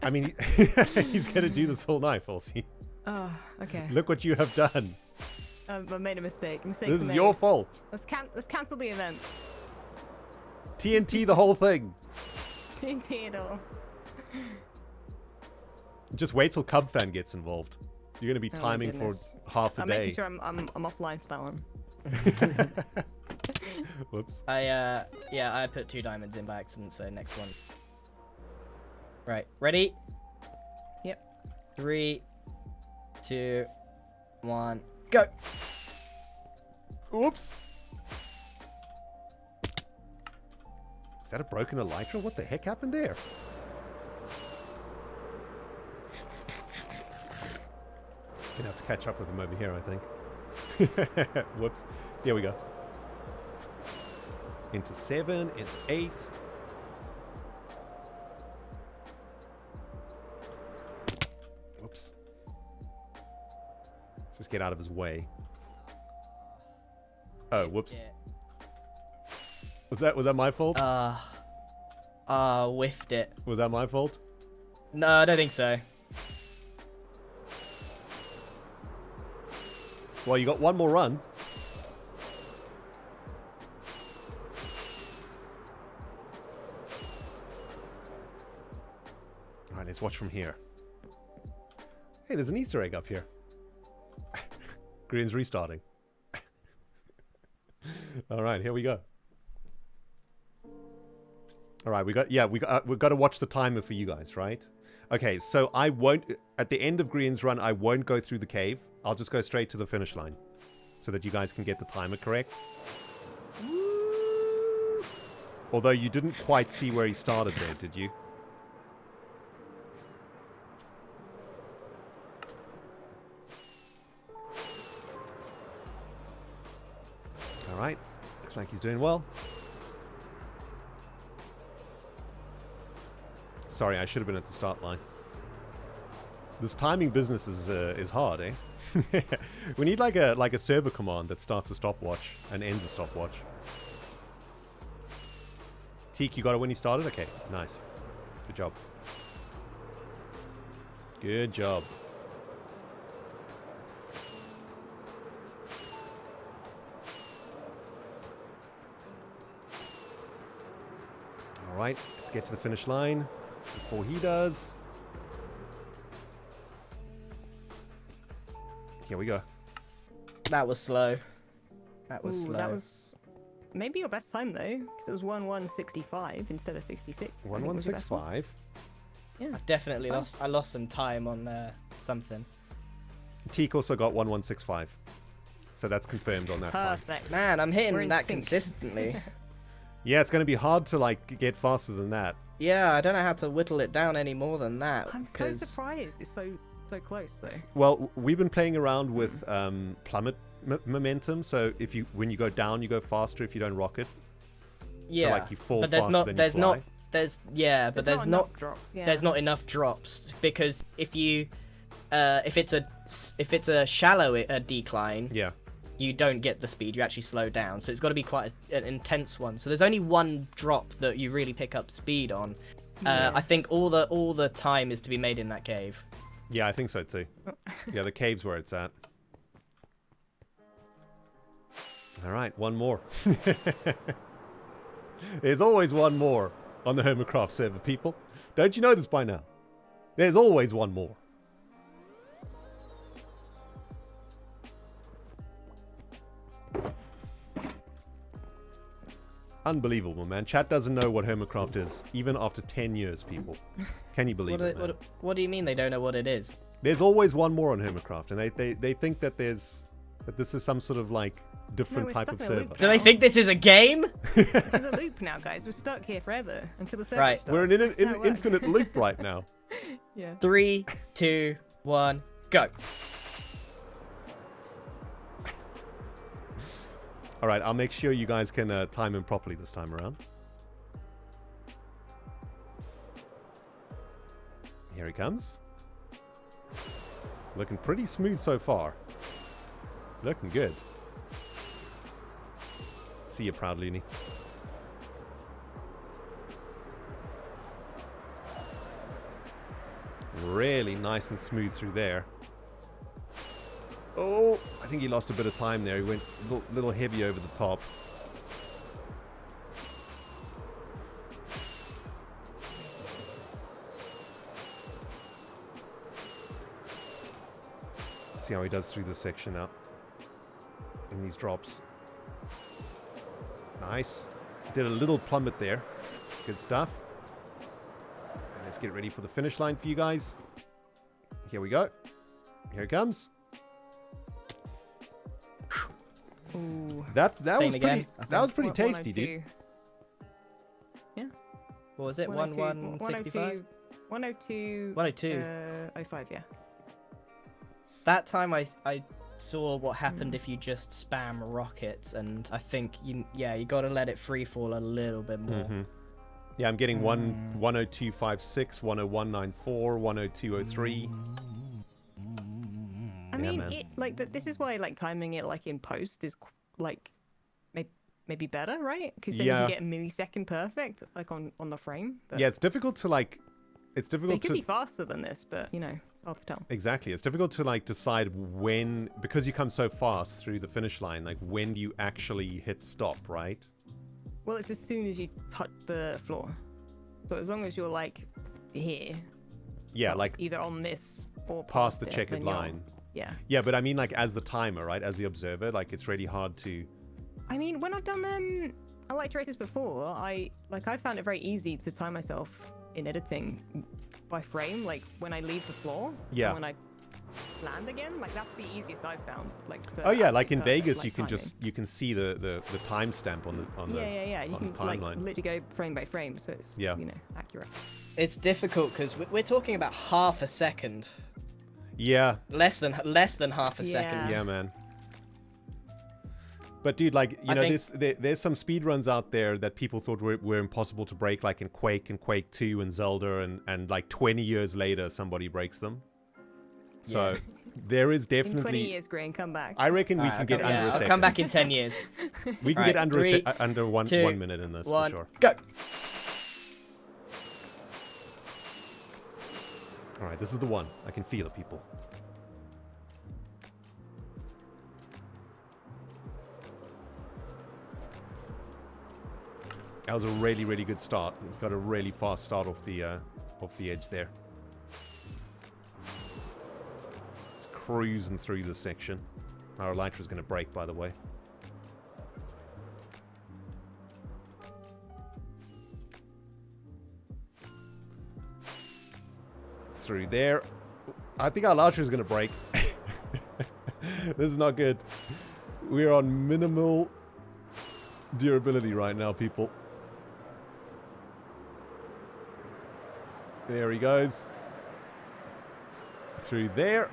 [SPEAKER 1] I mean, he's going to do this all night, Falsey.
[SPEAKER 2] Oh, okay.
[SPEAKER 1] Look what you have done.
[SPEAKER 2] I made a mistake.
[SPEAKER 1] This is your fault.
[SPEAKER 2] Let's cancel the event.
[SPEAKER 1] TNT the whole thing.
[SPEAKER 2] TNT it all.
[SPEAKER 1] Just wait till Cub Fan gets involved. You're going to be timing for half a
[SPEAKER 2] I'm
[SPEAKER 1] day.
[SPEAKER 2] making sure I'm offline for that one.
[SPEAKER 1] Whoops.
[SPEAKER 3] I put 2 diamonds in by accident, so next one. Right, ready?
[SPEAKER 2] Yep.
[SPEAKER 3] 3, 2, 1, go!
[SPEAKER 1] Whoops. Is that a broken elytra? What the heck happened there? Gonna have to catch up with him over here, I think. Whoops. Here we go. Into 7, into 8. Whoops. Just get out of his way. Oh, whoops. Was that my fault?
[SPEAKER 3] Whiffed it.
[SPEAKER 1] Was that my fault?
[SPEAKER 3] No, I don't think so.
[SPEAKER 1] Well, you got one more run. Alright, let's watch from here. Hey, there's an Easter egg up here. Grian's restarting. Alright, here we go. Alright, we've got to watch the timer for you guys, right? Okay, so I won't, at the end of Grian's run, I won't go through the cave. I'll just go straight to the finish line so that you guys can get the timer correct. Although you didn't quite see where he started there, did you? Alright, looks like he's doing well. Sorry, I should have been at the start line. This timing business is hard, eh? We need like a server command that starts a stopwatch and ends a stopwatch. Teak, you got it when you started? Okay, nice. Good job. Good job. Alright, let's get to the finish line before he does. Here we go.
[SPEAKER 3] That was slow. That was slow.
[SPEAKER 2] That was maybe your best time though, because it was 1165 instead of 66.
[SPEAKER 1] 1165.
[SPEAKER 2] Yeah.
[SPEAKER 3] I've definitely lost. I lost some time on something.
[SPEAKER 1] Teak also got 1165, so that's confirmed on that time.
[SPEAKER 2] Perfect.
[SPEAKER 3] Man, I'm hitting that
[SPEAKER 2] sync.
[SPEAKER 3] consistently.
[SPEAKER 1] Yeah, it's going to be hard to like get faster than that.
[SPEAKER 3] Yeah, I don't know how to whittle it down any more than that.
[SPEAKER 2] I'm so surprised. It's so close though.
[SPEAKER 1] Well, we've been playing around with plummet momentum, so when you go down, you go faster if you don't rocket.
[SPEAKER 3] Yeah,
[SPEAKER 1] so, like you fall
[SPEAKER 3] but there's
[SPEAKER 1] faster
[SPEAKER 3] not.
[SPEAKER 1] than
[SPEAKER 3] There's
[SPEAKER 1] you fly.
[SPEAKER 3] not. There's yeah, but there's not.
[SPEAKER 2] Yeah.
[SPEAKER 3] There's not enough drops because if you, if it's a shallow decline,
[SPEAKER 1] Yeah.
[SPEAKER 3] you don't get the speed. You actually slow down. So it's got to be quite an intense one. So there's only one drop that you really pick up speed on, I think all the time is to be made in that cave.
[SPEAKER 1] Yeah, I think so too. Yeah, the cave's where it's at. All right, one more. There's always one more on the Hermitcraft server, people. Don't you know this by now? There's always one more. Unbelievable, man. Chat doesn't know what Hermitcraft is, even after 10 years, people. Can you believe it, man?
[SPEAKER 3] What do you mean they don't know what it is?
[SPEAKER 1] There's always one more on Hermitcraft, and they think that this is some sort of, like, different type of server.
[SPEAKER 3] Do they think this is a game?
[SPEAKER 2] It's a loop now, guys. We're stuck here forever until the server starts.
[SPEAKER 1] We're in an infinite loop right now.
[SPEAKER 2] Yeah.
[SPEAKER 3] 3, 2, 1, go.
[SPEAKER 1] All right, I'll make sure you guys can time him properly this time around. Here he comes. Looking pretty smooth so far. Looking good. See you proud, Looney. Really nice and smooth through there. Oh, I think he lost a bit of time there. He went a little heavy over the top. Let's see how he does through this section now. In these drops. Nice. Did a little plummet there. Good stuff. And let's get ready for the finish line for you guys. Here we go. Here it comes.
[SPEAKER 2] Ooh.
[SPEAKER 1] That was pretty tasty, dude.
[SPEAKER 2] Yeah.
[SPEAKER 3] What was it? 1:1:65?
[SPEAKER 2] 1:02. 05, yeah.
[SPEAKER 3] That time I saw what happened if you just spam rockets, and I think you got to let it free fall a little bit more.
[SPEAKER 1] Mm-hmm. Yeah, I'm getting 1:02.56, 1:01.94, 1:02.03.
[SPEAKER 2] I mean, this is why timing it in post is maybe better, right? Because then you can get a millisecond perfect on the frame. But
[SPEAKER 1] yeah, it's difficult to It's difficult
[SPEAKER 2] it could be faster than this, but hard to tell.
[SPEAKER 1] Exactly, it's difficult to decide when, because you come so fast through the finish line. When do you actually hit stop, right?
[SPEAKER 2] Well, it's as soon as you touch the floor. So as long as you're here.
[SPEAKER 1] Yeah,
[SPEAKER 2] either on this or
[SPEAKER 1] past the checkered line.
[SPEAKER 2] Yeah.
[SPEAKER 1] Yeah, but I mean as the timer, right? As the observer, it's really hard to...
[SPEAKER 2] I mean, when I've done elytrators before, I found it very easy to time myself in editing by frame, when I leave the floor.
[SPEAKER 1] Yeah.
[SPEAKER 2] And when I land again, that's the easiest I've found.
[SPEAKER 1] Oh yeah, in Vegas, you can see the timestamp on the
[SPEAKER 2] You can
[SPEAKER 1] timeline.
[SPEAKER 2] literally go frame by frame, so it's accurate.
[SPEAKER 3] It's difficult because we're talking about half a second.
[SPEAKER 1] Yeah.
[SPEAKER 3] Less than half a second.
[SPEAKER 1] Yeah, man. But dude, there's some speedruns out there that people thought were impossible to break, in Quake and Quake 2 and Zelda, and 20 years later somebody breaks them. So there is definitely...
[SPEAKER 2] In 20 years, Grian, come back.
[SPEAKER 1] I reckon we can get under a second.
[SPEAKER 3] I'll come back in 10 years.
[SPEAKER 1] We can get under 1 minute in this, for sure.
[SPEAKER 3] Go!
[SPEAKER 1] Alright, this is the one. I can feel it, people. That was a really, really good start. He got a really fast start off the edge there. It's cruising through this section. Our elytra is going to break, by the way. Through there. I think our elytra is going to break. This is not good. We're on minimal durability right now, people. There he goes. Through there.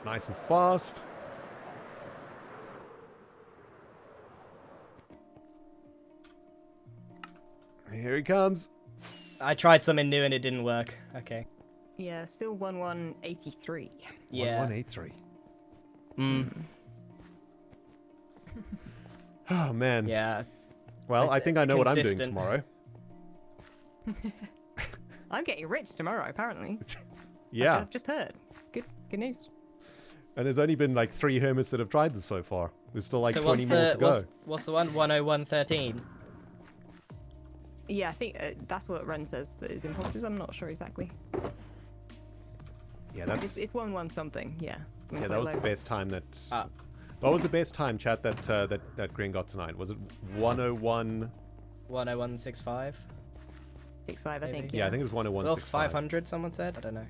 [SPEAKER 1] Nice and fast. Here he comes.
[SPEAKER 3] I tried something new and it didn't work. Okay.
[SPEAKER 2] Yeah, still 1:1:83.
[SPEAKER 3] Yeah.
[SPEAKER 1] 1:1:83. Oh, man.
[SPEAKER 3] Yeah.
[SPEAKER 1] Well, I think I know what I'm doing tomorrow.
[SPEAKER 2] I'm getting rich tomorrow, apparently.
[SPEAKER 1] Yeah.
[SPEAKER 2] I've just heard. Good news.
[SPEAKER 1] And there's only been like 3 hermits that have tried this so far. There's still like
[SPEAKER 3] so
[SPEAKER 1] 20 more to go.
[SPEAKER 3] What's the one? 10113.
[SPEAKER 2] Yeah, I think that's what Ren says that is impulses. I'm not sure exactly.
[SPEAKER 1] Yeah, that's...
[SPEAKER 2] It's 1-1 something, yeah.
[SPEAKER 1] Yeah, that was the best time that... What was the best time, chat, that Grian got tonight? Was it 101...
[SPEAKER 3] 10165?
[SPEAKER 2] 65, I think.
[SPEAKER 1] Yeah, I think it was 10165.
[SPEAKER 3] Well, 500, someone said? I don't know.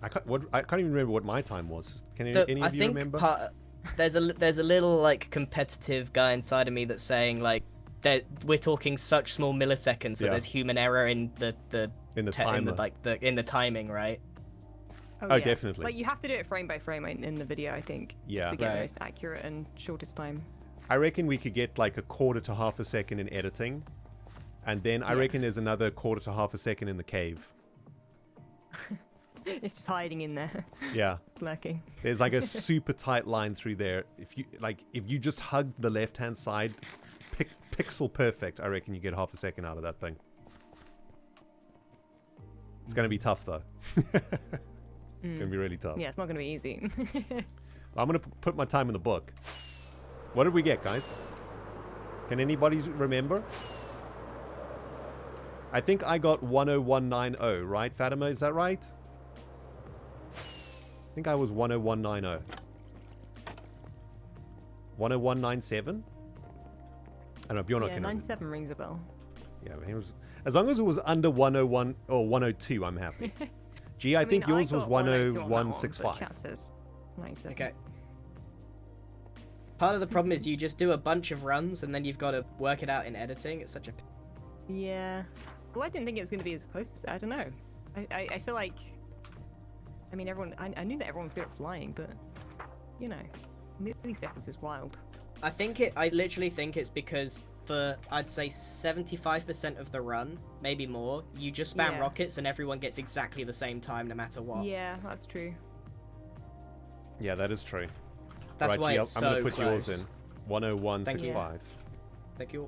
[SPEAKER 1] I can't even remember what my time was. Can any of you remember?
[SPEAKER 3] There's a little like competitive guy inside of me that's saying like we're talking such small milliseconds that there's human error in the timing, right?
[SPEAKER 1] Oh, yeah. Definitely.
[SPEAKER 2] Like you have to do it frame by frame in the video, I think.
[SPEAKER 1] Yeah.
[SPEAKER 2] To get the most accurate and shortest time.
[SPEAKER 1] I reckon we could get like a quarter to half a second in editing, and then I reckon there's another quarter to half a second in the cave.
[SPEAKER 2] It's just hiding in there.
[SPEAKER 1] Yeah.
[SPEAKER 2] Lurking.
[SPEAKER 1] There's like a super tight line through there. If you just hug the left-hand side, pixel perfect, I reckon you get half a second out of that thing. It's going to be tough though. It's going to be really tough.
[SPEAKER 2] Yeah, it's not going to be easy.
[SPEAKER 1] I'm going to put my time in the book. What did we get, guys? Can anybody remember? I think I got 10190, right, Fatima? Is that right? I think I was 10190. 10197? I don't know, Bjorn,
[SPEAKER 2] yeah, 97 rings a bell.
[SPEAKER 1] Yeah, it was, as long as it was under 101 or 102, I'm happy. Gee, I think yours was 10165.
[SPEAKER 2] Chat says 97.
[SPEAKER 3] Okay. Part of the problem is you just do a bunch of runs and then you've got to work it out in editing. It's such a...
[SPEAKER 2] Yeah. Well, I didn't think it was going to be as close as... I don't know. I feel like... I mean, everyone... I knew that everyone was good at flying, but... You know, milliseconds is wild.
[SPEAKER 3] I literally think it's because for, I'd say, 75% of the run, maybe more, you just spam rockets and everyone gets exactly the same time no matter what.
[SPEAKER 2] Yeah, that's true.
[SPEAKER 1] Yeah, that is true.
[SPEAKER 3] That's
[SPEAKER 1] right,
[SPEAKER 3] why
[SPEAKER 1] G,
[SPEAKER 3] it's
[SPEAKER 1] I'm
[SPEAKER 3] so
[SPEAKER 1] going to put
[SPEAKER 3] close.
[SPEAKER 1] yours in. 10165.
[SPEAKER 3] Thank you.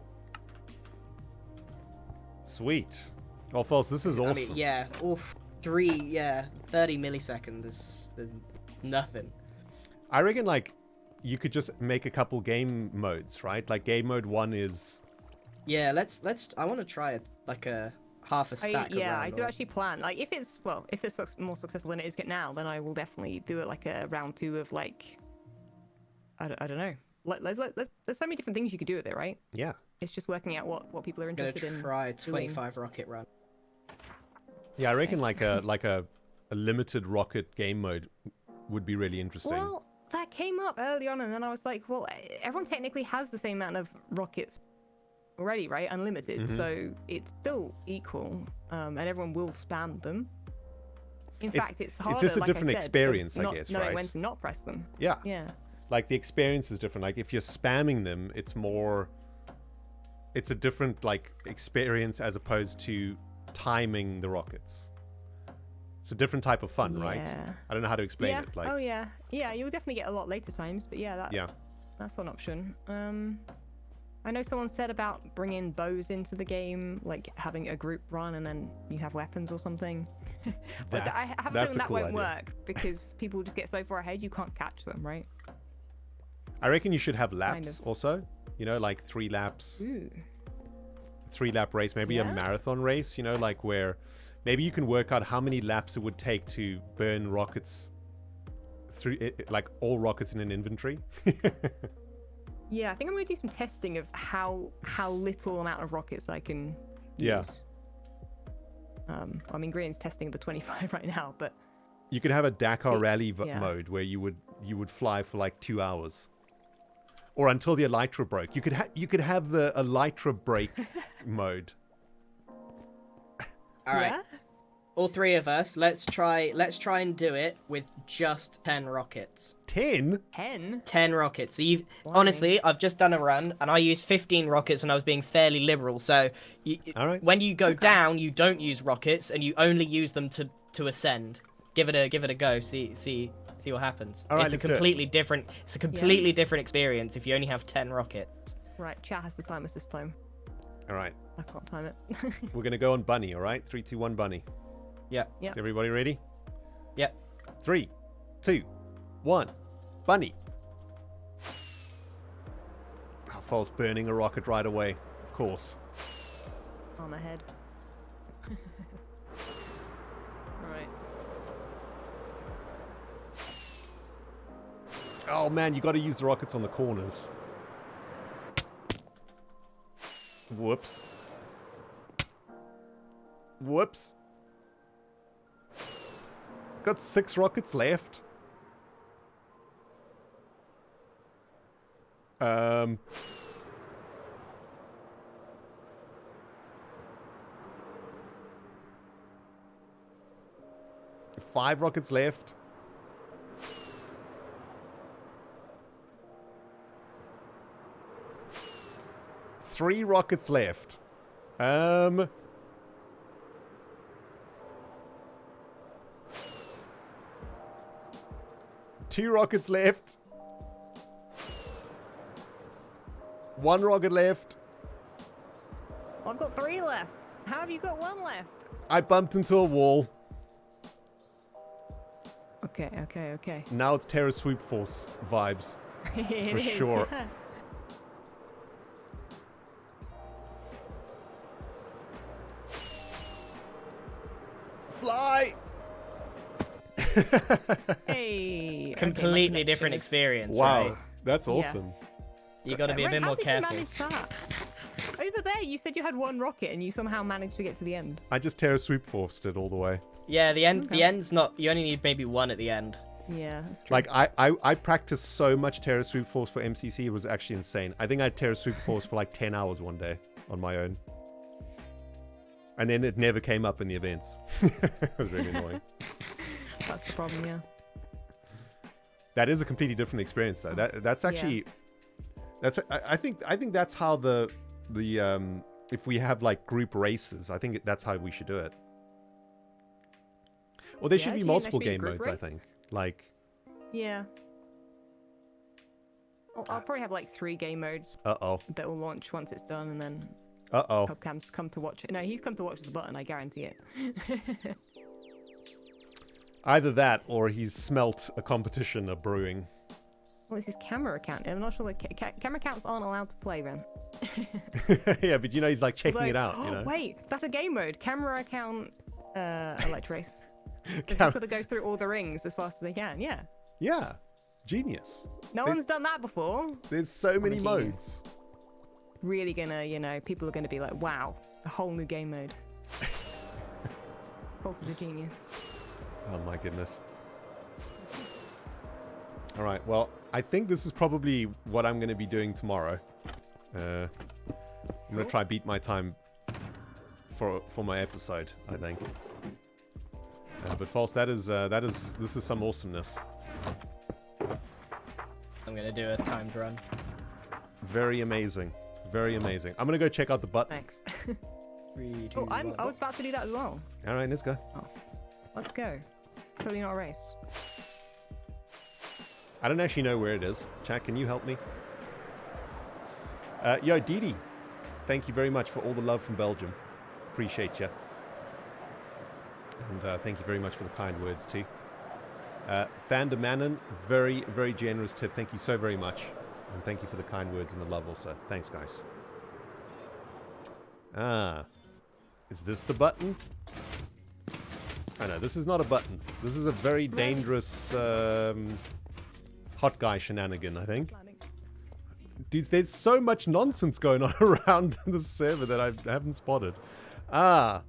[SPEAKER 1] Sweet. Well, folks, this is awesome.
[SPEAKER 3] I mean, yeah. Oof. 30 milliseconds is there's nothing.
[SPEAKER 1] I reckon, like, you could just make a couple game modes, right? Like, game mode 1 is...
[SPEAKER 3] Yeah, let's I want to try it, like a half a stack.
[SPEAKER 2] I do actually plan. Like, if it's more successful than it is now, then I will definitely do it like a round 2 of, like... I don't know. There's so many different things you could do with it, right?
[SPEAKER 1] Yeah.
[SPEAKER 2] It's just working out what people are interested in.
[SPEAKER 3] I'm gonna try 25 rocket run.
[SPEAKER 1] Yeah, I reckon like a limited rocket game mode would be really interesting.
[SPEAKER 2] Well, that came up early on, and then I was like, well, everyone technically has the same amount of rockets already, right? Unlimited, so it's still equal, and everyone will spam them. In fact, it's harder.
[SPEAKER 1] It's just a
[SPEAKER 2] like
[SPEAKER 1] different
[SPEAKER 2] I said,
[SPEAKER 1] experience, I guess,
[SPEAKER 2] knowing
[SPEAKER 1] right?
[SPEAKER 2] when to not press them.
[SPEAKER 1] Yeah.
[SPEAKER 2] Yeah.
[SPEAKER 1] Like, the experience is different. Like, if you're spamming them, it's a different, like, experience as opposed to timing the rockets. It's a different type of fun, right? I don't know how to explain it. Like,
[SPEAKER 2] oh, yeah. Yeah, you'll definitely get a lot later times, but yeah, that's an option. I know someone said about bringing bows into the game, like having a group run and then you have weapons or something. But I have a feeling that won't work because people just get so far ahead you can't catch them, right?
[SPEAKER 1] I reckon you should have laps also. You know, like 3 laps.
[SPEAKER 2] Ooh.
[SPEAKER 1] 3-lap race, maybe a marathon race, you know, like where maybe you can work out how many laps it would take to burn rockets through it, like all rockets in an inventory.
[SPEAKER 2] Yeah, I think I'm going to do some testing of how little amount of rockets I can use.
[SPEAKER 1] Yeah.
[SPEAKER 2] I mean, Grian's testing the 25 right now, but
[SPEAKER 1] you could have a Dakar rally mode where you would fly for like 2 hours. Or until the elytra broke. You could have the elytra break mode.
[SPEAKER 3] All right. Yeah? All 3 of us, let's try and do it with just 10 rockets.
[SPEAKER 1] 10?
[SPEAKER 3] 10 rockets. So honestly, I've just done a run and I used 15 rockets and I was being fairly liberal. So when you go down, you don't use rockets and you only use them to ascend. Give it a go. See what happens.
[SPEAKER 1] All right,
[SPEAKER 3] it's a completely different experience if you only have 10 rockets.
[SPEAKER 2] Right, chat has the timers this time.
[SPEAKER 1] All right.
[SPEAKER 2] I can't time it.
[SPEAKER 1] We're going to go on bunny, all right? 3, 2, 1, bunny.
[SPEAKER 3] Yeah.
[SPEAKER 1] Is everybody ready?
[SPEAKER 3] Yep.
[SPEAKER 1] 3, 2, 1, bunny. False burning a rocket right away, of course.
[SPEAKER 2] On ahead. Alright.
[SPEAKER 1] Oh man, you got to use the rockets on the corners. Whoops. Whoops. Got 6 rockets left. 5 rockets left. Three rockets left. 2 rockets left. 1 rocket left.
[SPEAKER 2] I've got 3 left. How have you got 1 left?
[SPEAKER 1] I bumped into a wall.
[SPEAKER 2] Okay.
[SPEAKER 1] Now it's Terror Swoop Force vibes. For sure.
[SPEAKER 2] Yeah.
[SPEAKER 1] Fly!
[SPEAKER 2] Hey.
[SPEAKER 3] Completely different experience.
[SPEAKER 1] Wow,
[SPEAKER 3] Right?
[SPEAKER 1] that's awesome.
[SPEAKER 3] You got to be a bit more careful.
[SPEAKER 2] How did you manage that? Over there, you said you had 1 rocket and you somehow managed to get to the end.
[SPEAKER 1] I just Terror Swoop Forced it all the way.
[SPEAKER 3] Yeah, the end.
[SPEAKER 2] Okay.
[SPEAKER 3] The end's not. You only need maybe 1 at the end.
[SPEAKER 2] Yeah, that's true.
[SPEAKER 1] Like, I practiced so much Terror Swoop Force for MCC, it was actually insane. I think I had Terror Swoop Force for like 10 hours one day on my own. And then it never came up in the events. It was really annoying.
[SPEAKER 2] That's the problem, yeah.
[SPEAKER 1] That is a completely different experience, though. That's actually... Yeah. I think that's how the if we have like group races, I think that's how we should do it. Or there should be multiple game modes, I think. Like...
[SPEAKER 2] Yeah. I'll probably have like 3 game modes
[SPEAKER 1] Uh-oh.
[SPEAKER 2] that will launch once it's done, and then
[SPEAKER 1] Uh-oh.
[SPEAKER 2] Hubcam's come to watch it. No, he's come to watch the button, I guarantee it.
[SPEAKER 1] Either that, or he's smelt a competition of brewing.
[SPEAKER 2] Well, it's his camera account. I'm not sure that camera accounts aren't allowed to play, Ren.
[SPEAKER 1] Yeah, but you know, he's like checking it out, you know?
[SPEAKER 2] Wait, that's a game mode. Camera account elytra race. They've got to go through all the rings as fast as they can, yeah.
[SPEAKER 1] Yeah, genius.
[SPEAKER 2] No one's done that before.
[SPEAKER 1] There's so many modes.
[SPEAKER 2] Really gonna, you know, people are gonna be like, wow, a whole new game mode. False is a genius.
[SPEAKER 1] Oh my goodness. All right, well, I think this is probably what I'm going to be doing tomorrow. I'm going to try beat my time for my episode, I think. But False, this is some awesomeness.
[SPEAKER 3] I'm gonna do a timed run.
[SPEAKER 1] Very amazing. Very amazing. I'm going to go check out the button.
[SPEAKER 2] Thanks.
[SPEAKER 3] 3, 2, 1.
[SPEAKER 2] I was about to do that as well.
[SPEAKER 1] All right, let's go.
[SPEAKER 2] Oh. Let's go. Totally not a race.
[SPEAKER 1] I don't actually know where it is. Chat, can you help me? Yo, Didi, thank you very much for all the love from Belgium. Appreciate you. And thank you very much for the kind words, too. Vander Mannen, very, very generous tip. Thank you so very much. And thank you for the kind words and the love also. Thanks, guys. Ah. Is this the button? Oh, no, this is not a button. This is a very dangerous hot guy shenanigan, I think. Dudes, there's so much nonsense going on around this server that I haven't spotted. Ah,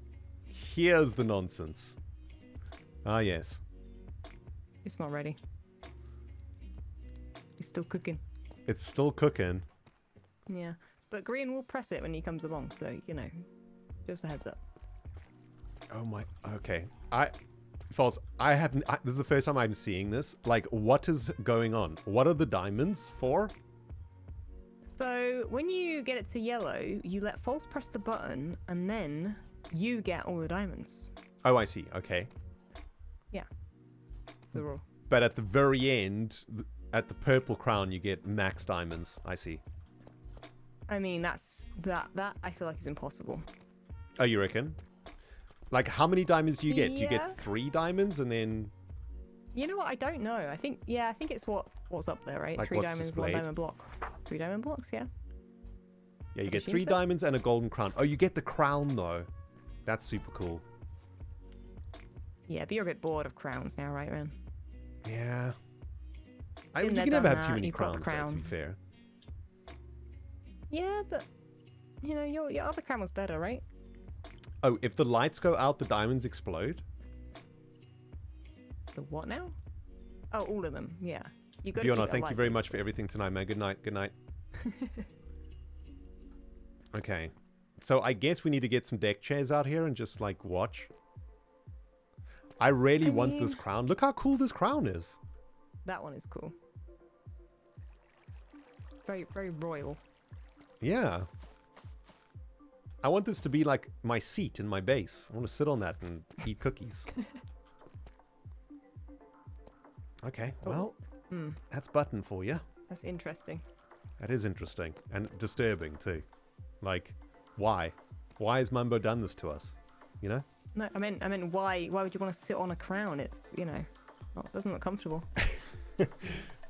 [SPEAKER 1] here's the nonsense. Ah, yes.
[SPEAKER 2] It's not ready. It's still cooking.
[SPEAKER 1] It's still cooking.
[SPEAKER 2] Yeah, but Grian will press it when he comes along, so, you know, just a heads up.
[SPEAKER 1] Oh my, okay. False, this is the first time I'm seeing this. Like, what is going on? What are the diamonds for?
[SPEAKER 2] So, when you get it to yellow, you let False press the button, and then you get all the diamonds.
[SPEAKER 1] Oh, I see. Okay.
[SPEAKER 2] Yeah. The rule.
[SPEAKER 1] But at the very end, at the purple crown, you get max diamonds. I see.
[SPEAKER 2] I mean, that I feel like is impossible.
[SPEAKER 1] Oh, you reckon? Like, how many diamonds do you get? Do you get 3 diamonds and then...
[SPEAKER 2] You know what? I don't know. I think it's what's up there, right?
[SPEAKER 1] Like
[SPEAKER 2] 3 diamonds,
[SPEAKER 1] displayed.
[SPEAKER 2] 1 diamond block. 3 diamond blocks, yeah.
[SPEAKER 1] Yeah, you get 3 diamonds and a golden crown. Oh, you get the crown, though. That's super cool.
[SPEAKER 2] Yeah, but you're a bit bored of crowns now, right, man?
[SPEAKER 1] Yeah. You can never have too many crowns, though, to be fair.
[SPEAKER 2] Yeah, but, you know, your other crown was better, right?
[SPEAKER 1] Oh, if the lights go out, the diamonds explode?
[SPEAKER 2] The what now? Oh, all of them, yeah. You got
[SPEAKER 1] Fiona, thank you very much for everything tonight, man. Good night. Good night. Okay. So I guess we need to get some deck chairs out here and just, like, watch. I really want this crown. Look how cool this crown is.
[SPEAKER 2] That one is cool. Very, very royal.
[SPEAKER 1] Yeah. I want this to be like my seat in my base. I want to sit on that and eat cookies. Okay, well, that's button for you.
[SPEAKER 2] That's interesting.
[SPEAKER 1] That is interesting and disturbing too. Like, why? Why has Mumbo done this to us? You know?
[SPEAKER 2] No, I meant why would you want to sit on a crown? It's, you know, it doesn't look comfortable.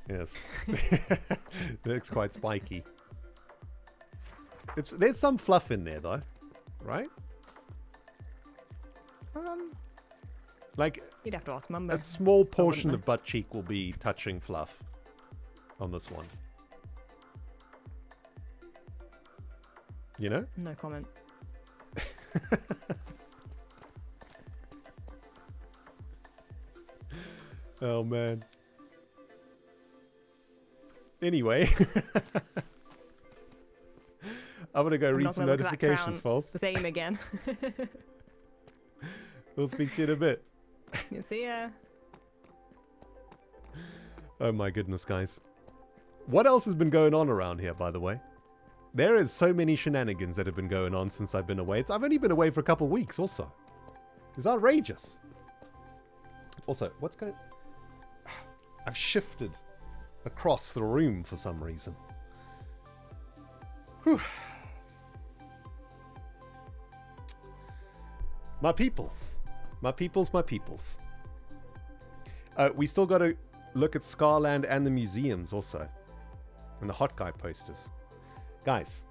[SPEAKER 1] Yes. It looks quite spiky. There's some fluff in there though, right? Like,
[SPEAKER 2] you'd have to ask Mumbo.
[SPEAKER 1] A small portion of butt cheek will be touching fluff on this one. You know?
[SPEAKER 2] No comment.
[SPEAKER 1] Oh man. Anyway. I'm gonna go read some notifications, False.
[SPEAKER 2] The same again.
[SPEAKER 1] We'll speak to you in a bit.
[SPEAKER 2] See ya.
[SPEAKER 1] Oh my goodness, guys. What else has been going on around here, by the way? There is so many shenanigans that have been going on since I've been away. I've only been away for a couple of weeks also. It's outrageous. Also, what's going... I've shifted across the room for some reason. Whew. My peoples. My peoples, my peoples. We still got to look at Scarland and the museums also. And the hot guy posters. Guys.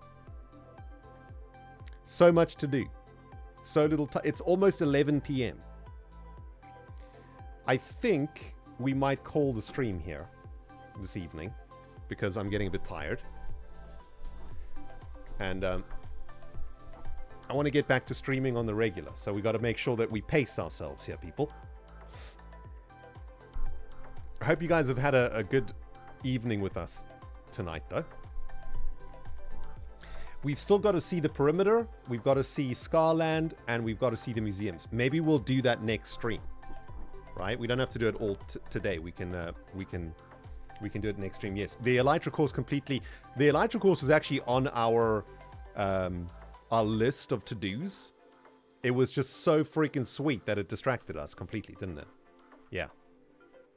[SPEAKER 1] So much to do. So little time. It's almost 11 p.m. I think we might call the stream here this evening. Because I'm getting a bit tired. And I want to get back to streaming on the regular. So we got to make sure that we pace ourselves here, people. I hope you guys have had a good evening with us tonight, though. We've still got to see the perimeter. We've got to see Scarland. And we've got to see the museums. Maybe we'll do that next stream. Right? We don't have to do it all today. We can do it next stream. Yes. The elytra course completely... The elytra course was actually on our list of to-dos. It was just so freaking sweet that it distracted us completely, didn't it? Yeah.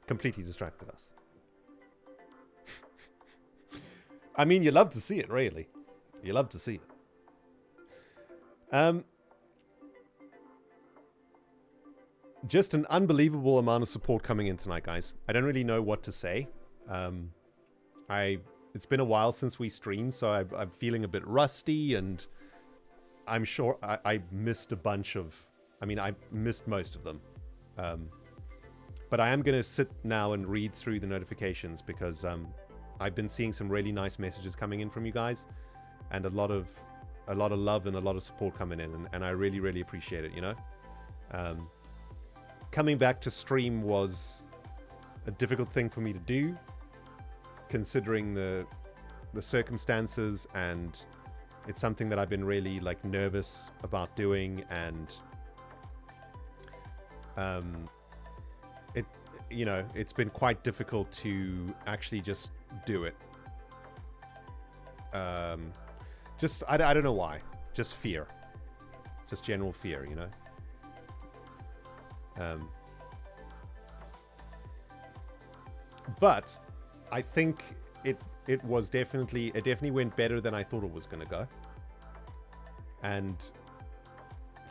[SPEAKER 1] Completely distracted us. I mean, you love to see it, really. You love to see it. Just an unbelievable amount of support coming in tonight, guys. I don't really know what to say. It's been a while since we streamed, so I'm feeling a bit rusty, and I'm sure I missed a bunch of... I mean, I missed most of them. But I am going to sit now and read through the notifications because I've been seeing some really nice messages coming in from you guys, and a lot of love and a lot of support coming in, and I really, really appreciate it, you know? Coming back to stream was a difficult thing for me to do, considering the circumstances, and it's something that I've been really like nervous about doing, and it's been quite difficult to actually just do it. I don't know why. Just fear. Just general fear, you know? But I think it definitely went better than I thought it was going to go. And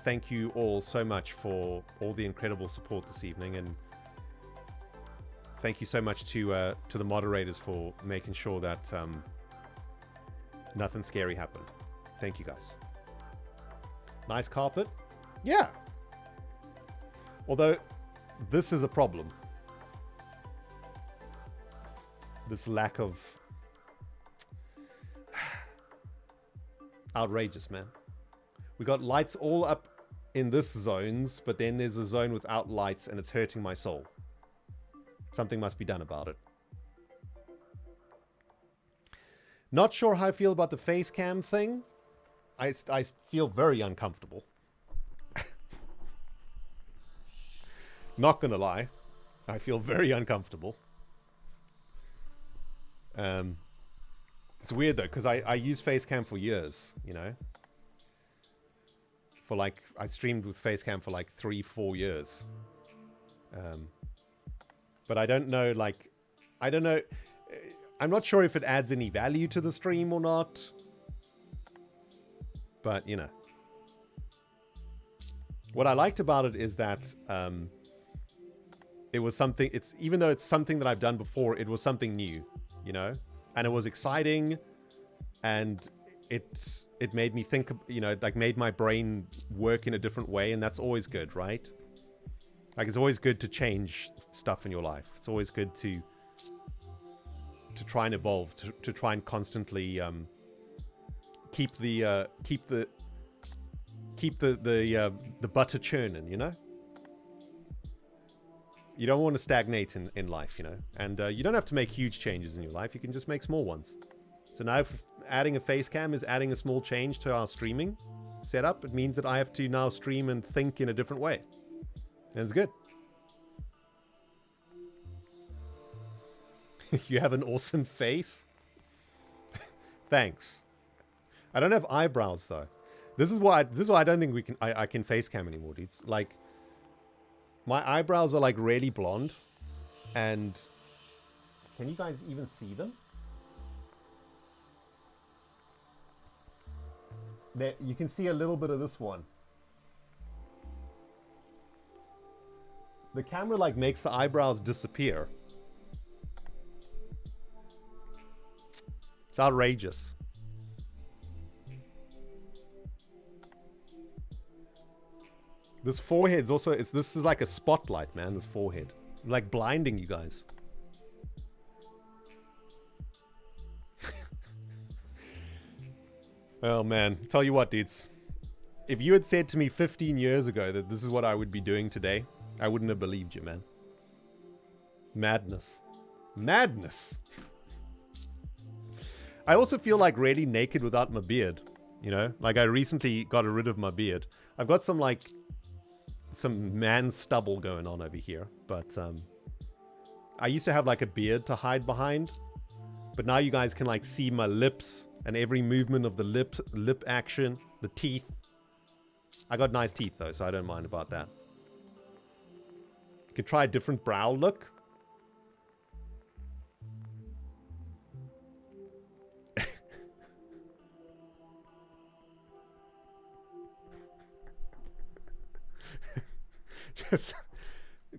[SPEAKER 1] thank you all so much for all the incredible support this evening, and thank you so much to the moderators for making sure that nothing scary happened. Thank you guys. Nice carpet. Yeah. Although this is a problem. This lack of outrageous, man. We got lights all up in this zones, but then there's a zone without lights and it's hurting my soul. Something must be done about it. Not sure how I feel about the face cam thing. I feel very uncomfortable. Not gonna lie. I feel very uncomfortable. It's weird though, because I use Facecam for years, you know. For like, I streamed with Facecam for like 3-4 years. But I don't know, like, I don't know. I'm not sure if it adds any value to the stream or not. But, you know. What I liked about it is that it was something, even though it's something that I've done before, it was something new, you know? And it was exciting, and it made me think, you know, like made my brain work in a different way, and that's always good, right? Like, it's always good to change stuff in your life. It's always good to try and evolve, to try and constantly keep the butter churning, you know? You don't want to stagnate in life, you know? And you don't have to make huge changes in your life. You can just make small ones. So now if adding a face cam is adding a small change to our streaming setup, it means that I have to now stream and think in a different way. And it's good. You have an awesome face. Thanks. I don't have eyebrows though. This is why I don't think I can face cam anymore, dudes. Like, my eyebrows are like really blonde, and can you guys even see them? There, you can see a little bit of this one. The camera like makes the eyebrows disappear. It's outrageous. This forehead's also, this is like a spotlight, man, this forehead. Like blinding you guys. Oh man, tell you what, dudes. If you had said to me 15 years ago that this is what I would be doing today, I wouldn't have believed you, man. Madness. Madness. I also feel like really naked without my beard, you know? Like, I recently got rid of my beard. I've got some, like, some man stubble going on over here, but I used to have like a beard to hide behind, but now you guys can like see my lips and every movement of the lip action, the teeth. I got nice teeth though, so I don't mind about that. You could try a different brow look.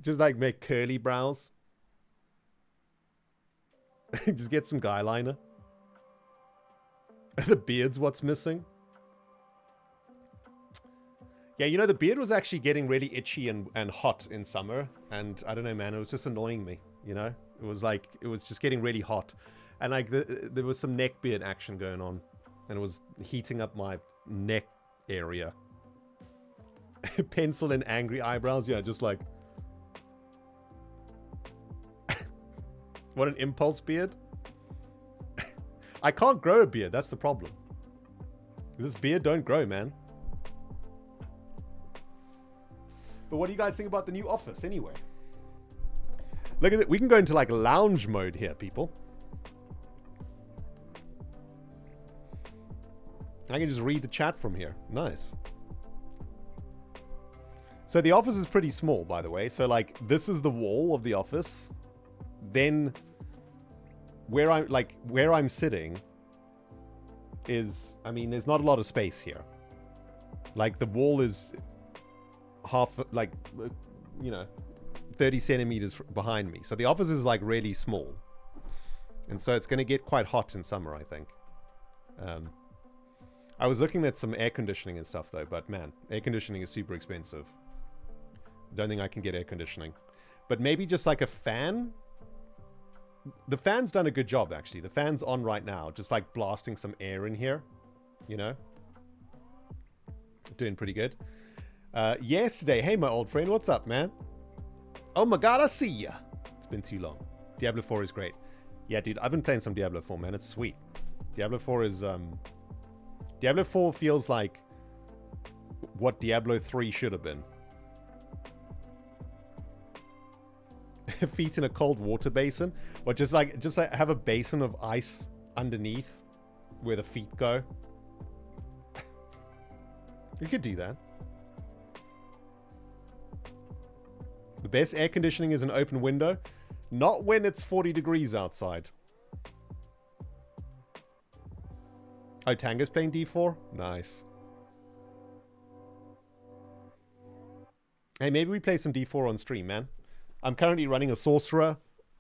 [SPEAKER 1] Just like make curly brows. Just get some guy liner. The beard's what's missing. Yeah, you know, the beard was actually getting really itchy and hot in summer, and I don't know, man, it was just annoying me, you know? It was like, it was just getting really hot, and like there was some neck beard action going on, and it was heating up my neck area. Pencil and angry eyebrows, yeah, just like what, an impulse beard? I can't grow a beard, that's the problem. This beard don't grow, man. But what do you guys think about the new office anyway? Look at it, we can go into like lounge mode here, people. I can just read the chat from here. Nice. So the office is pretty small, by the way. So like, this is the wall of the office. Then where I'm sitting is, I mean, there's not a lot of space here. Like, the wall is half, like, you know, 30 centimeters behind me. So the office is, like, really small. And so it's going to get quite hot in summer, I think. I was looking at some air conditioning and stuff, though. But, man, air conditioning is super expensive. Don't think I can get air conditioning. But maybe just, like, a fan? The fan's done a good job, actually. The fan's on right now. Just, like, blasting some air in here. You know? Doing pretty good. Yesterday, hey, my old friend. What's up, man? Oh, my God, I see ya. It's been too long. Diablo 4 is great. Yeah, dude, I've been playing some Diablo 4, man. It's sweet. Diablo 4 is, Diablo 4 feels like what Diablo 3 should have been. Feet in a cold water basin? Or just like have a basin of ice underneath where the feet go? You could do that. The best air conditioning is an open window. Not when it's 40 degrees outside. Oh, Tango's playing D4? Nice. Hey, maybe we play some D4 on stream, man. I'm currently running a sorcerer,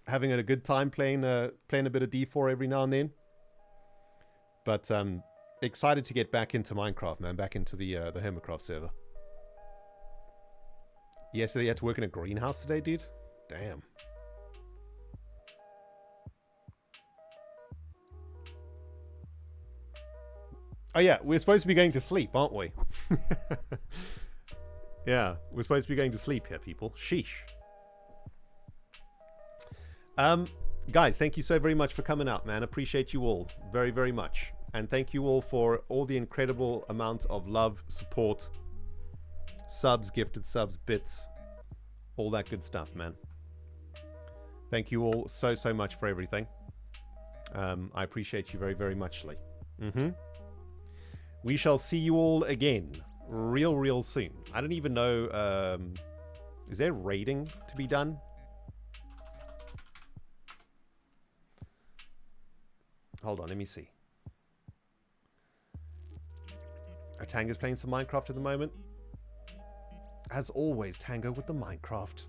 [SPEAKER 1] having a good time playing a bit of D4 every now and then. But excited to get back into Minecraft, man. Back into the Hermitcraft server. Yesterday, you had to work in a greenhouse today, dude? Damn. Oh yeah, we're supposed to be going to sleep, aren't we? Yeah, we're supposed to be going to sleep here, people. Sheesh. Guys, thank you so very much for coming out, man. Appreciate you all very, very much. And thank you all for all the incredible amount of love, support, subs, gifted subs, bits, all that good stuff, man. Thank you all so, so much for everything. I appreciate you very, very muchly. We shall see you all again real, real soon. I don't even know, is there raiding to be done? Hold on, let me see. Tango's playing some Minecraft at the moment. As always, Tango with the Minecraft.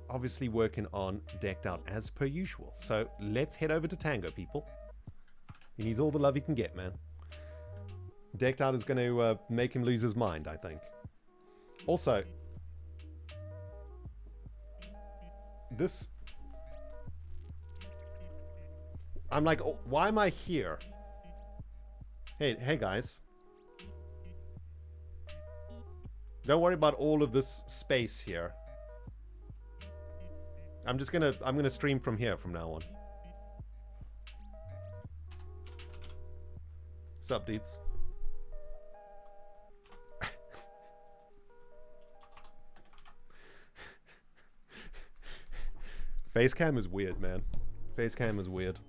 [SPEAKER 1] Obviously working on Decked Out as per usual. So let's head over to Tango, people. He needs all the love he can get, man. Decked Out is going to make him lose his mind, I think. Also, this... I'm like, oh, why am I here? Hey guys. Don't worry about all of this space here. I'm gonna stream from here from now on. Sup, dudes? Facecam is weird, man. Facecam is weird.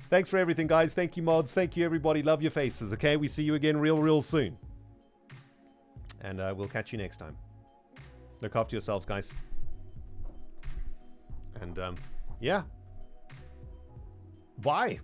[SPEAKER 1] Thanks for everything, guys. Thank you, mods. Thank you, everybody. Love your faces, okay? We see you again real, real soon. And we'll catch you next time. Look after yourselves, guys. And, yeah. Bye.